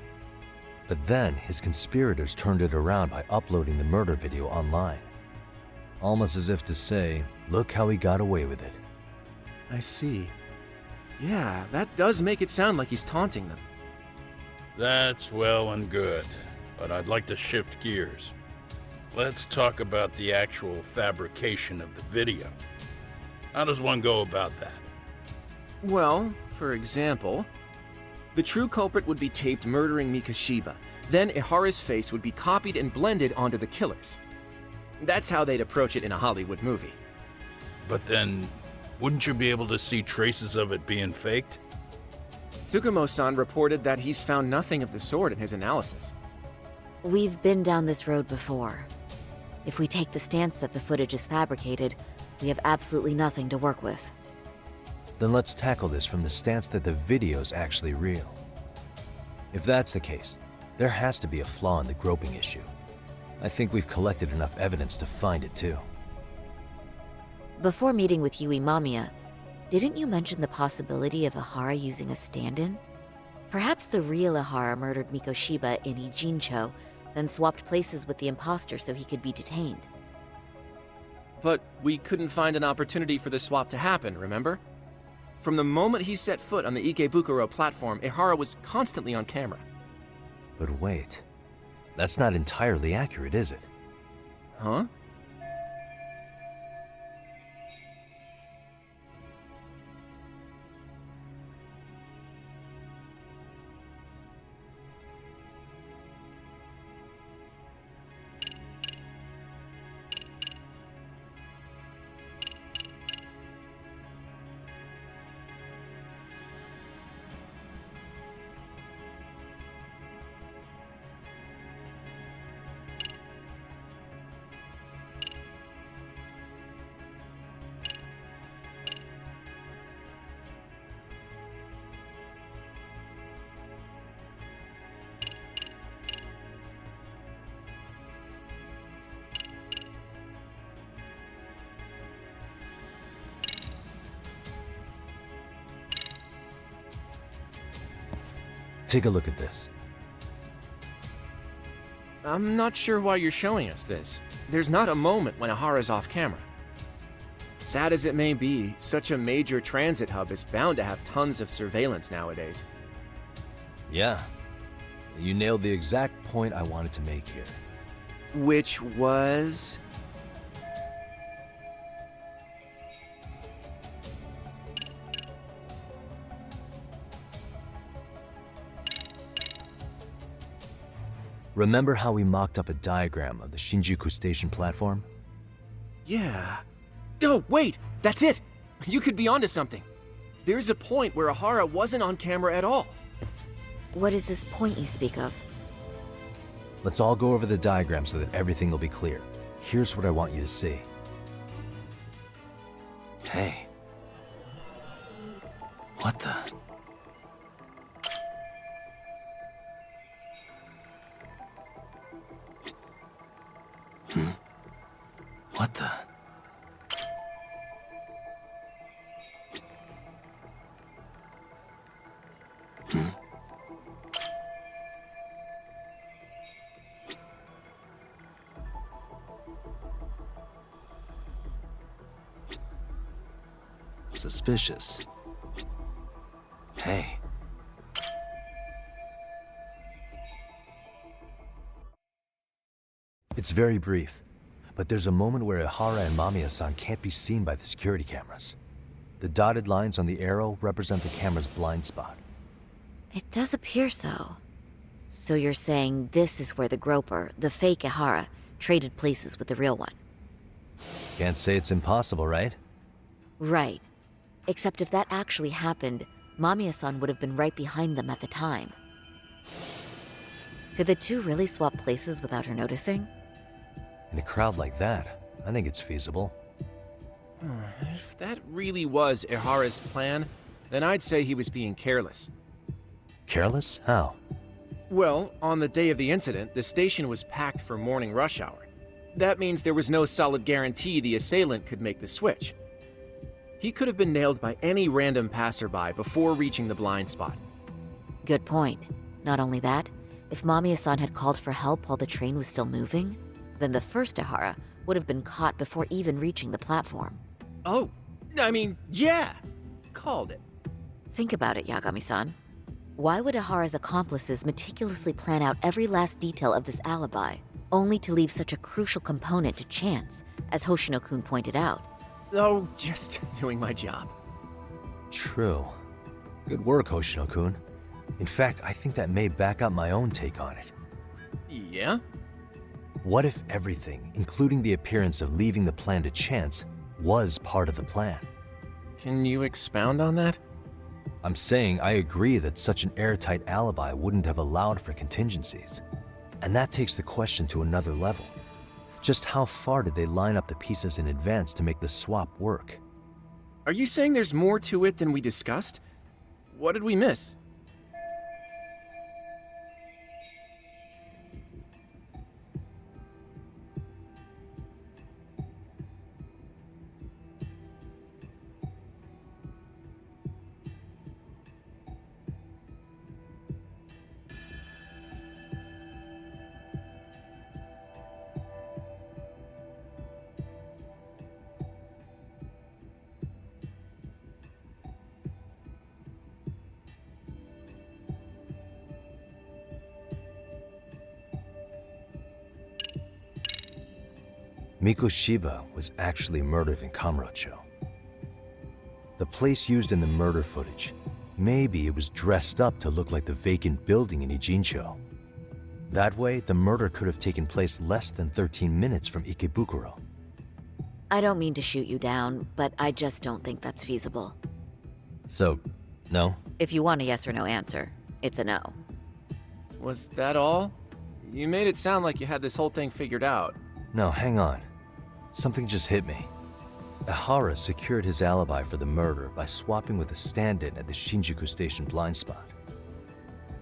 But then, his conspirators turned it around by uploading the murder video online. Almost as if to say, look how he got away with it. I see. Yeah, that does make it sound like he's taunting them. That's well and good, but I'd like to shift gears. Let's talk about the actual fabrication of the video. How does one go about that? Well, for example, the true culprit would be taped murdering Mikoshiba. Then Ihara's face would be copied and blended onto the killers. That's how they'd approach it in a Hollywood movie. But then, wouldn't you be able to see traces of it being faked? Tsukumo-san reported that he's found nothing of the sort in his analysis. We've been down this road before. If we take the stance that the footage is fabricated, we have absolutely nothing to work with. Then let's tackle this from the stance that the video's actually real. If that's the case, there has to be a flaw in the groping issue. I think we've collected enough evidence to find it too. Before meeting with Yui Mamiya, didn't you mention the possibility of Ihara using a stand-in? Perhaps the real Ihara murdered Mikoshiba in Ijincho, then swapped places with the imposter so he could be detained. But we couldn't find an opportunity for the swap to happen, remember? From the moment he set foot on the Ikebukuro platform, Ihara was constantly on camera. But wait, that's not entirely accurate, is it? Huh? Take a look at this. I'm not sure why you're showing us this. There's not a moment when Ahara's off camera. Sad as it may be, such a major transit hub is bound to have tons of surveillance nowadays. Yeah. You nailed the exact point I wanted to make here. Which was... Remember how we mocked up a diagram of the Shinjuku station platform? Yeah. Oh, wait! That's it! You could be onto something. There's a point where Ahara wasn't on camera at all. What is this point you speak of? Let's all go over the diagram so that everything will be clear. Here's what I want you to see. Hey. What the? What the? Suspicious. Hey. It's very brief, but there's a moment where Ihara and Mamiya-san can't be seen by the security cameras. The dotted lines on the arrow represent the camera's blind spot. It does appear so. So you're saying this is where the Groper, the fake Ihara, traded places with the real one? Can't say it's impossible, right? Right. Except if that actually happened, Mamiya-san would have been right behind them at the time. Could the two really swap places without her noticing? In a crowd like that, I think it's feasible. If that really was Ihara's plan, then I'd say he was being careless. Careless? How? Well, on the day of the incident, the station was packed for morning rush hour. That means there was no solid guarantee the assailant could make the switch. He could have been nailed by any random passerby before reaching the blind spot. Good point. Not only that, if Mamiya-san had called for help while the train was still moving, then the first Ihara would have been caught before even reaching the platform. Oh, I mean, yeah! Called it. Think about it, Yagami-san. Why would Ihara's accomplices meticulously plan out every last detail of this alibi, only to leave such a crucial component to chance, as Hoshino-kun pointed out? Oh, just doing my job. True. Good work, Hoshino-kun. In fact, I think that may back up my own take on it. Yeah? What if everything, including the appearance of leaving the plan to chance, was part of the plan? Can you expound on that? I'm saying I agree that such an airtight alibi wouldn't have allowed for contingencies. And that takes the question to another level. Just how far did they line up the pieces in advance to make the swap work? Are you saying there's more to it than we discussed? What did we miss? Mikoshiba was actually murdered in Kamurocho. The place used in the murder footage, maybe it was dressed up to look like the vacant building in Ijincho. That way, the murder could have taken place less than 13 minutes from Ikebukuro. I don't mean to shoot you down, but I just don't think that's feasible. So, no? If you want a yes or no answer, it's a no. Was that all? You made it sound like you had this whole thing figured out. No, hang on. Something just hit me. Ihara secured his alibi for the murder by swapping with a stand-in at the Shinjuku station blind spot.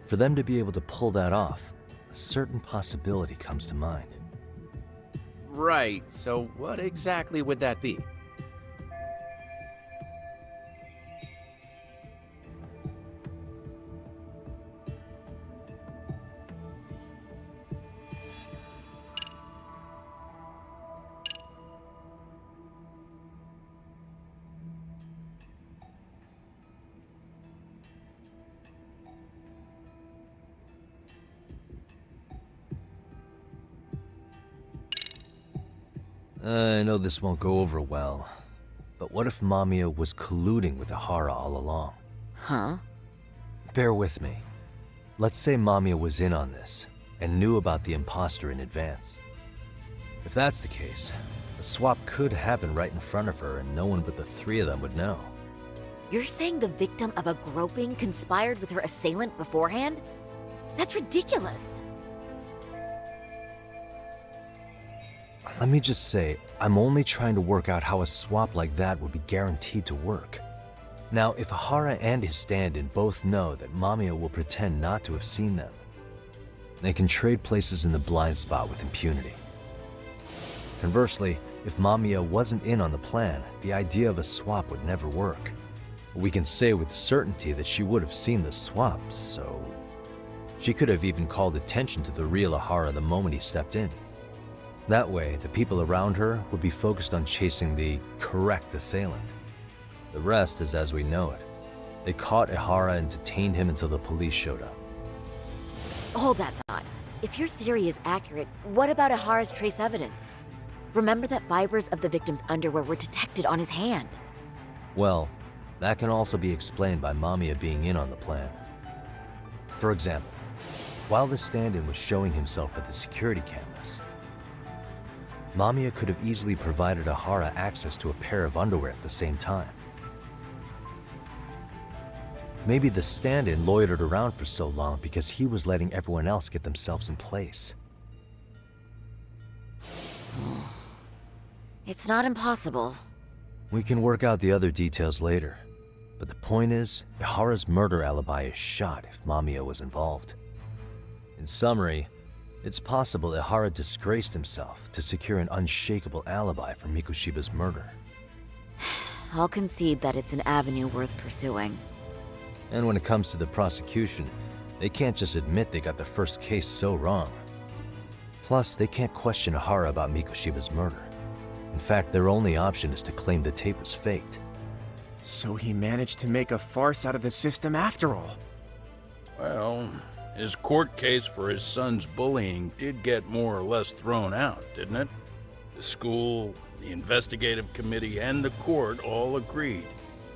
For them to be able to pull that off, a certain possibility comes to mind. Right, so what exactly would that be? I know this won't go over well, but what if Mamiya was colluding with Ihara all along? Huh? Bear with me. Let's say Mamiya was in on this, and knew about the imposter in advance. If that's the case, the swap could happen right in front of her and no one but the three of them would know. You're saying the victim of a groping conspired with her assailant beforehand? That's ridiculous. Let me just say, I'm only trying to work out how a swap like that would be guaranteed to work. Now, if Ihara and his stand-in both know that Mamiya will pretend not to have seen them, they can trade places in the blind spot with impunity. Conversely, if Mamiya wasn't in on the plan, the idea of a swap would never work. We can say with certainty that she would have seen the swap, so she could have even called attention to the real Ihara the moment he stepped in. That way, the people around her would be focused on chasing the correct assailant. The rest is as we know it. They caught Ihara and detained him until the police showed up. Hold that thought. If your theory is accurate, what about Ihara's trace evidence? Remember that fibers of the victim's underwear were detected on his hand. Well, that can also be explained by Mamiya being in on the plan. For example, while the stand-in was showing himself at the security cameras, Mamiya could have easily provided Ihara access to a pair of underwear at the same time. Maybe the stand-in loitered around for so long because he was letting everyone else get themselves in place. It's not impossible. We can work out the other details later, but the point is, Ihara's murder alibi is shot if Mamiya was involved. In summary, it's possible Ihara disgraced himself to secure an unshakable alibi for Mikoshiba's murder. I'll concede that it's an avenue worth pursuing. And when it comes to the prosecution, they can't just admit they got the first case so wrong. Plus, they can't question Ihara about Mikoshiba's murder. In fact, their only option is to claim the tape was faked. So he managed to make a farce out of the system after all. Well, his court case for his son's bullying did get more or less thrown out, didn't it? The school, the investigative committee, and the court all agreed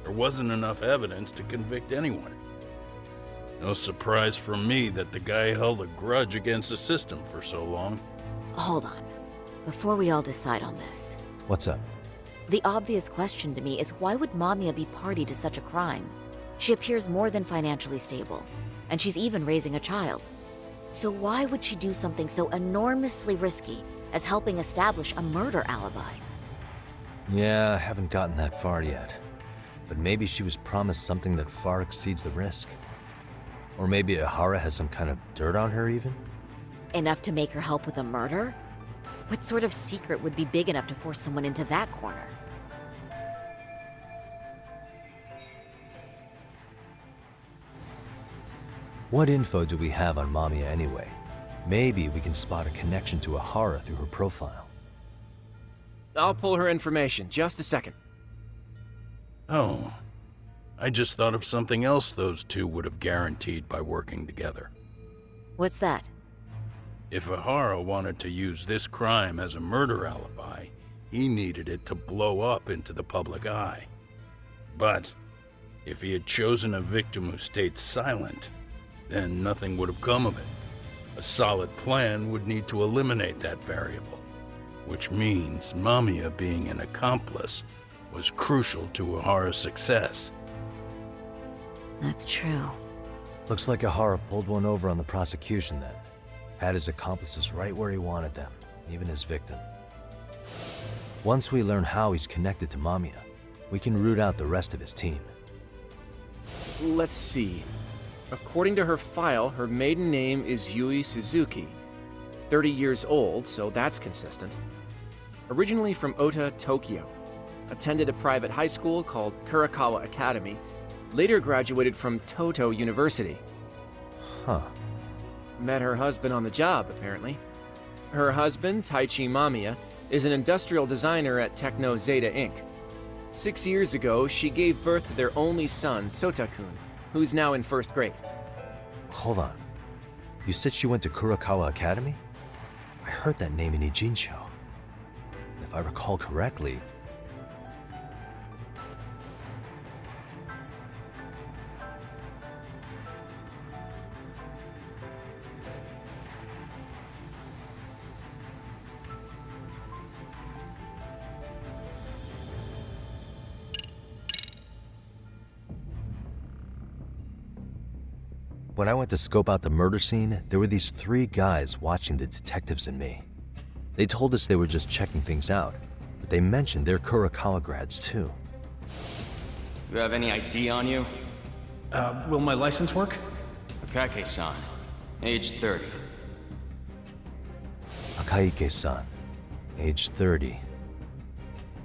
there wasn't enough evidence to convict anyone. No surprise for me that the guy held a grudge against the system for so long. Hold on. Before we all decide on this. What's up? The obvious question to me is why would Mamiya be party to such a crime? She appears more than financially stable, and she's even raising a child. So why would she do something so enormously risky as helping establish a murder alibi? Yeah, I haven't gotten that far yet. But maybe she was promised something that far exceeds the risk. Or maybe Ihara has some kind of dirt on her even? Enough to make her help with a murder? What sort of secret would be big enough to force someone into that corner? What info do we have on Mamiya anyway? Maybe we can spot a connection to Ihara through her profile. I'll pull her information. Just a second. Oh, I just thought of something else those two would have guaranteed by working together. What's that? If Ihara wanted to use this crime as a murder alibi, he needed it to blow up into the public eye. But if he had chosen a victim who stayed silent, then nothing would have come of it. A solid plan would need to eliminate that variable, which means Mamiya being an accomplice was crucial to Ihara's success. That's true. Looks like Ihara pulled one over on the prosecution then. Had his accomplices right where he wanted them, even his victim. Once we learn how he's connected to Mamiya, we can root out the rest of his team. Let's see. According to her file, her maiden name is Yui Suzuki. 30 years old, so that's consistent. Originally from Ota, Tokyo. Attended a private high school called Kurakawa Academy. Later graduated from Toto University. Huh. Met her husband on the job, apparently. Her husband, Taichi Mamiya, is an industrial designer at Techno Zeta Inc. 6 years ago, she gave birth to their only son, Sota-kun, who's now in first grade. Hold on. You said she went to Kurakawa Academy? I heard that name in Ijincho. If I recall correctly, when I went to scope out the murder scene, there were these 3 guys watching the detectives and me. They told us they were just checking things out, but they mentioned they're Kurokawa grads too. You have any ID on you? Will my license work? Akake-san, age 30. Takayuki-san, age 30.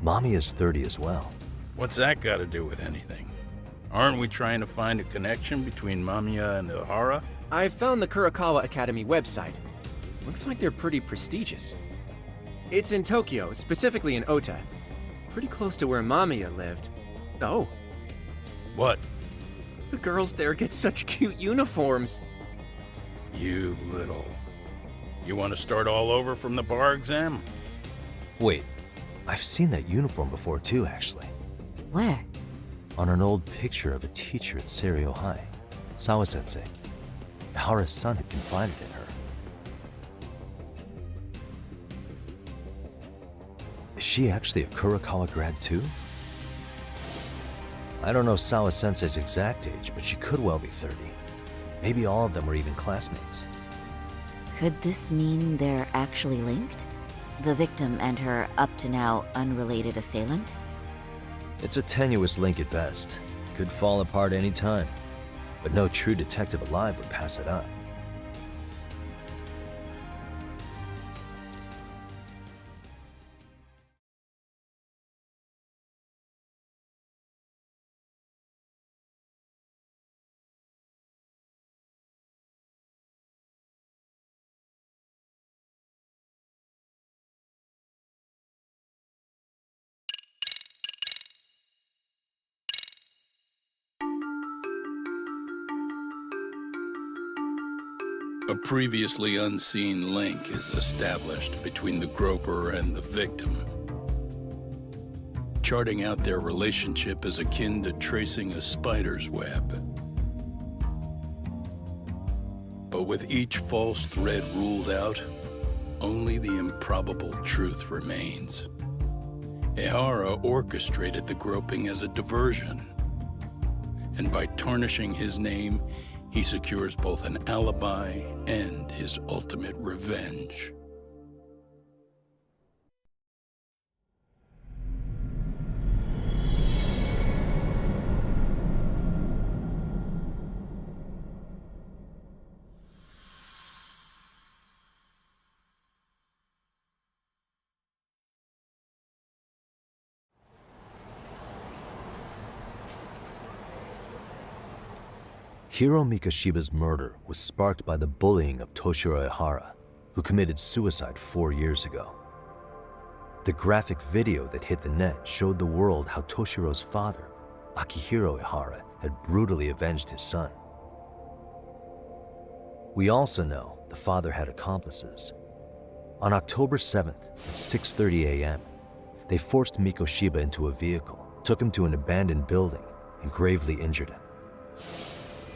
Mommy is 30 as well. What's that got to do with anything? Aren't we trying to find a connection between Mamiya and Ihara? I found the Kurokawa Academy website. Looks like they're pretty prestigious. It's in Tokyo, specifically in Ota. Pretty close to where Mamiya lived. Oh. What? The girls there get such cute uniforms. You little... You want to start all over from the bar exam? Wait, I've seen that uniform before too, actually. Where? On an old picture of a teacher at Seiryo High, Sawa-sensei. Ihara's son had confided in her. Is she actually a Kurokawa grad too? I don't know Sawa-sensei's exact age, but she could well be 30. Maybe all of them were even classmates. Could this mean they're actually linked? The victim and her up-to-now unrelated assailant? It's a tenuous link at best. Could fall apart any time. But no true detective alive would pass it up. A previously unseen link is established between the groper and the victim. Charting out their relationship is akin to tracing a spider's web. But with each false thread ruled out, only the improbable truth remains. Ihara orchestrated the groping as a diversion, and by tarnishing his name, he secures both an alibi and his ultimate revenge. Hiro Mikoshiba's murder was sparked by the bullying of Toshiro Ihara, who committed suicide 4 years ago. The graphic video that hit the net showed the world how Toshiro's father, Akihiro Ihara, had brutally avenged his son. We also know the father had accomplices. On October 7th at 6:30 a.m., they forced Mikoshiba into a vehicle, took him to an abandoned building, and gravely injured him.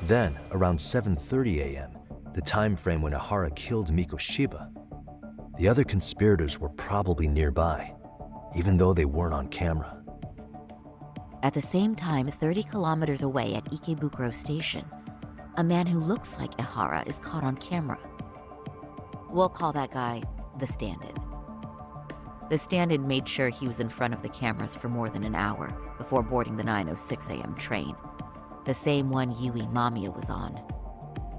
Then, around 7:30 a.m., the time frame when Ihara killed Mikoshiba, the other conspirators were probably nearby, even though they weren't on camera. At the same time, 30 kilometers away at Ikebukuro Station, a man who looks like Ihara is caught on camera. We'll call that guy the stand-in. The stand-in made sure he was in front of the cameras for more than an hour before boarding the 9:06 a.m. train, the same one Yui Mamiya was on.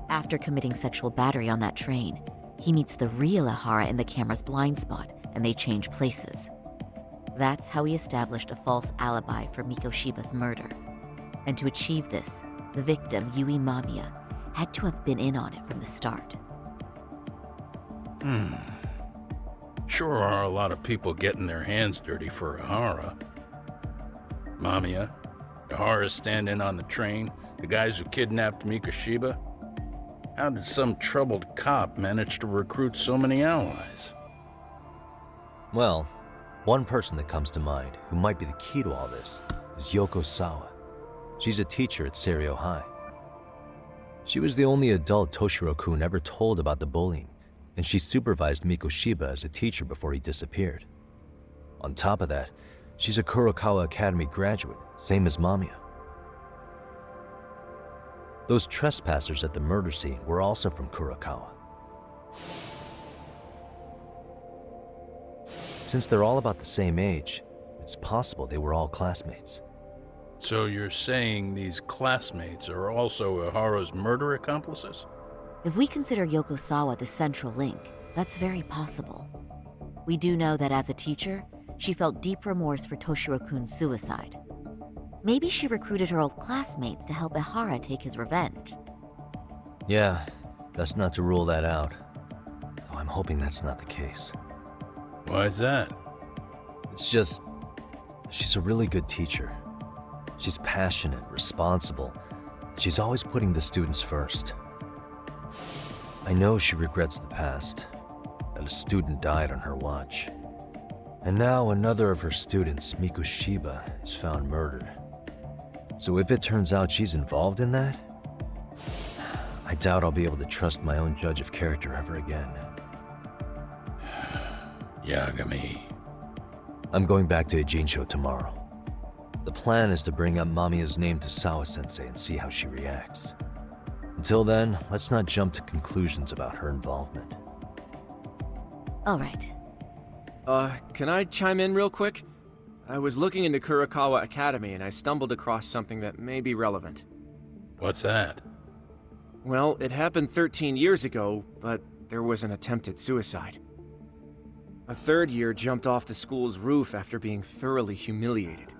After committing sexual battery on that train, he meets the real Ihara in the camera's blind spot, and they change places. That's how he established a false alibi for Mikoshiba's murder. And to achieve this, the victim, Yui Mamiya, had to have been in on it from the start. Sure are a lot of people getting their hands dirty for Ihara. Mamiya, Ihara's stand-in on the train, the guys who kidnapped Mikoshiba. How did some troubled cop manage to recruit so many allies? Well, One person that comes to mind who might be the key to all this is Yoko Sawa. She's a teacher at Seiryo High. She was the only adult Toshiro-kun ever told about the bullying, and she supervised Mikoshiba as a teacher before he disappeared. On top of that, she's a Kurokawa Academy graduate, same as Mamiya. Those trespassers at the murder scene were also from Kurokawa. Since they're all about the same age, it's possible they were all classmates. So you're saying these classmates are also Ihara's murder accomplices? If we consider Yoko Sawa the central link, that's very possible. We do know that as a teacher, she felt deep remorse for Toshiro-kun's suicide. Maybe she recruited her old classmates to help Ihara take his revenge. Yeah, best not to rule that out. Though I'm hoping that's not the case. Why is that? It's just, she's a really good teacher. She's passionate, responsible. She's always putting the students first. I know she regrets the past, that a student died on her watch. And now another of her students, Mikoshiba, is found murdered. So if it turns out she's involved in that, I doubt I'll be able to trust my own judge of character ever again. Yagami. I'm going back to Ijincho tomorrow. The plan is to bring up Mamiya's name to Sawa-sensei and see how she reacts. Until then, let's not jump to conclusions about her involvement. All right. Can I chime in real quick? I was looking into Kurokawa Academy and I stumbled across something that may be relevant. What's that? Well, it happened 13 years ago, but there was an attempted suicide. A third year jumped off the school's roof after being thoroughly humiliated.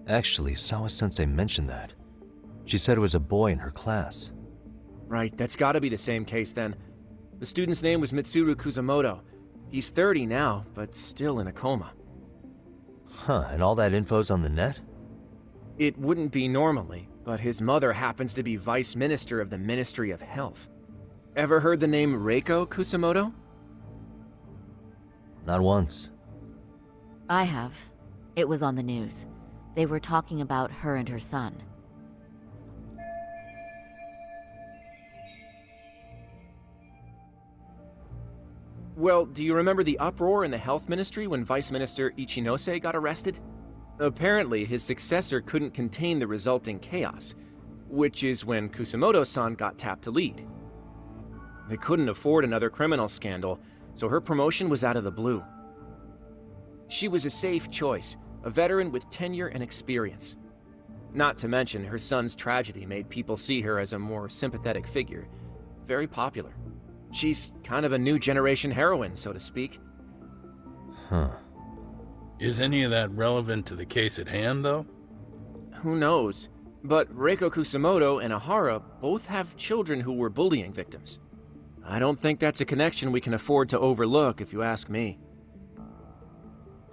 Actually, Sawa-sensei mentioned that. She said it was a boy in her class. Right, that's gotta be the same case then. The student's name was Mitsuru Kusamoto. He's 30 now, but still in a coma. Huh, and all that info's on the net? It wouldn't be normally, but his mother happens to be Vice Minister of the Ministry of Health. Ever heard the name Reiko Kusamoto? Not once. I have. It was on the news. They were talking about her and her son. Well, do you remember the uproar in the health ministry when Vice Minister Ichinose got arrested? Apparently, his successor couldn't contain the resulting chaos, which is when Kusamoto-san got tapped to lead. They couldn't afford another criminal scandal, so her promotion was out of the blue. She was a safe choice, a veteran with tenure and experience. Not to mention, her son's tragedy made people see her as a more sympathetic figure. Very popular. She's kind of a new generation heroine, so to speak. Huh. Is any of that relevant to the case at hand, though? Who knows? But Reiko Kusamoto and Ihara both have children who were bullying victims. I don't think that's a connection we can afford to overlook, if you ask me.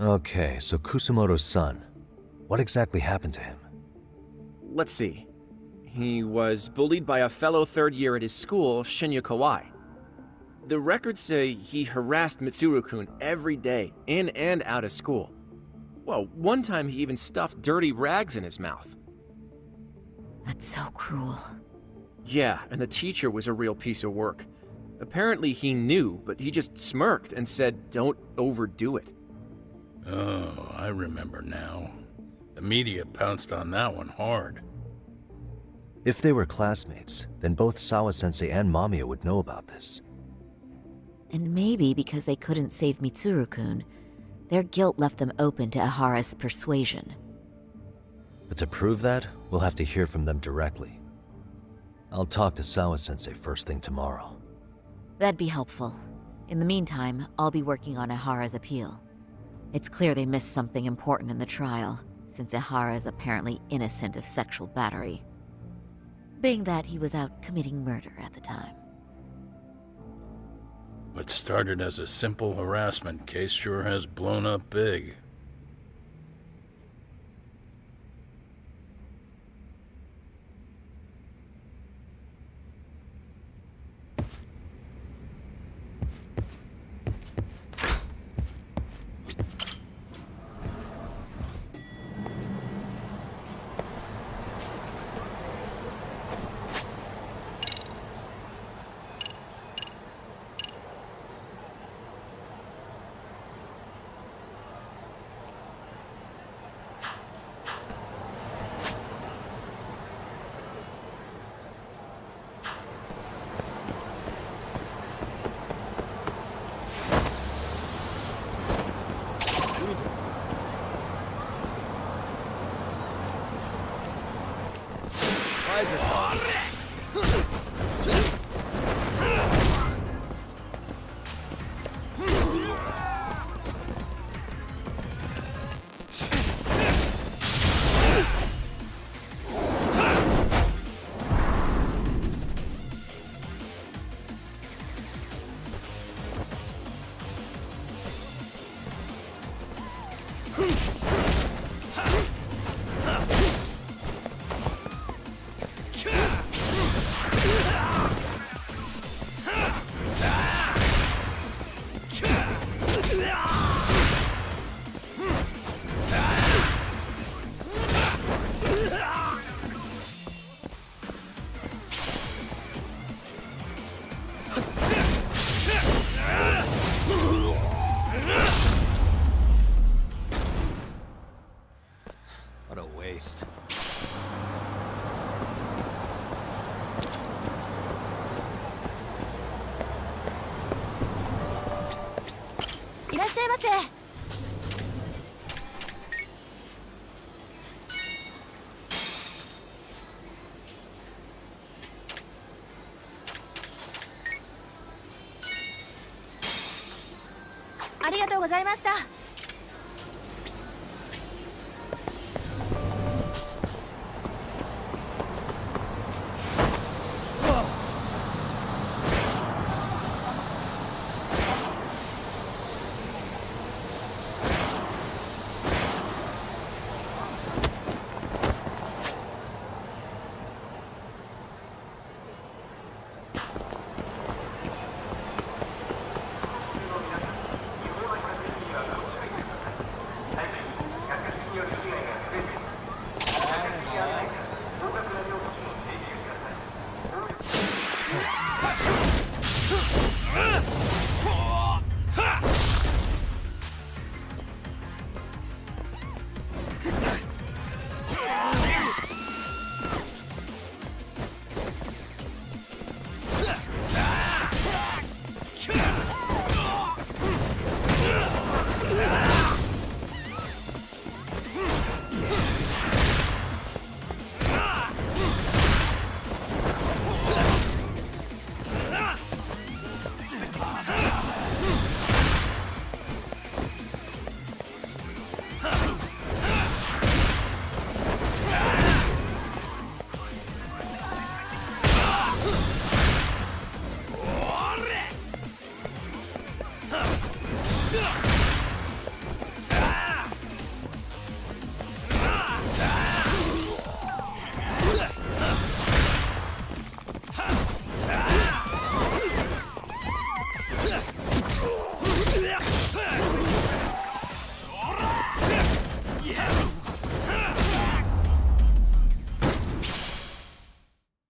Okay, so Kusamoto's son. What exactly happened to him? Let's see. He was bullied by a fellow third year at his school, Shinya Kawai. The records say he harassed Mitsuru-kun every day, in and out of school. Well, one time he even stuffed dirty rags in his mouth. That's so cruel. Yeah, and the teacher was a real piece of work. Apparently he knew, but he just smirked and said, "Don't overdo it." Oh, I remember now. The media pounced on that one hard. If they were classmates, then both Sawa-sensei and Mamiya would know about this. And maybe because they couldn't save Mitsuru-kun, their guilt left them open to Ihara's persuasion. But to prove that, we'll have to hear from them directly. I'll talk to Sawa-sensei first thing tomorrow. That'd be helpful. In the meantime, I'll be working on Ihara's appeal. It's clear they missed something important in the trial, since Ihara is apparently innocent of sexual battery. Being that he was out committing murder at the time. What started as a simple harassment case sure has blown up big. Why is this on? What a waste. いらっしゃいませ。ありがとうございました。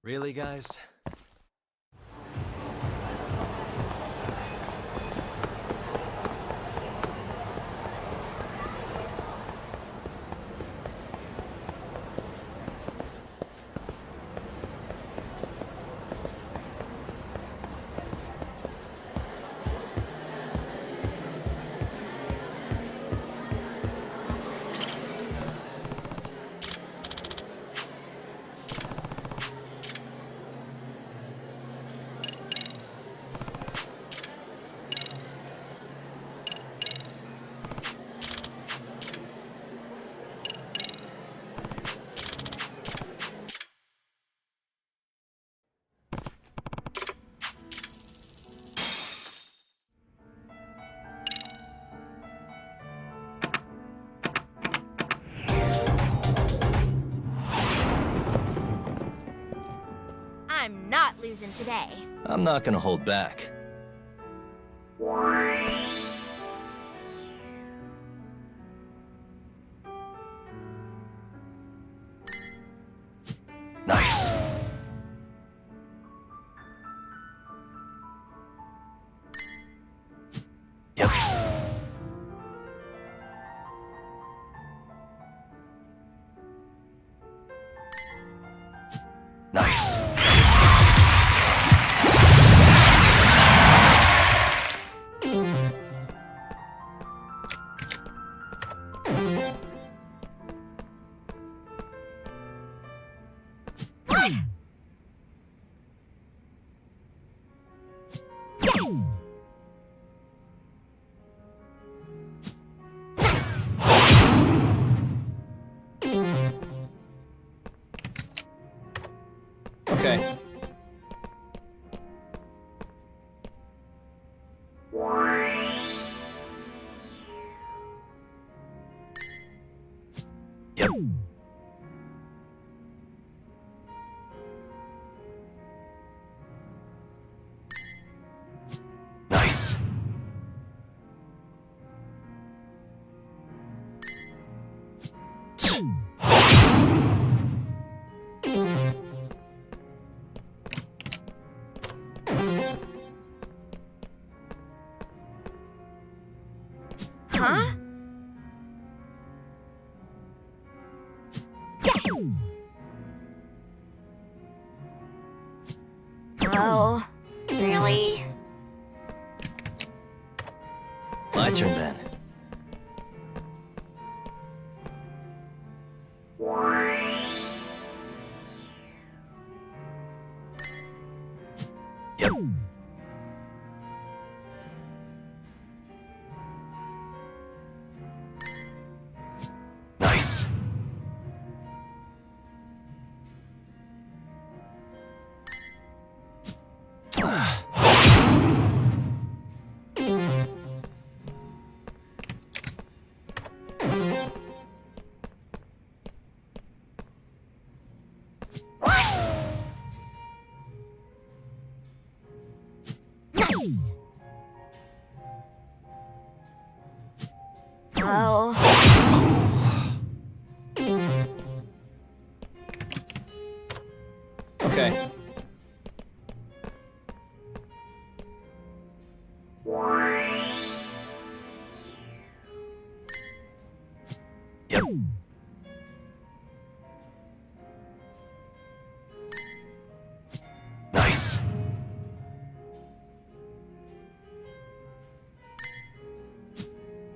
Really, guys? not losing today. I'm not gonna hold back. Nice. Yep. Nice. Okay. Yep. Nice. Huh? Oh, really? My turn then. Yep. Nice. Oh. Okay. Yep. Nice.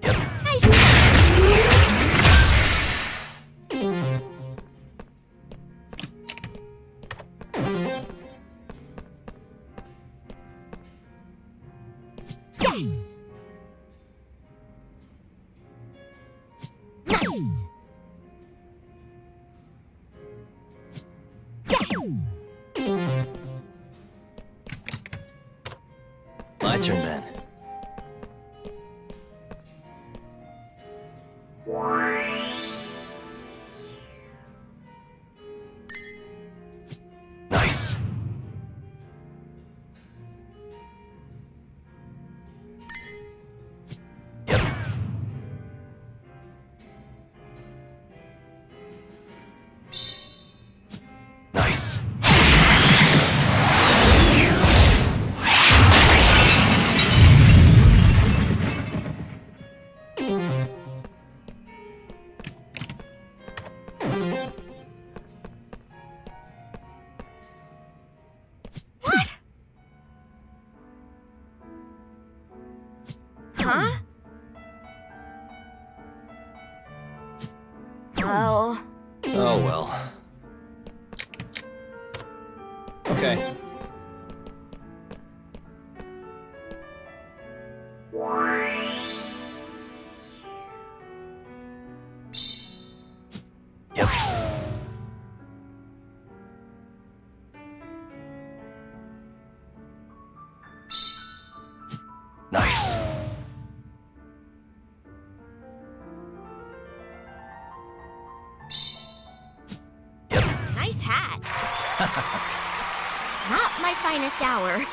Yep. My turn then. Nice. Yep. Nice. Huh? Oh. Oh well. Okay. Yep. Nice. Nice hat. Not finest hour.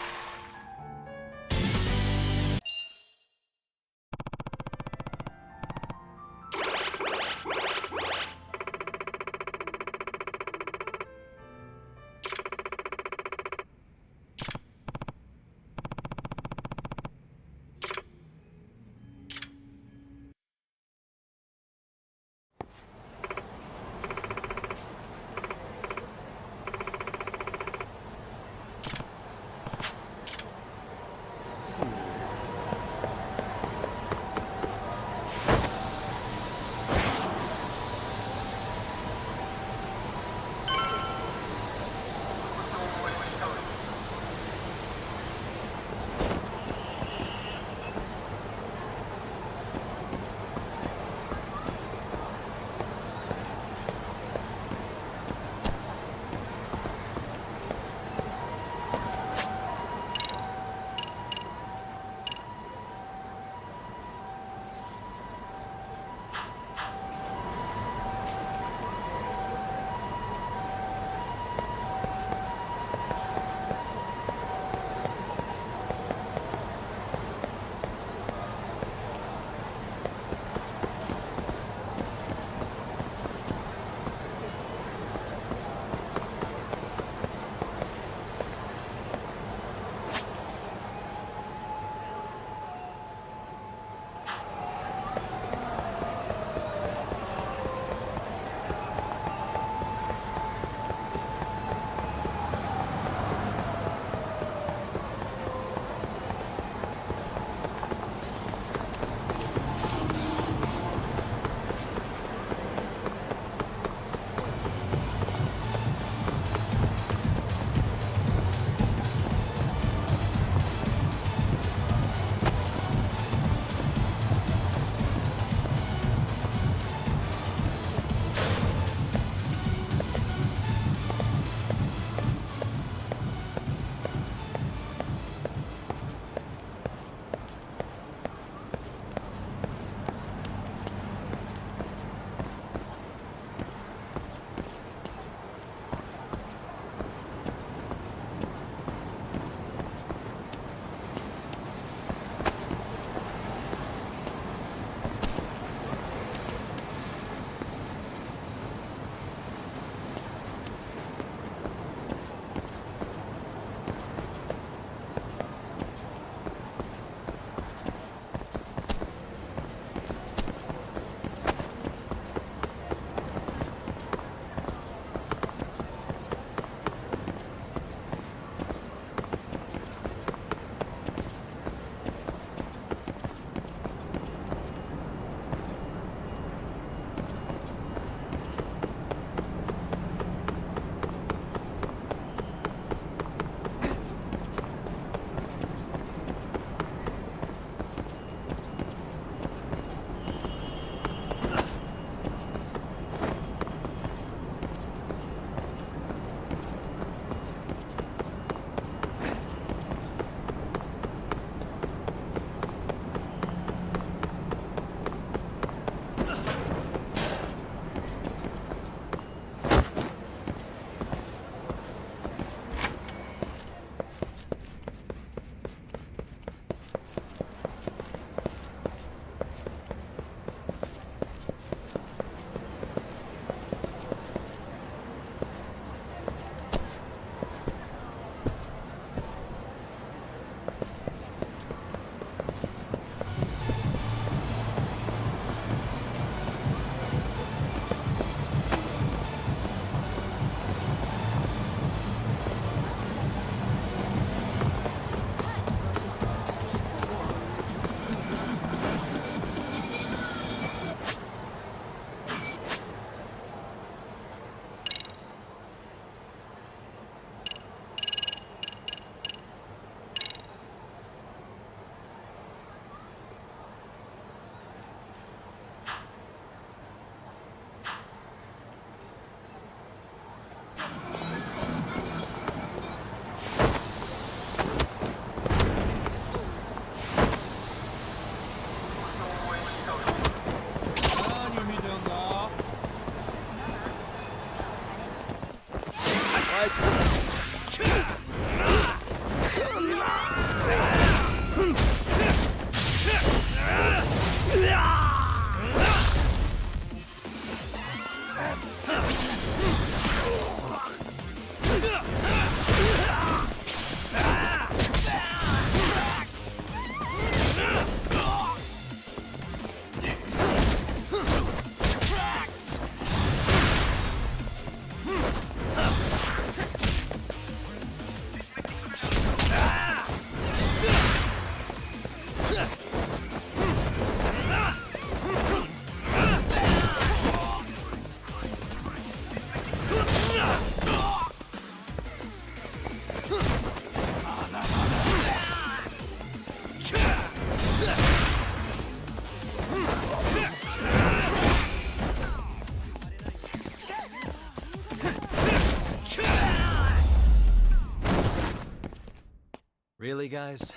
Really, guys?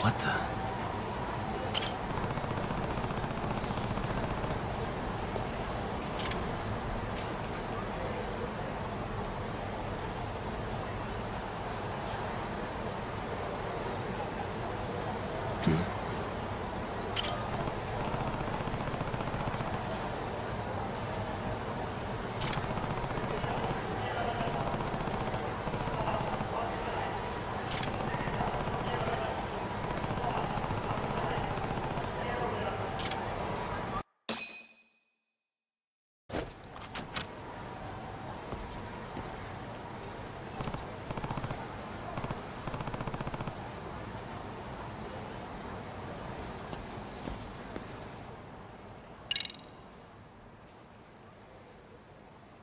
What the?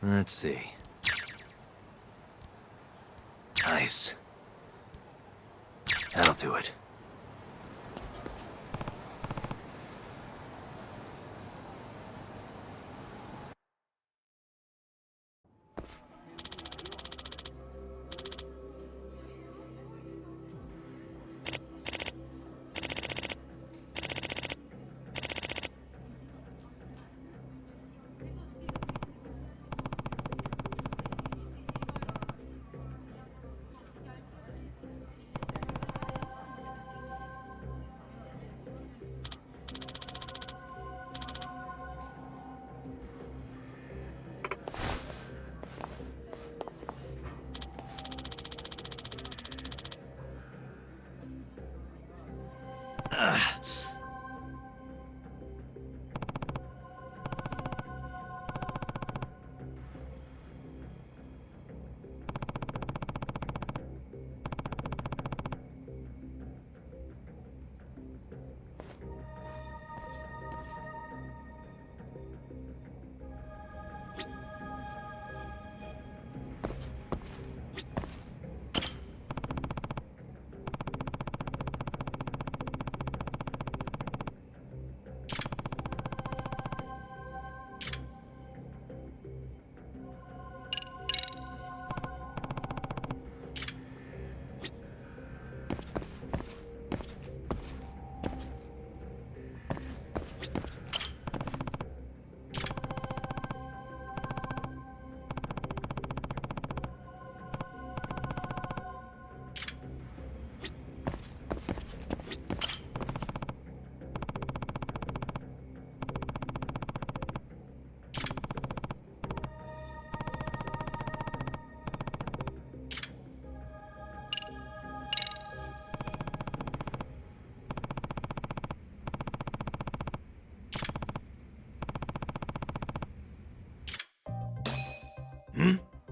Let's see. Nice. That'll do it.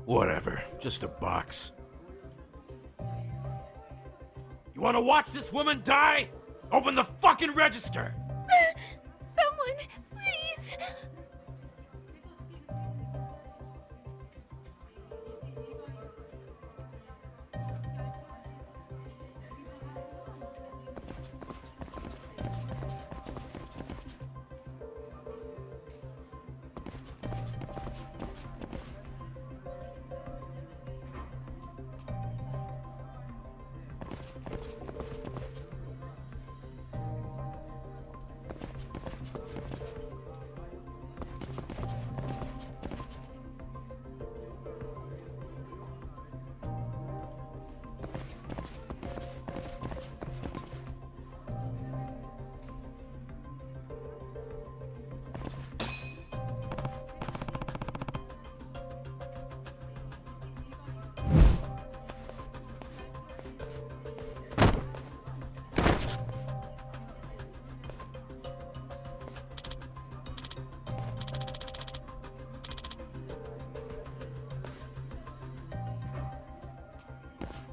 Whatever. Just a box. You want to watch this woman die? Open the fucking register! Someone, please!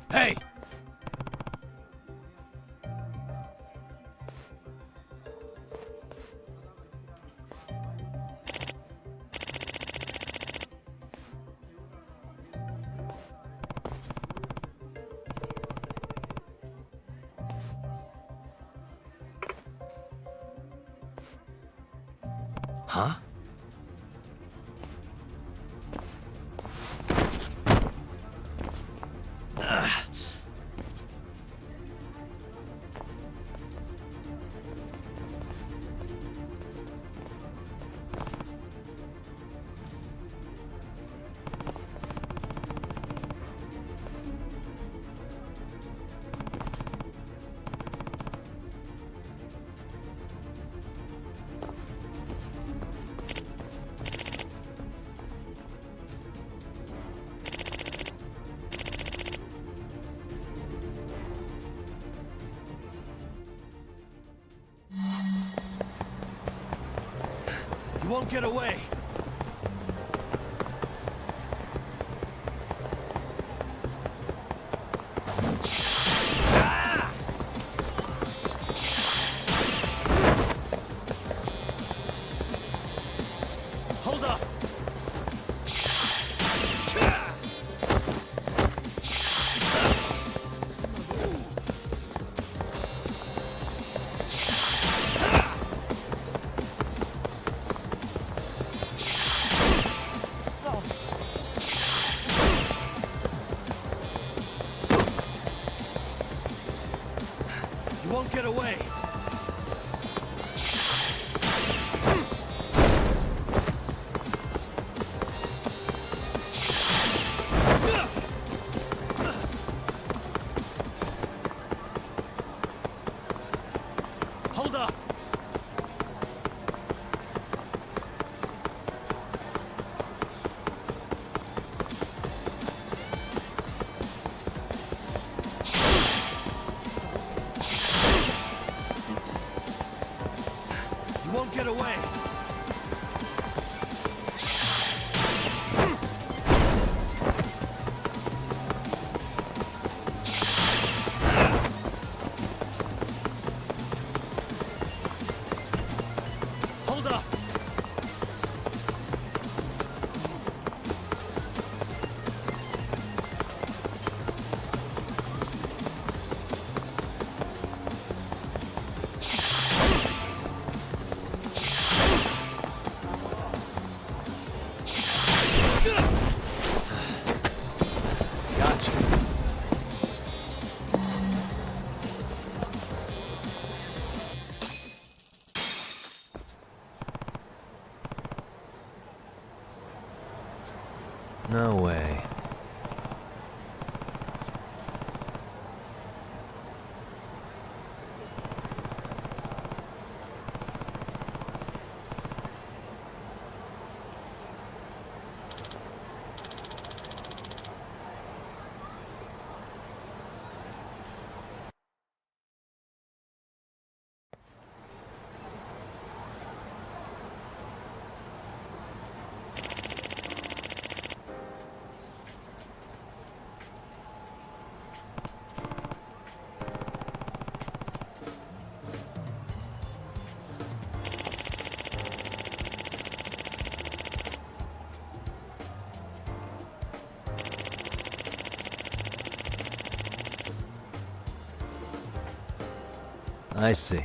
Hey! Huh? You won't get away! Hold up! You won't get away! Hold up! You won't get away! Hold up! Gotcha. I see.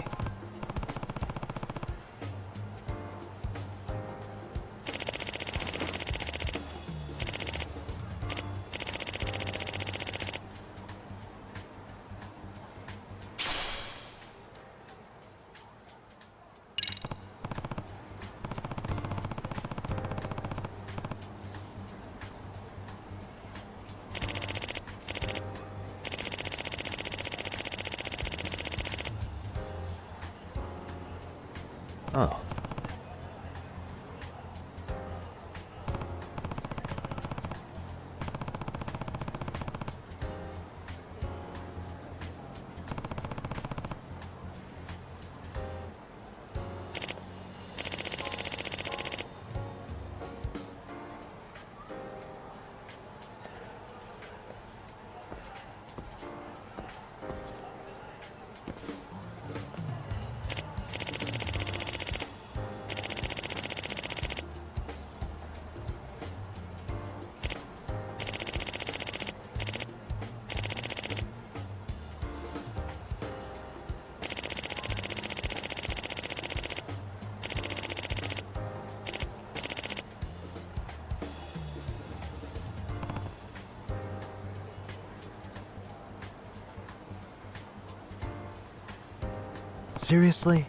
Oh. Seriously?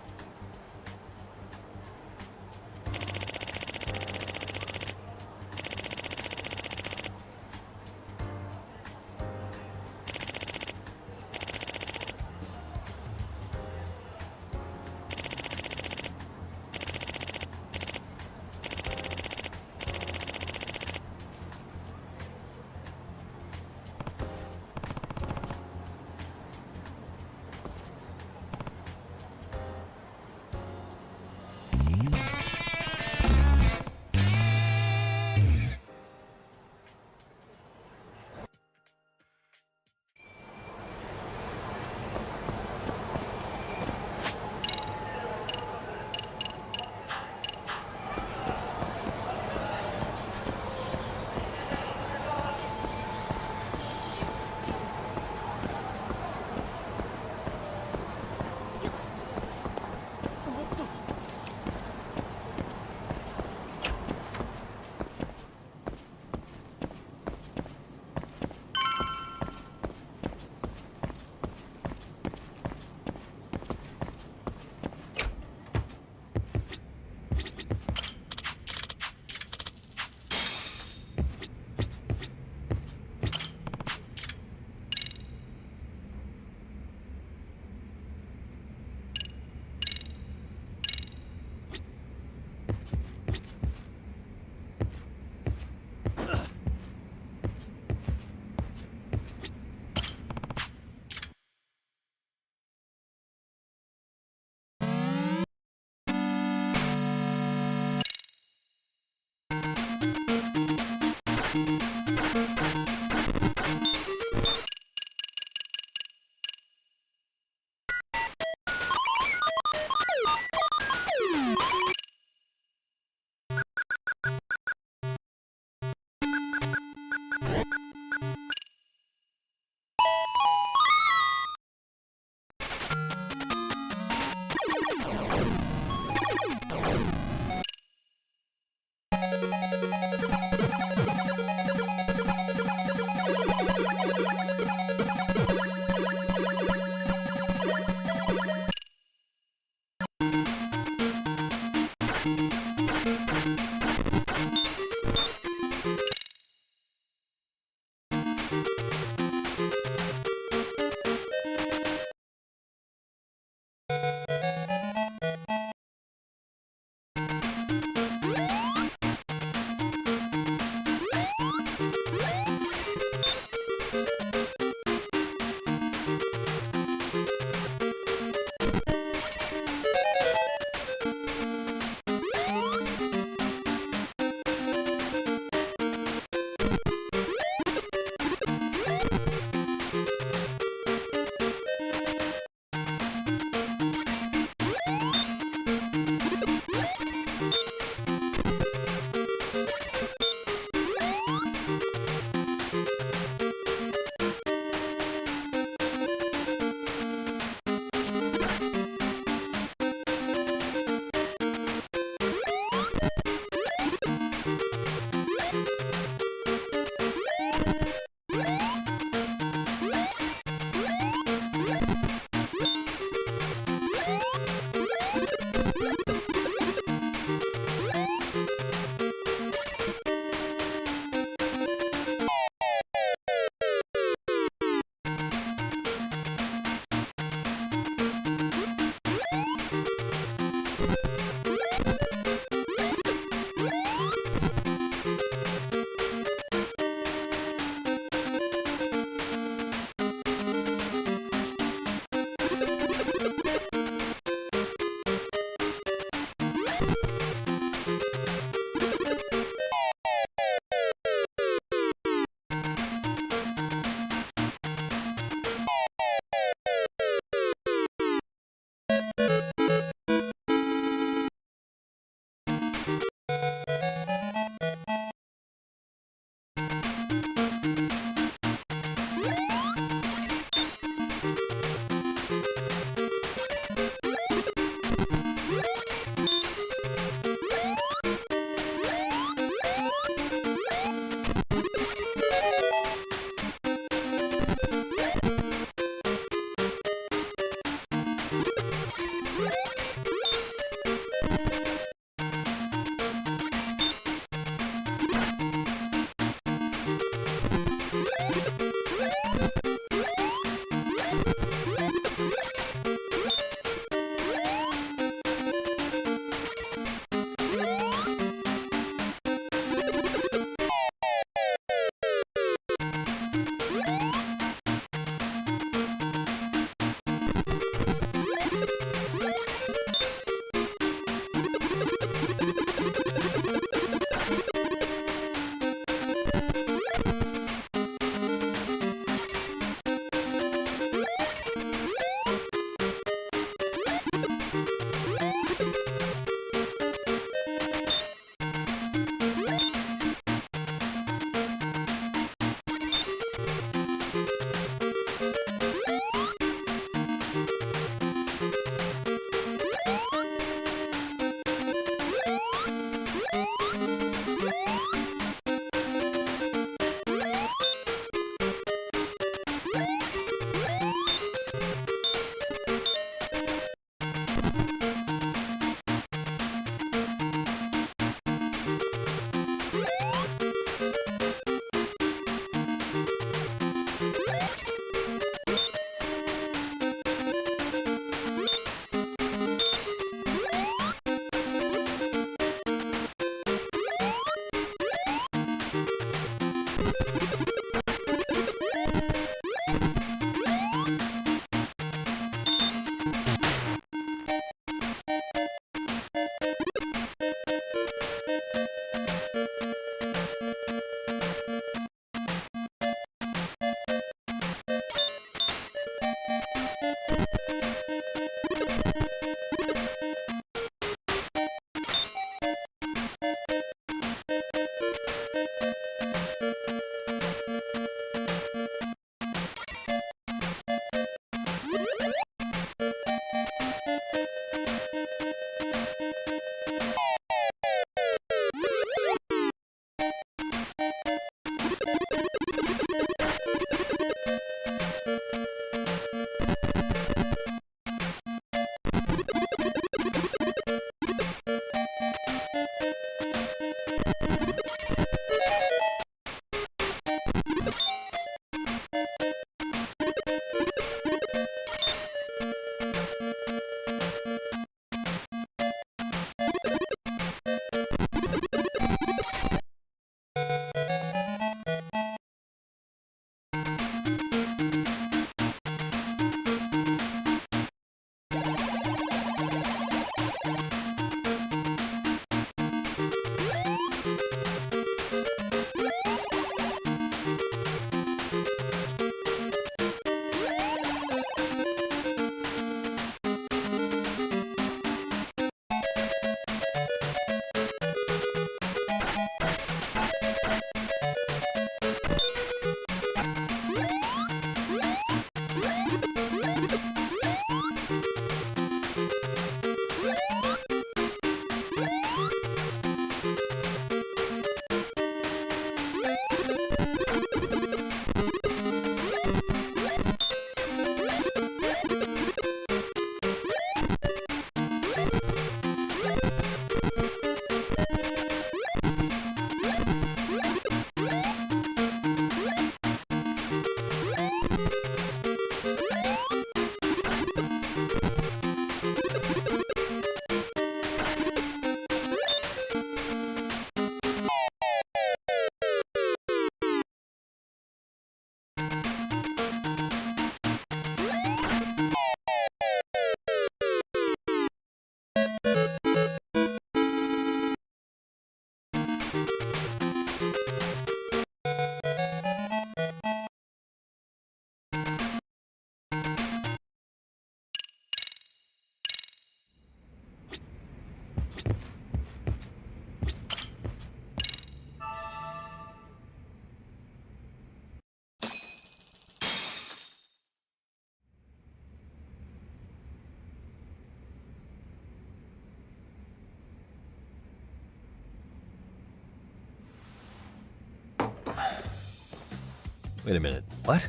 Wait a minute, what?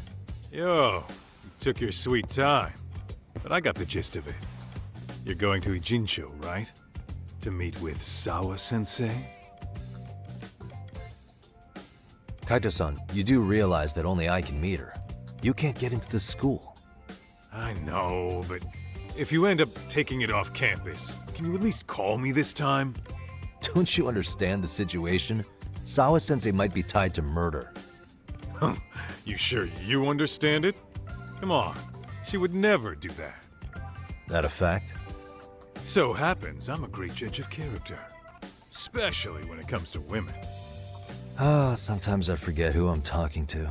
Yo, you took your sweet time. But I got the gist of it. You're going to Ijincho, right? To meet with Sawa-sensei? Kaito-san, you do realize that only I can meet her. You can't get into the school. I know, but if you end up taking it off campus, can you at least call me this time? Don't you understand the situation? Sawa-sensei might be tied to murder. You sure you understand it? Come on, she would never do that. That a fact? So happens I'm a great judge of character. Especially when it comes to women. Sometimes I forget who I'm talking to.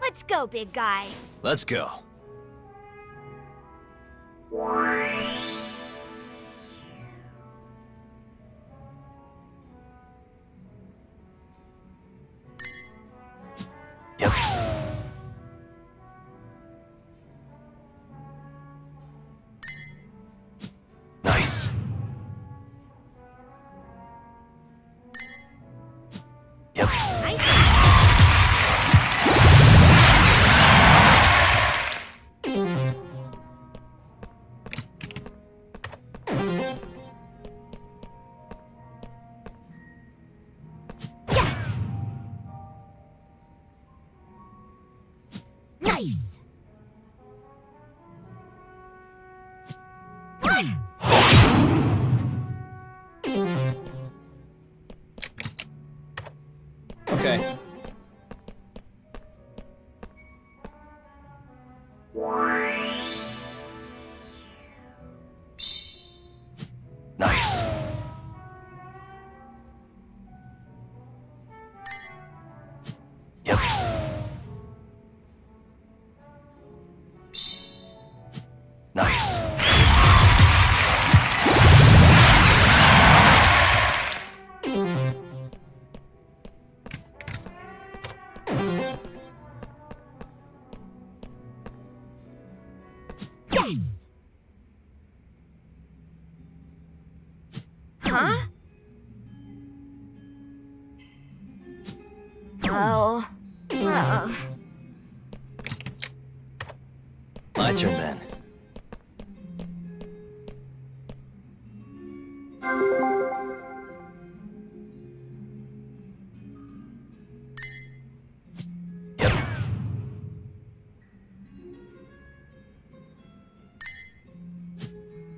Let's go, big guy. Let's go. Yep. Nice. Yep. Nice. Okay. Nice. Yep. Nice. Yes. Huh? Oh. My turn then. Yep.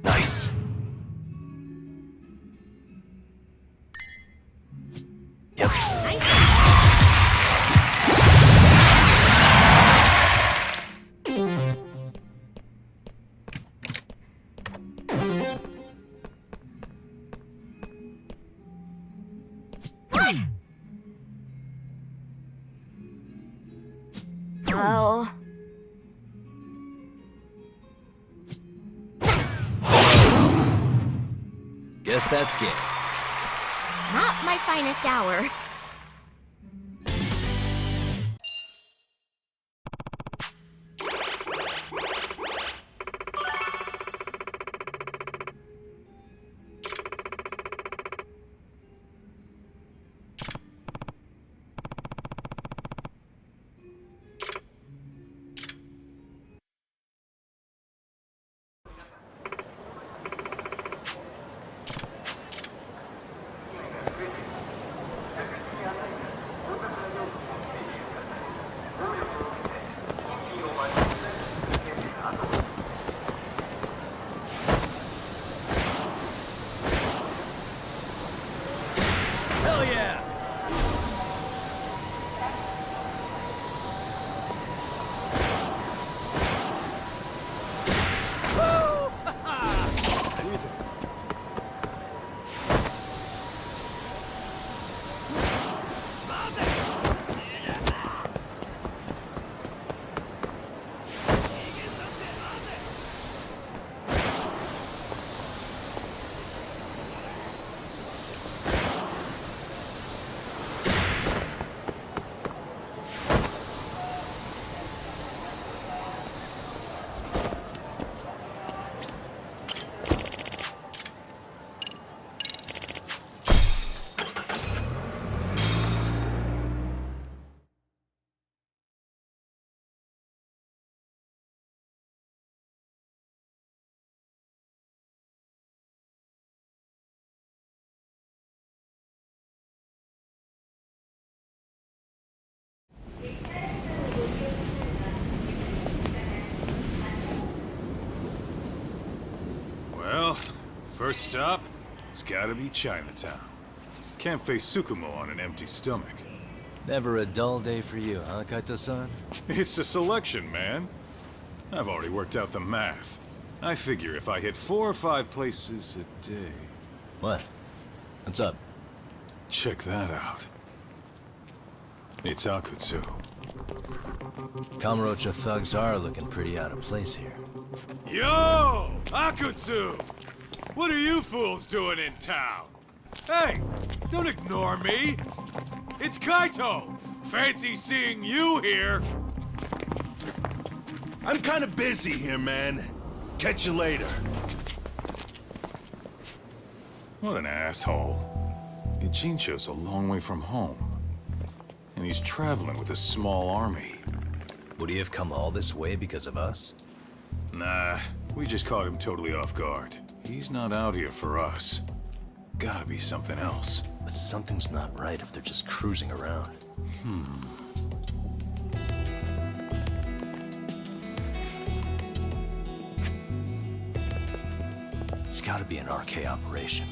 Nice. Yep. Oh. Guess that's game. Not my finest hour. First stop, it's gotta be Chinatown. Can't face Tsukumo on an empty stomach. Never a dull day for you, huh, Kaito-san? It's the selection, man. I've already worked out the math. I figure if I hit 4 or 5 places a day... What? What's up? Check that out. It's Akutsu. Kamurocho thugs are looking pretty out of place here. Yo! Akutsu! What are you fools doing in town? Hey! Don't ignore me! It's Kaito! Fancy seeing you here! I'm kinda busy here, man. Catch you later. What an asshole. Ijincho's a long way from home. And he's traveling with a small army. Would he have come all this way because of us? Nah, we just caught him totally off guard. He's not out here for us. Gotta be something else. But something's not right if they're just cruising around. It's gotta be an RK operation.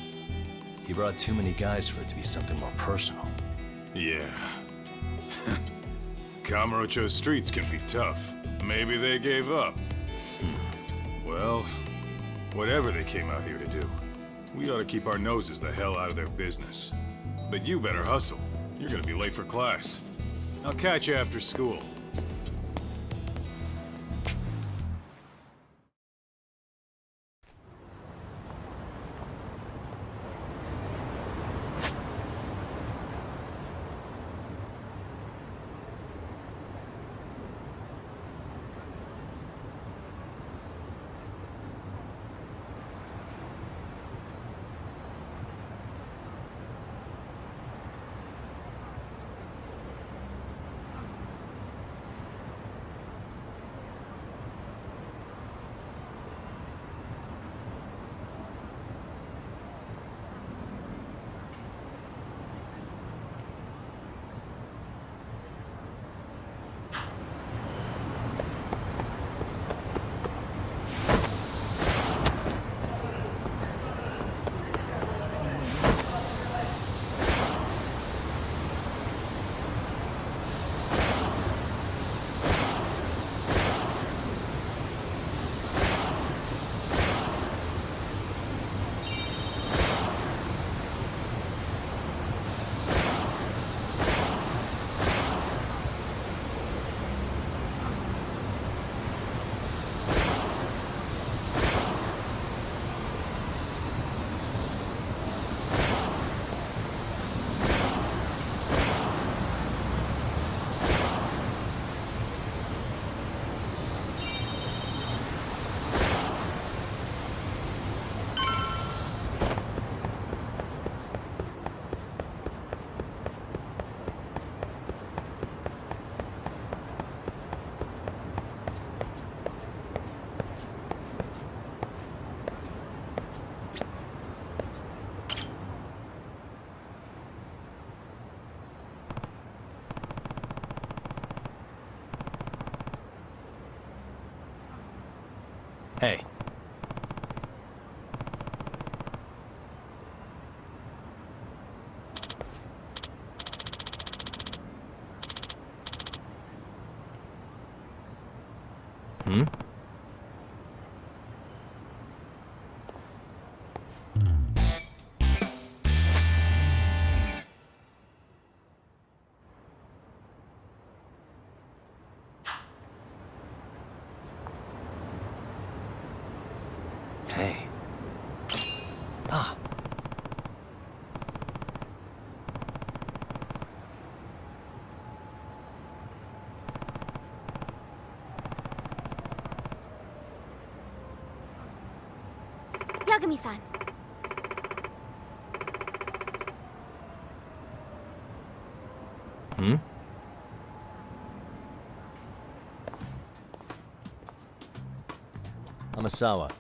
He brought too many guys for it to be something more personal. Yeah. Kamurocho's streets can be tough. Maybe they gave up. Well, whatever they came out here to do, we ought to keep our noses the hell out of their business. But you better hustle. You're gonna be late for class. I'll catch you after school. Hey. Hmm? Hey. Ah. Yagami-san. Hmm? Amasawa.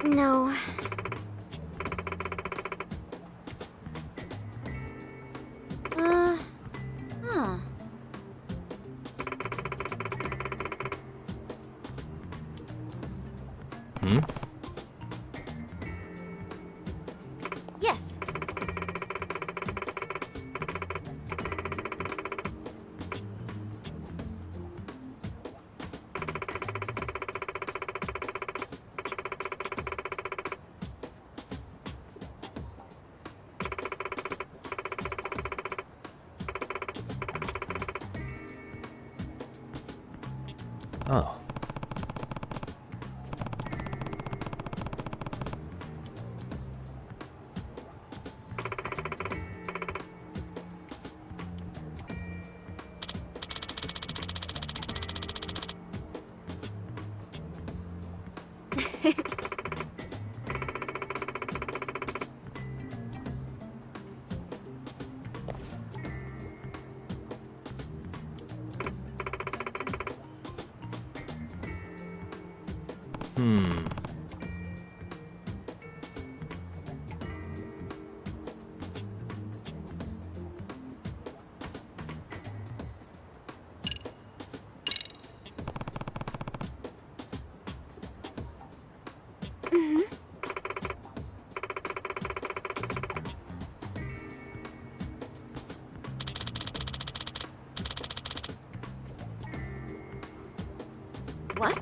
No. Huh. Hmm? Yes. Oh. Hmm. Mhm. What?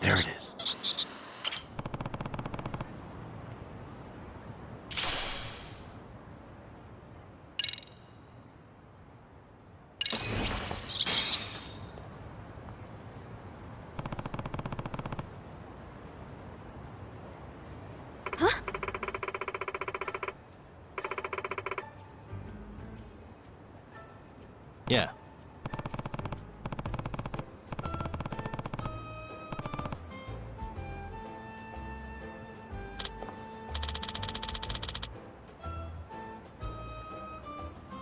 There it is. Huh? Yeah.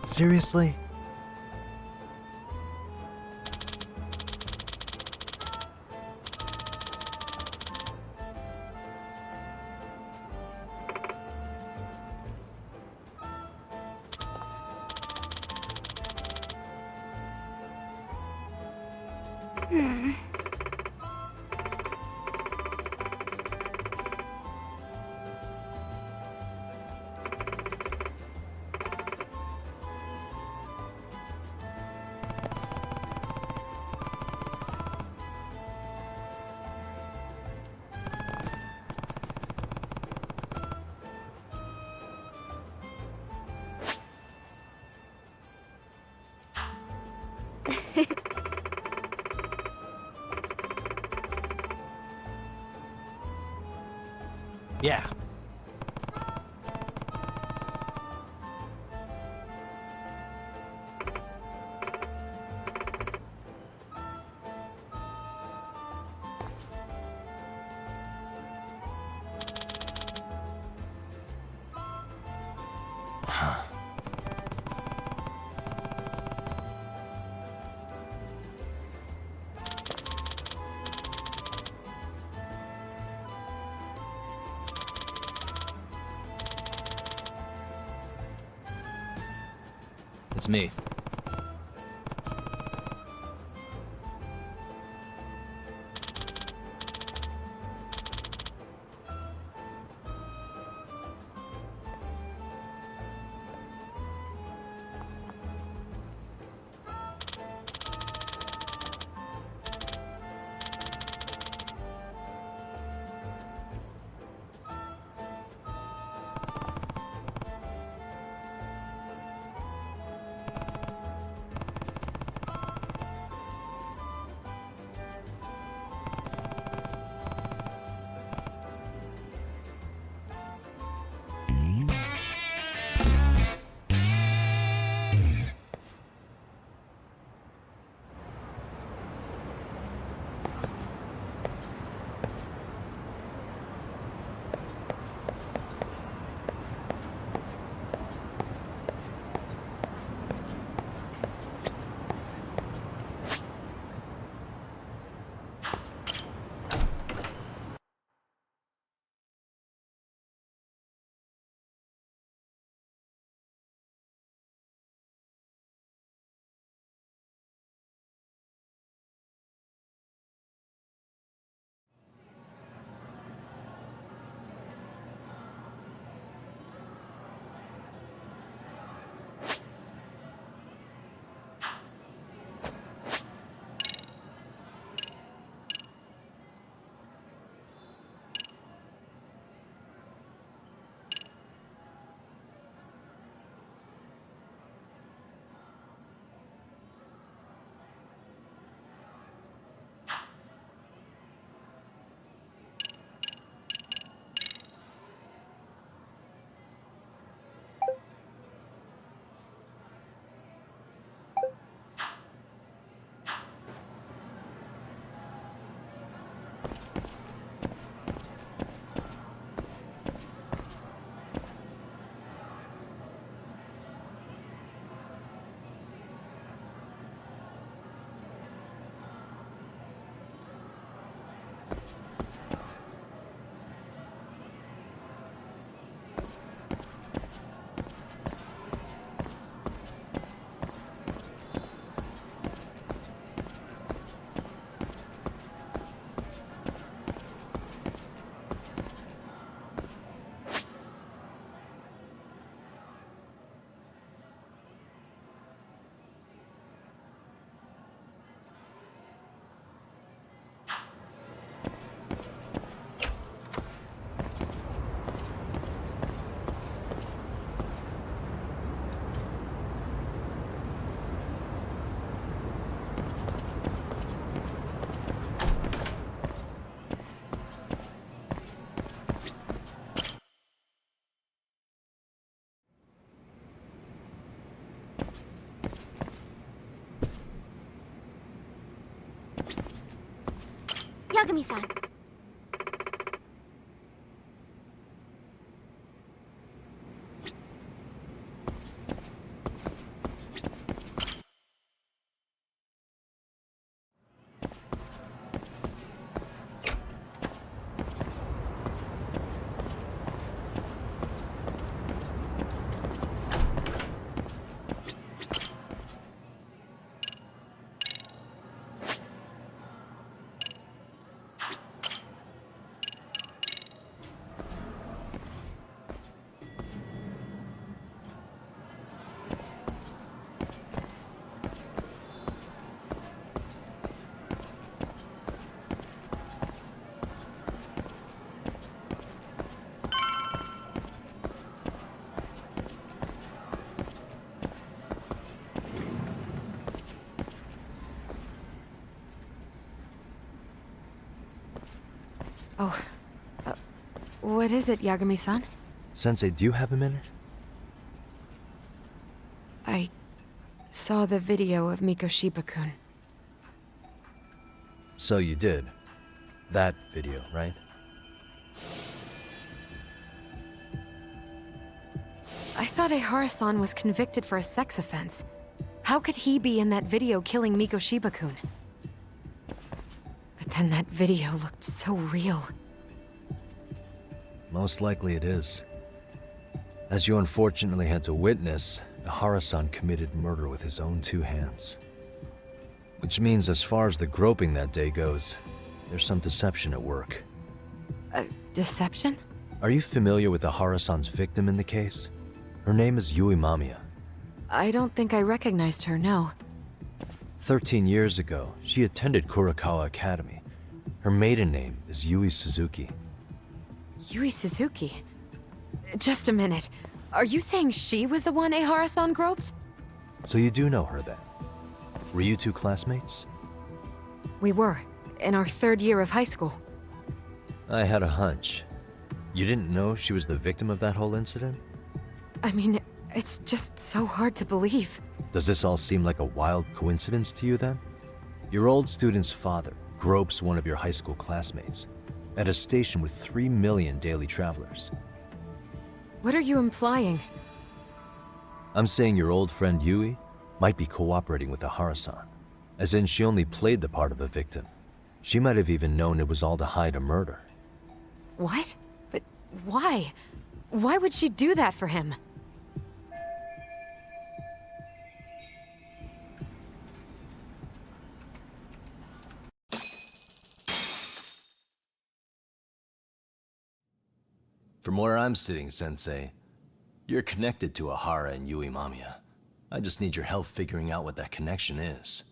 Seriously? Hmm. Yeah. It's me. Yagami-san. Oh, what is it, Yagami-san? Sensei, do you have a minute? I saw the video of Mikoshiba-kun. So you did. That video, right? I thought Ehara-san was convicted for a sex offense. How could he be in that video killing Mikoshiba-kun? But then that video looked so real. Most likely it is. As you unfortunately had to witness, Ehara-san committed murder with his own two hands. Which means as far as the groping that day goes, there's some deception at work. Deception? Are you familiar with Ehara-san's victim in the case? Her name is Yui Mamiya. I don't think I recognized her, no. 13 years ago, she attended Kurokawa Academy. Her maiden name is Yui Suzuki. Yui Suzuki? Just a minute. Are you saying she was the one Ehara-san groped? So you do know her then? Were you two classmates? We were, in our third year of high school. I had a hunch. You didn't know she was the victim of that whole incident? I mean, it's just so hard to believe. Does this all seem like a wild coincidence to you then? Your old student's father gropes one of your high school classmates at a station with 3 million daily travelers. What are you implying? I'm saying your old friend Yui might be cooperating with Ehara-san, as in she only played the part of a victim. She might have even known it was all to hide a murder. What? But why? Why would she do that for him? From where I'm sitting, Sensei, you're connected to Ehara and Yui Mamiya. I just need your help figuring out what that connection is.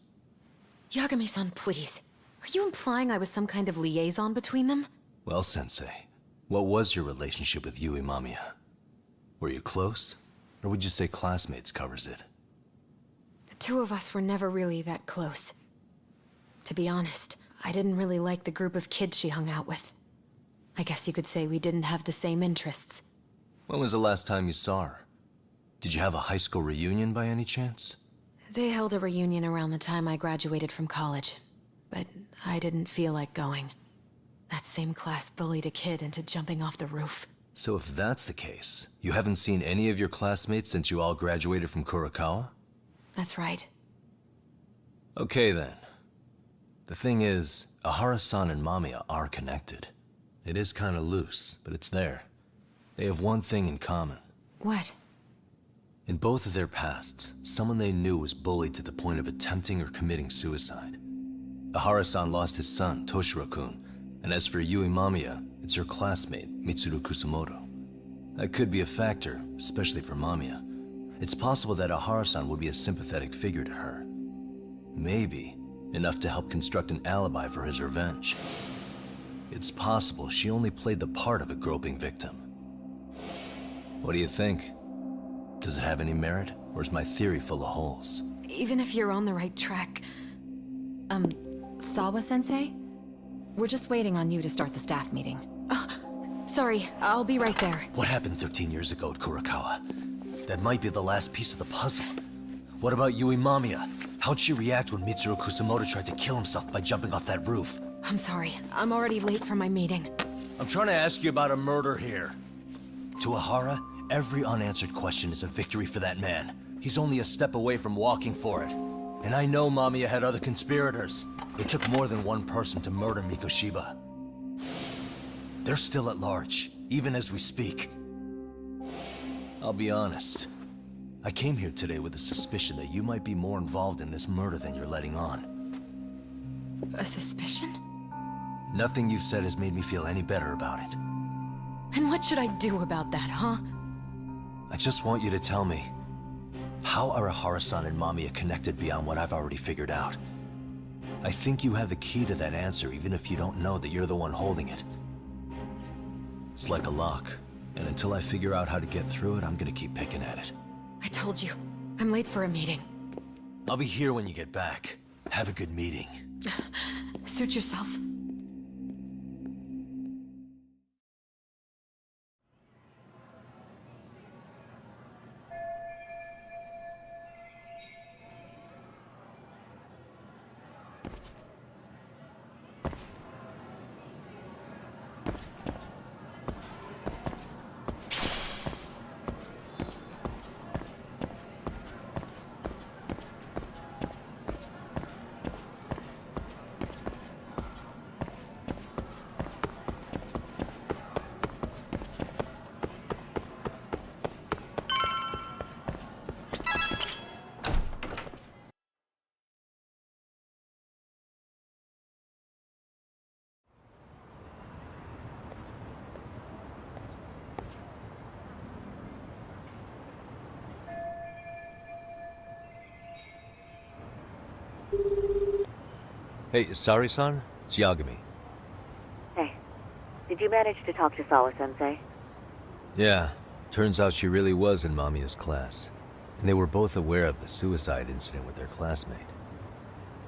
Yagami-san, please. Are you implying I was some kind of liaison between them? Well, Sensei, what was your relationship with Yui Mamiya? Were you close? Or would you say classmates covers it? The two of us were never really that close. To be honest, I didn't really like the group of kids she hung out with. I guess you could say we didn't have the same interests. When was the last time you saw her? Did you have a high school reunion by any chance? They held a reunion around the time I graduated from college, but I didn't feel like going. That same class bullied a kid into jumping off the roof. So if that's the case, you haven't seen any of your classmates since you all graduated from Kurokawa? That's right. Okay then. The thing is, Ehara-san and Mamiya are connected. It is kinda loose, but it's there. They have one thing in common. What? In both of their pasts, someone they knew was bullied to the point of attempting or committing suicide. Ehara-san lost his son, Toshiro-kun, and as for Yui Mamiya, it's her classmate, Mitsuru Kusamoto. That could be a factor, especially for Mamiya. It's possible that Ehara-san would be a sympathetic figure to her. Maybe enough to help construct an alibi for his revenge. It's possible she only played the part of a groping victim. What do you think? Does it have any merit, or is my theory full of holes? Even if you're on the right track... Sawa-sensei? We're just waiting on you to start the staff meeting. Sorry, I'll be right there. What happened 13 years ago at Kurokawa? That might be the last piece of the puzzle. What about Yui Mamiya? How'd she react when Mitsuru Kusamoto tried to kill himself by jumping off that roof? I'm sorry. I'm already late for my meeting. I'm trying to ask you about a murder here. To Ahara, every unanswered question is a victory for that man. He's only a step away from walking for it. And I know Mamiya had other conspirators. It took more than one person to murder Mikoshiba. They're still at large, even as we speak. I'll be honest. I came here today with a suspicion that you might be more involved in this murder than you're letting on. A suspicion? Nothing you've said has made me feel any better about it. And what should I do about that, huh? I just want you to tell me, how are Ahara-san and Mamiya connected beyond what I've already figured out? I think you have the key to that answer, even if you don't know that you're the one holding it. It's like a lock, and until I figure out how to get through it, I'm gonna keep picking at it. I told you, I'm late for a meeting. I'll be here when you get back. Have a good meeting. Suit yourself. Hey, Sari-san? It's Yagami. Hey, did you manage to talk to Sawa-sensei? Yeah, turns out she really was in Mamiya's class. And they were both aware of the suicide incident with their classmate.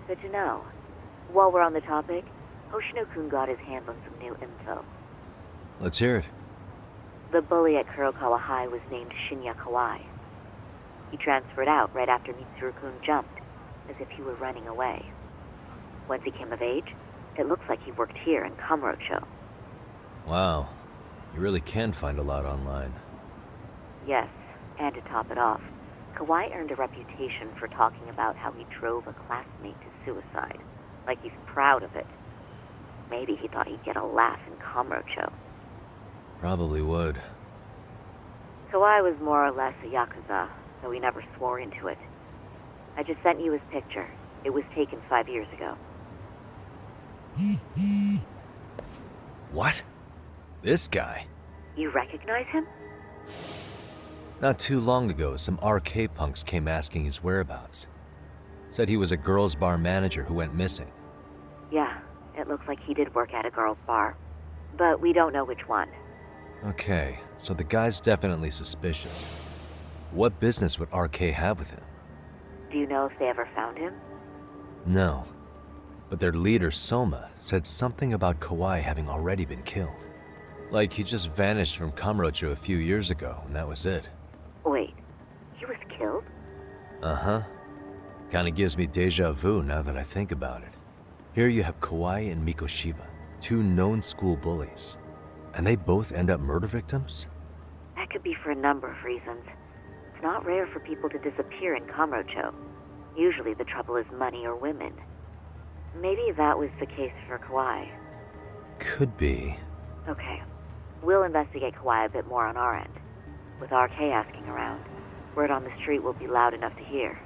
Good to know. While we're on the topic, Hoshino-kun got his hands on some new info. Let's hear it. The bully at Kurokawa High was named Shinya Kawai. He transferred out right after Mitsuru-kun jumped, as if he were running away. Once he came of age, it looks like he worked here in Kamurocho. Wow. You really can find a lot online. Yes, and to top it off, Kawai earned a reputation for talking about how he drove a classmate to suicide, like he's proud of it. Maybe he thought he'd get a laugh in Kamurocho. Probably would. Kawai was more or less a Yakuza, though he never swore into it. I just sent you his picture. It was taken 5 years ago. What? This guy? You recognize him? Not too long ago, some RK punks came asking his whereabouts. Said he was a girls' bar manager who went missing. Yeah, it looks like he did work at a girls' bar. But we don't know which one. Okay, so the guy's definitely suspicious. What business would RK have with him? Do you know if they ever found him? No. But their leader, Soma, said something about Kawai having already been killed. Like he just vanished from Kamurocho a few years ago, and that was it. Wait, he was killed? Uh-huh. Kinda gives me deja vu now that I think about it. Here you have Kawai and Mikoshiba, two known school bullies. And they both end up murder victims? That could be for a number of reasons. It's not rare for people to disappear in Kamurocho. Usually the trouble is money or women. Maybe that was the case for Kawai. Could be. Okay. We'll investigate Kawai a bit more on our end. With RK asking around, word on the street will be loud enough to hear.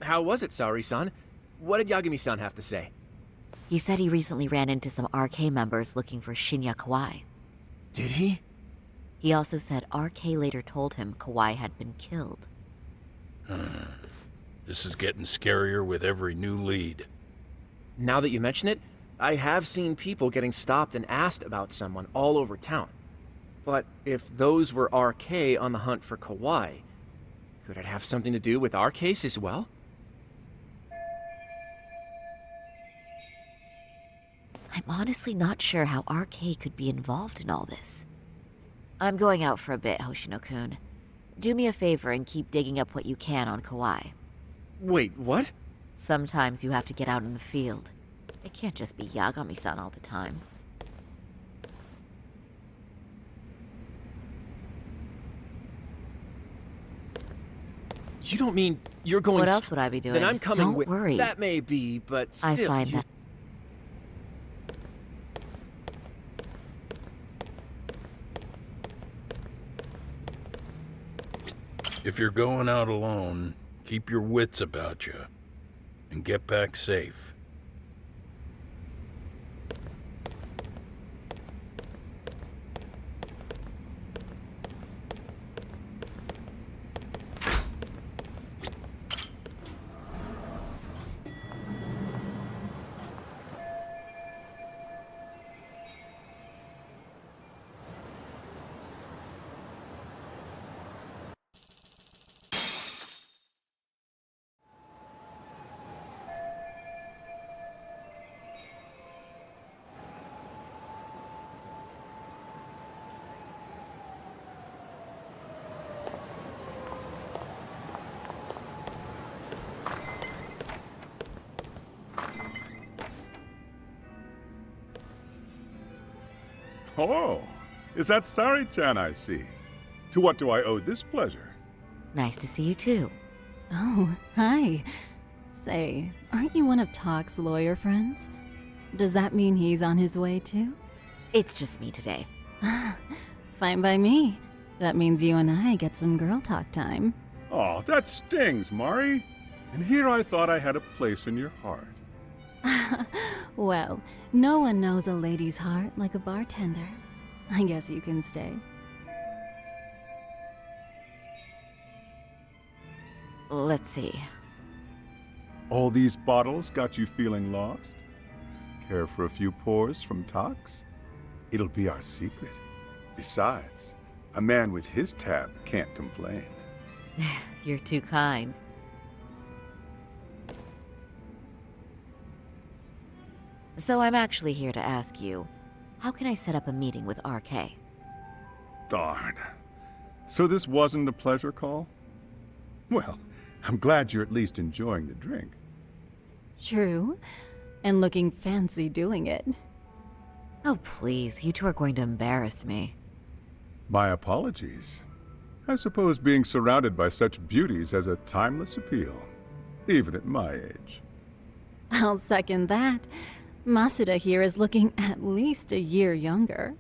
How was it, Saori-san? What did Yagami-san have to say? He said he recently ran into some RK members looking for Shinya Kawai. Did he? He also said RK later told him Kawai had been killed. This is getting scarier with every new lead. Now that you mention it, I have seen people getting stopped and asked about someone all over town. But if those were RK on the hunt for Kawai, could it have something to do with our case as well? I'm honestly not sure how RK could be involved in all this. I'm going out for a bit, Hoshino-kun. Do me a favor and keep digging up what you can on Kauai. Wait, what? Sometimes you have to get out in the field. It can't just be Yagami-san all the time. You don't mean you're going... What else would I be doing? Then I'm coming Don't with... worry. That may be, but still... I find that... If you're going out alone, keep your wits about you. And get back safe. Oh, is that Sari-chan I see? To what do I owe this pleasure? Nice to see you too. Oh, hi. Say, aren't you one of Talk's lawyer friends? Does that mean he's on his way too? It's just me today. Fine by me. That means you and I get some girl talk time. Oh, that stings, Mari. And here I thought I had a place in your heart. Well, no one knows a lady's heart like a bartender. I guess you can stay. Let's see. All these bottles got you feeling lost? Care for a few pours from Tox? It'll be our secret. Besides, a man with his tab can't complain. You're too kind. So I'm actually here to ask you, how can I set up a meeting with RK? Darn. So this wasn't a pleasure call? Well, I'm glad you're at least enjoying the drink. True. And looking fancy doing it. Oh, please. You two are going to embarrass me. My apologies. I suppose being surrounded by such beauties has a timeless appeal, even at my age. I'll second that. Masuda here is looking at least a year younger.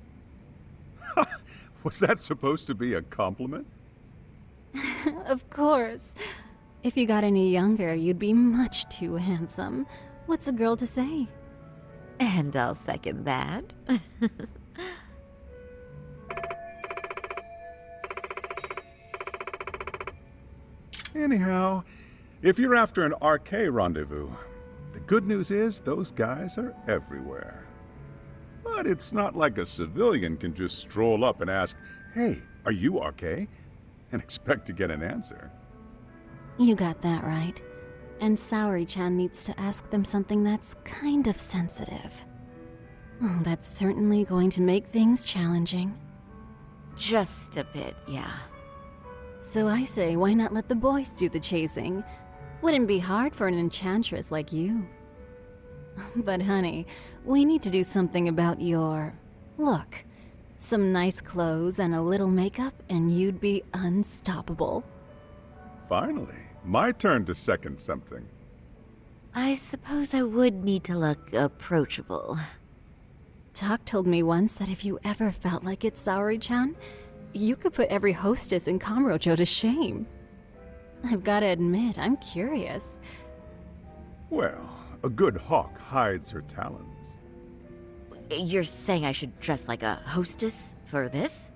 Was that supposed to be a compliment? Of course. If you got any younger, you'd be much too handsome. What's a girl to say? And I'll second that. Anyhow, if you're after an RK rendezvous, the good news is those guys are everywhere. But it's not like a civilian can just stroll up and ask, "Hey, are you RK?" and expect to get an answer. You got that right. And Saori-chan needs to ask them something that's kind of sensitive. Oh, that's certainly going to make things challenging. Just a bit, yeah. So I say, why not let the boys do the chasing? Wouldn't be hard for an enchantress like you. But honey, we need to do something about your look. Some nice clothes and a little makeup, and you'd be unstoppable. Finally, my turn to second something. I suppose I would need to look approachable. Talk told me once that if you ever felt like it, Saori-chan, you could put every hostess in Kamurocho to shame. I've got to admit, I'm curious. Well, a good hawk hides her talons. You're saying I should dress like a hostess for this?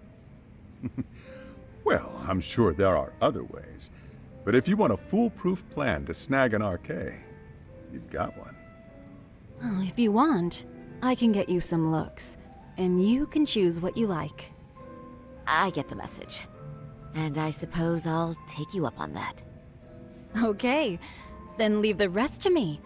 Well, I'm sure there are other ways. But if you want a foolproof plan to snag an RK, you've got one. Oh, if you want, I can get you some looks. And you can choose what you like. I get the message. And I suppose I'll take you up on that. Okay, then leave the rest to me.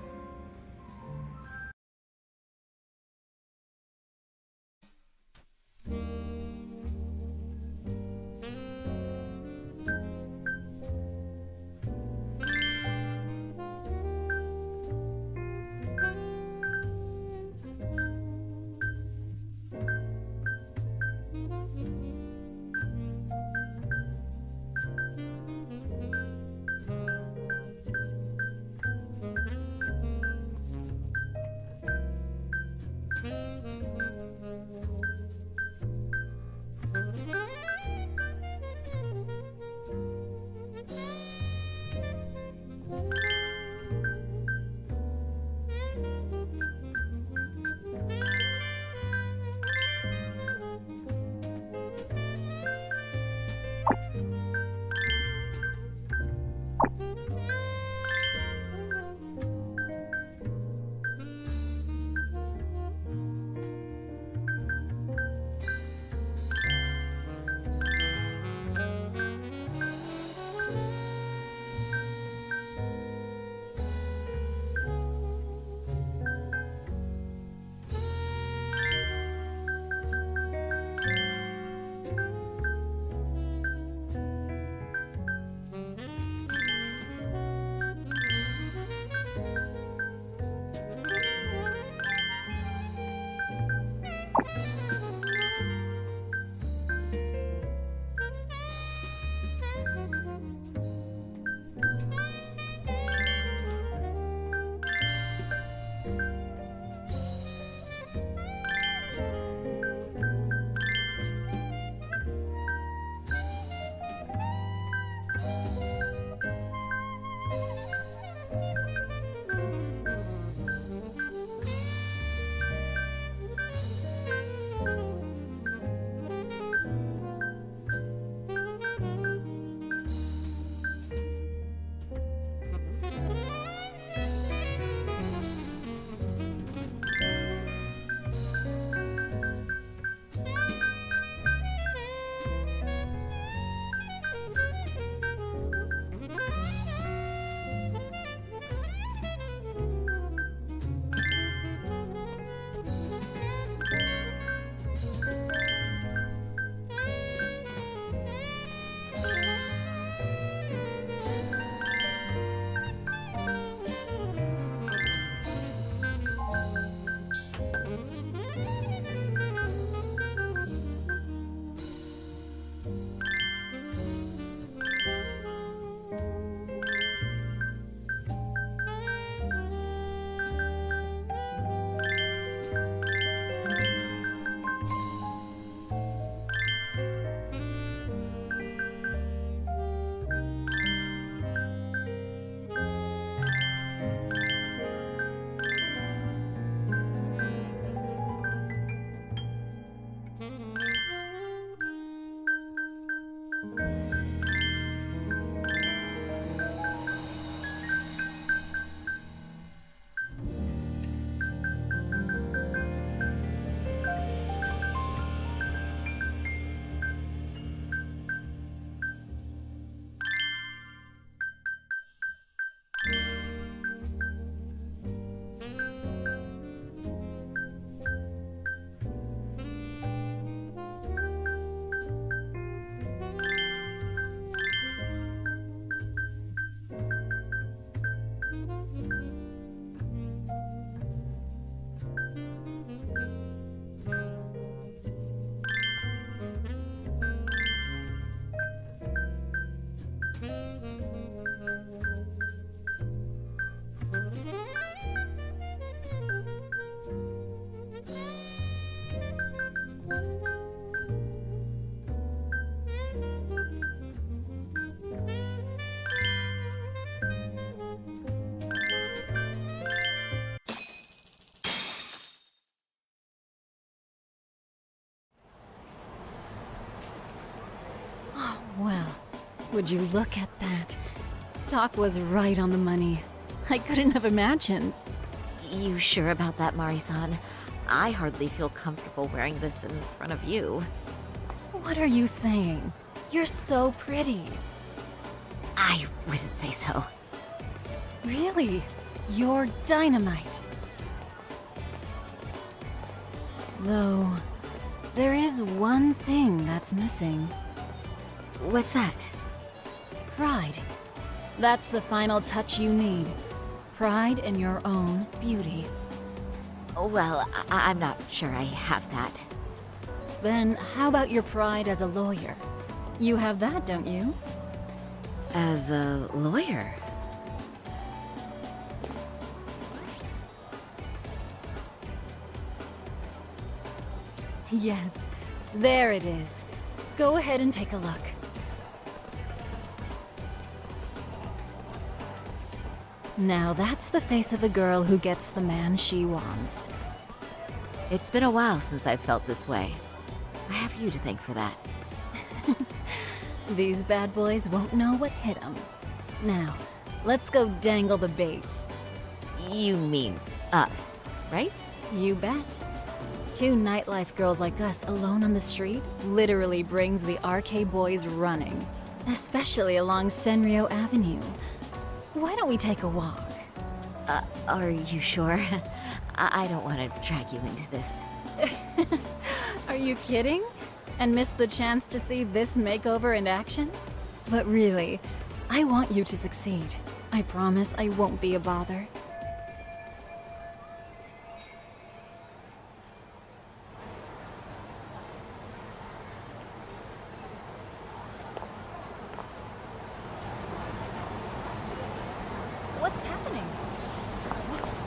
Would you look at that? Doc was right on the money. I couldn't have imagined. You sure about that, Mari-san? I hardly feel comfortable wearing this in front of you. What are you saying? You're so pretty. I wouldn't say so. Really? You're dynamite. Though, there is one thing that's missing. What's that? Pride. That's the final touch you need. Pride in your own beauty. Well, I'm not sure I have that. Then how about your pride as a lawyer? You have that, don't you? As a lawyer? Yes, there it is. Go ahead and take a look. Now that's the face of the girl who gets the man she wants. It's been a while since I've felt this way. I have you to thank for that. These bad boys won't know what hit them. Now, let's go dangle the bait. You mean us, right? You bet. Two nightlife girls like us alone on the street literally brings the RK boys running. Especially along Senryo Avenue. Why don't we take a walk? Are you sure? I don't want to drag you into this. Are you kidding? And miss the chance to see this makeover in action? But really, I want you to succeed. I promise I won't be a bother. What's happening? Whoops.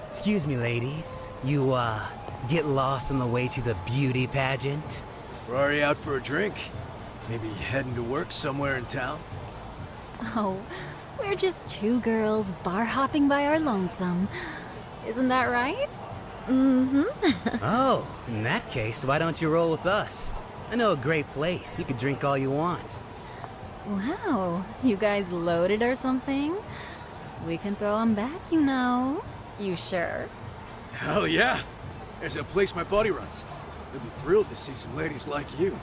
Excuse me, ladies. You, get lost on the way to the beauty pageant? We're already out for a drink. Maybe heading to work somewhere in town? Oh, we're just two girls bar hopping by our lonesome. Isn't that right? Mm-hmm. Oh, in that case, why don't you roll with us? I know a great place. You could drink all you want. Wow, you guys loaded or something? We can throw them back, you know. You sure? Hell yeah! There's a place my buddy runs. They'd be thrilled to see some ladies like you.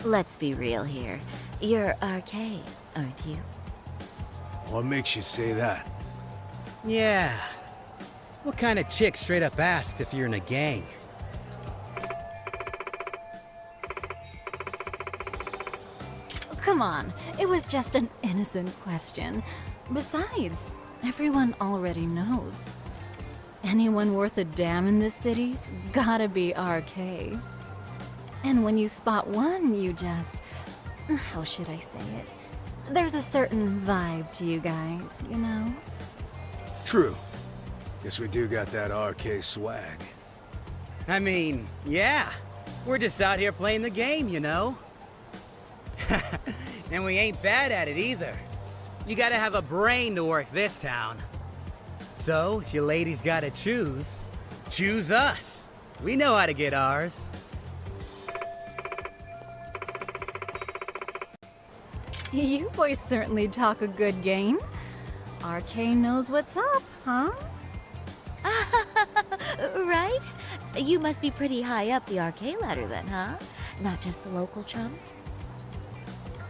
Let's be real here. You're RK, aren't you? What makes you say that? Yeah. What kind of chick straight up asks if you're in a gang? Come on, it was just an innocent question. Besides, everyone already knows. Anyone worth a damn in this city's gotta be RK. And when you spot one, you just... how should I say it? There's a certain vibe to you guys, you know? True. Guess we do got that RK swag. I mean, yeah. We're just out here playing the game, you know? And we ain't bad at it either. You gotta have a brain to work this town. So, if you ladies gotta choose, choose us. We know how to get ours. You boys certainly talk a good game. RK knows what's up, huh? Right? You must be pretty high up the RK ladder then, huh? Not just the local chumps?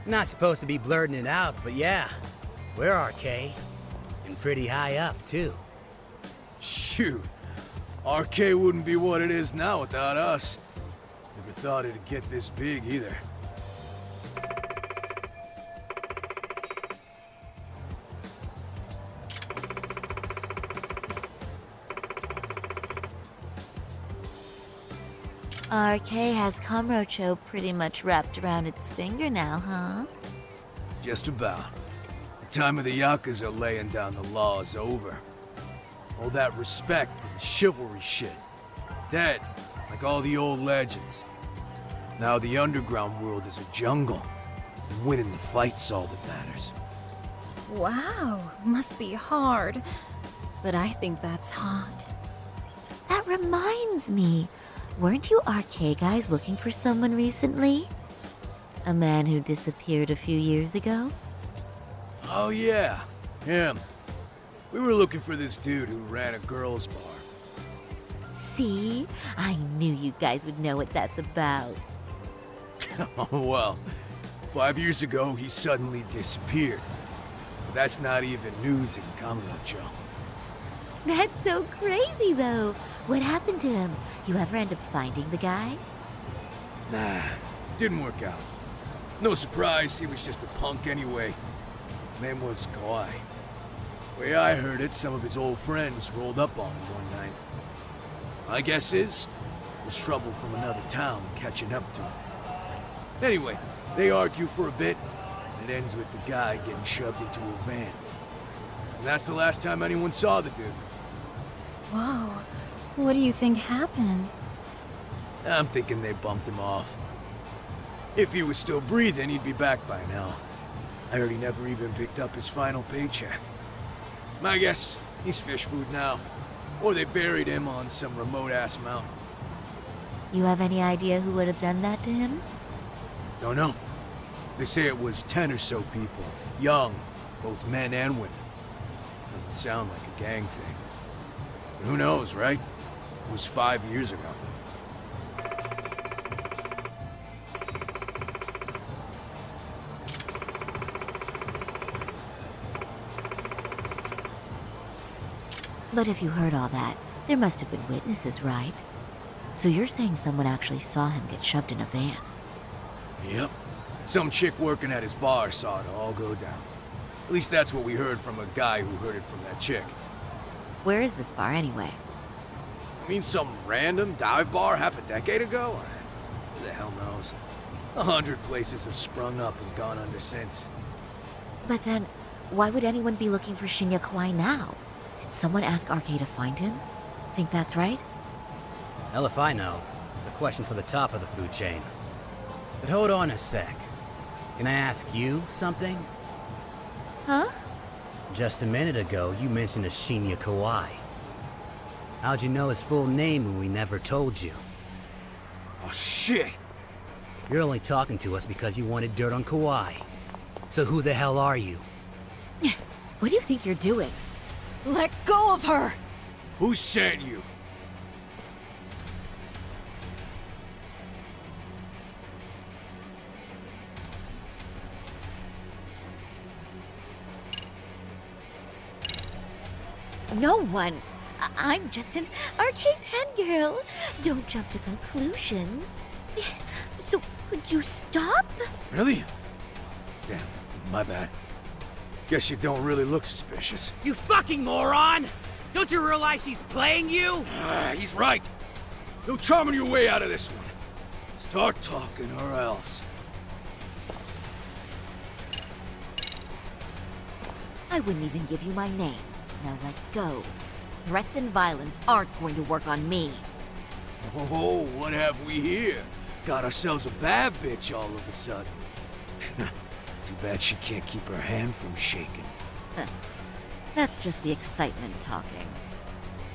Not supposed to be blurting it out, but yeah. We're RK. And pretty high up, too. Shoot. RK wouldn't be what it is now without us. Never thought it'd get this big either. RK has Kamurocho pretty much wrapped around its finger now, huh? Just about. The time of the Yakuza laying down the law is over. All that respect and chivalry shit. Dead, like all the old legends. Now the underground world is a jungle. And winning the fight's all that matters. Wow, must be hard. But I think that's hot. That reminds me. Weren't you RK guys looking for someone recently? A man who disappeared a few years ago? Oh yeah, him. We were looking for this dude who ran a girls' bar. See? I knew you guys would know what that's about. Oh well, 5 years ago he suddenly disappeared. But that's not even news in Kamurocho. That's so crazy, though. What happened to him? You ever end up finding the guy? Nah, didn't work out. No surprise, he was just a punk anyway. Name was Kawhi. Way I heard it, some of his old friends rolled up on him one night. My guess is, it was trouble from another town catching up to him. Anyway, they argue for a bit, and it ends with the guy getting shoved into a van. And that's the last time anyone saw the dude. Whoa, what do you think happened? I'm thinking they bumped him off. If he was still breathing, he'd be back by now. I heard he never even picked up his final paycheck. My guess, he's fish food now. Or they buried him on some remote-ass mountain. You have any idea who would have done that to him? Don't know. They say it was 10 or so people. Young, both men and women. Doesn't sound like a gang thing. But who knows, right? It was 5 years ago. But if you heard all that, there must have been witnesses, right? So you're saying someone actually saw him get shoved in a van? Yep. Some chick working at his bar saw it all go down. At least that's what we heard from a guy who heard it from that chick. Where is this bar anyway? I mean, some random dive bar half a decade ago? Who the hell knows? 100 places have sprung up and gone under since. But then, why would anyone be looking for Shinya Kawai now? Did someone ask RK to find him? Think that's right? Hell if I know. It's a question for the top of the food chain. But hold on a sec. Can I ask you something? Huh? Just a minute ago, you mentioned a Shinya Kawai. How'd you know his full name when we never told you? Oh, shit! You're only talking to us because you wanted dirt on Kawai. So who the hell are you? What do you think you're doing? Let go of her! Who sent you? No one. I'm just an arcade fangirl. Don't jump to conclusions. So, could you stop? Really? Damn, my bad. Guess you don't really look suspicious. You fucking moron! Don't you realize he's playing you? He's right. No charming your way out of this one. Start talking or else. I wouldn't even give you my name. Now let go. Threats and violence aren't going to work on me. Oh, what have we here? Got ourselves a bad bitch all of a sudden. Too bad she can't keep her hand from shaking. That's just the excitement talking.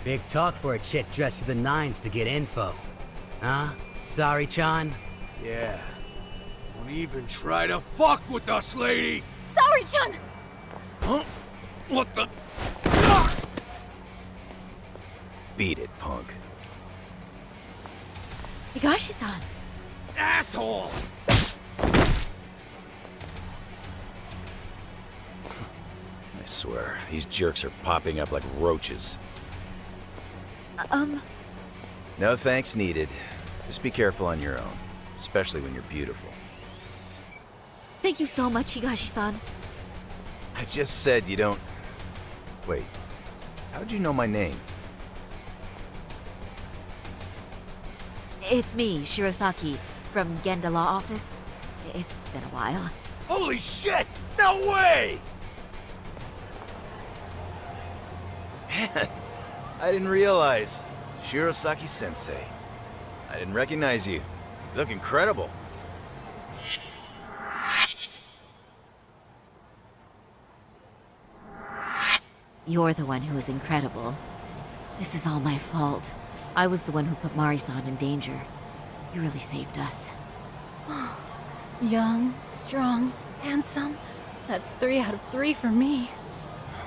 Big talk for a chick dressed to the nines to get info. Huh? Sorry, Chan? Yeah. Don't even try to fuck with us, lady! Sorry, Chan! Huh? What the? Beat it, punk. Higashi-san! Asshole! swear, these jerks are popping up like roaches. No thanks needed. Just be careful on your own, especially when you're beautiful. Thank you so much, Higashi-san. I just said you don't... Wait, how'd you know my name? It's me, Shirosaki, from Genda Law Office. It's been a while. Holy shit! No way! Man, I didn't realize. Shirosaki-sensei. I didn't recognize you. You look incredible. You're the one who is incredible. This is all my fault. I was the one who put Mari-san in danger. You really saved us. Young, strong, handsome. That's 3 out of 3 for me.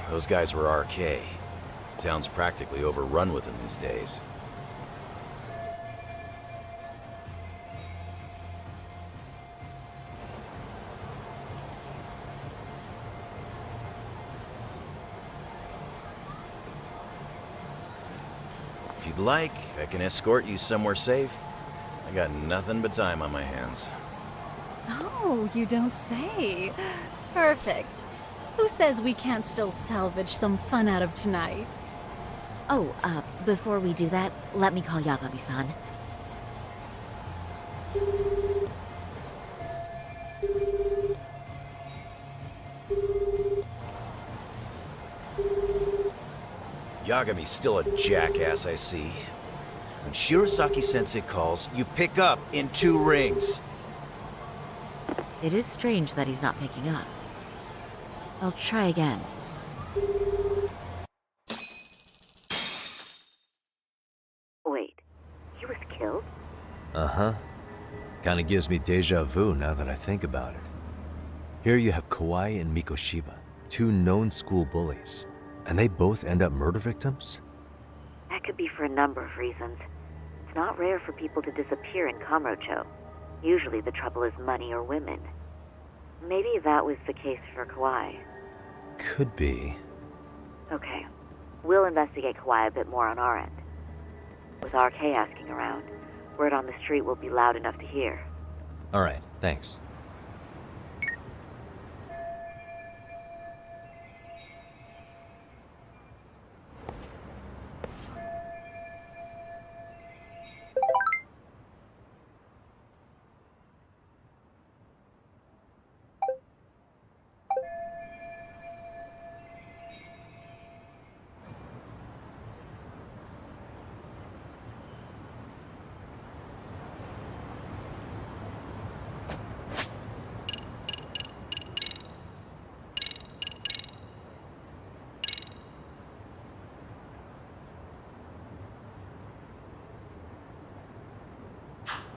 Those guys were RK. Town's practically overrun with them these days. If you'd like, I can escort you somewhere safe. I got nothing but time on my hands. Oh, you don't say. Perfect. Who says we can't still salvage some fun out of tonight? Oh, before we do that, let me call Yagami-san. Yagami's still a jackass, I see. When Shirosaki-sensei calls, you pick up in 2 rings. It is strange that he's not picking up. I'll try again. Wait, he was killed? Uh-huh. Kinda gives me deja vu now that I think about it. Here you have Kawai and Mikoshiba, 2 known school bullies, and they both end up murder victims? That could be for a number of reasons. It's not rare for people to disappear in Kamurocho. Usually the trouble is money or women. Maybe that was the case for Kawai. Could be. Okay. We'll investigate Kawai a bit more on our end. With RK asking around, word on the street will be loud enough to hear. Alright, thanks.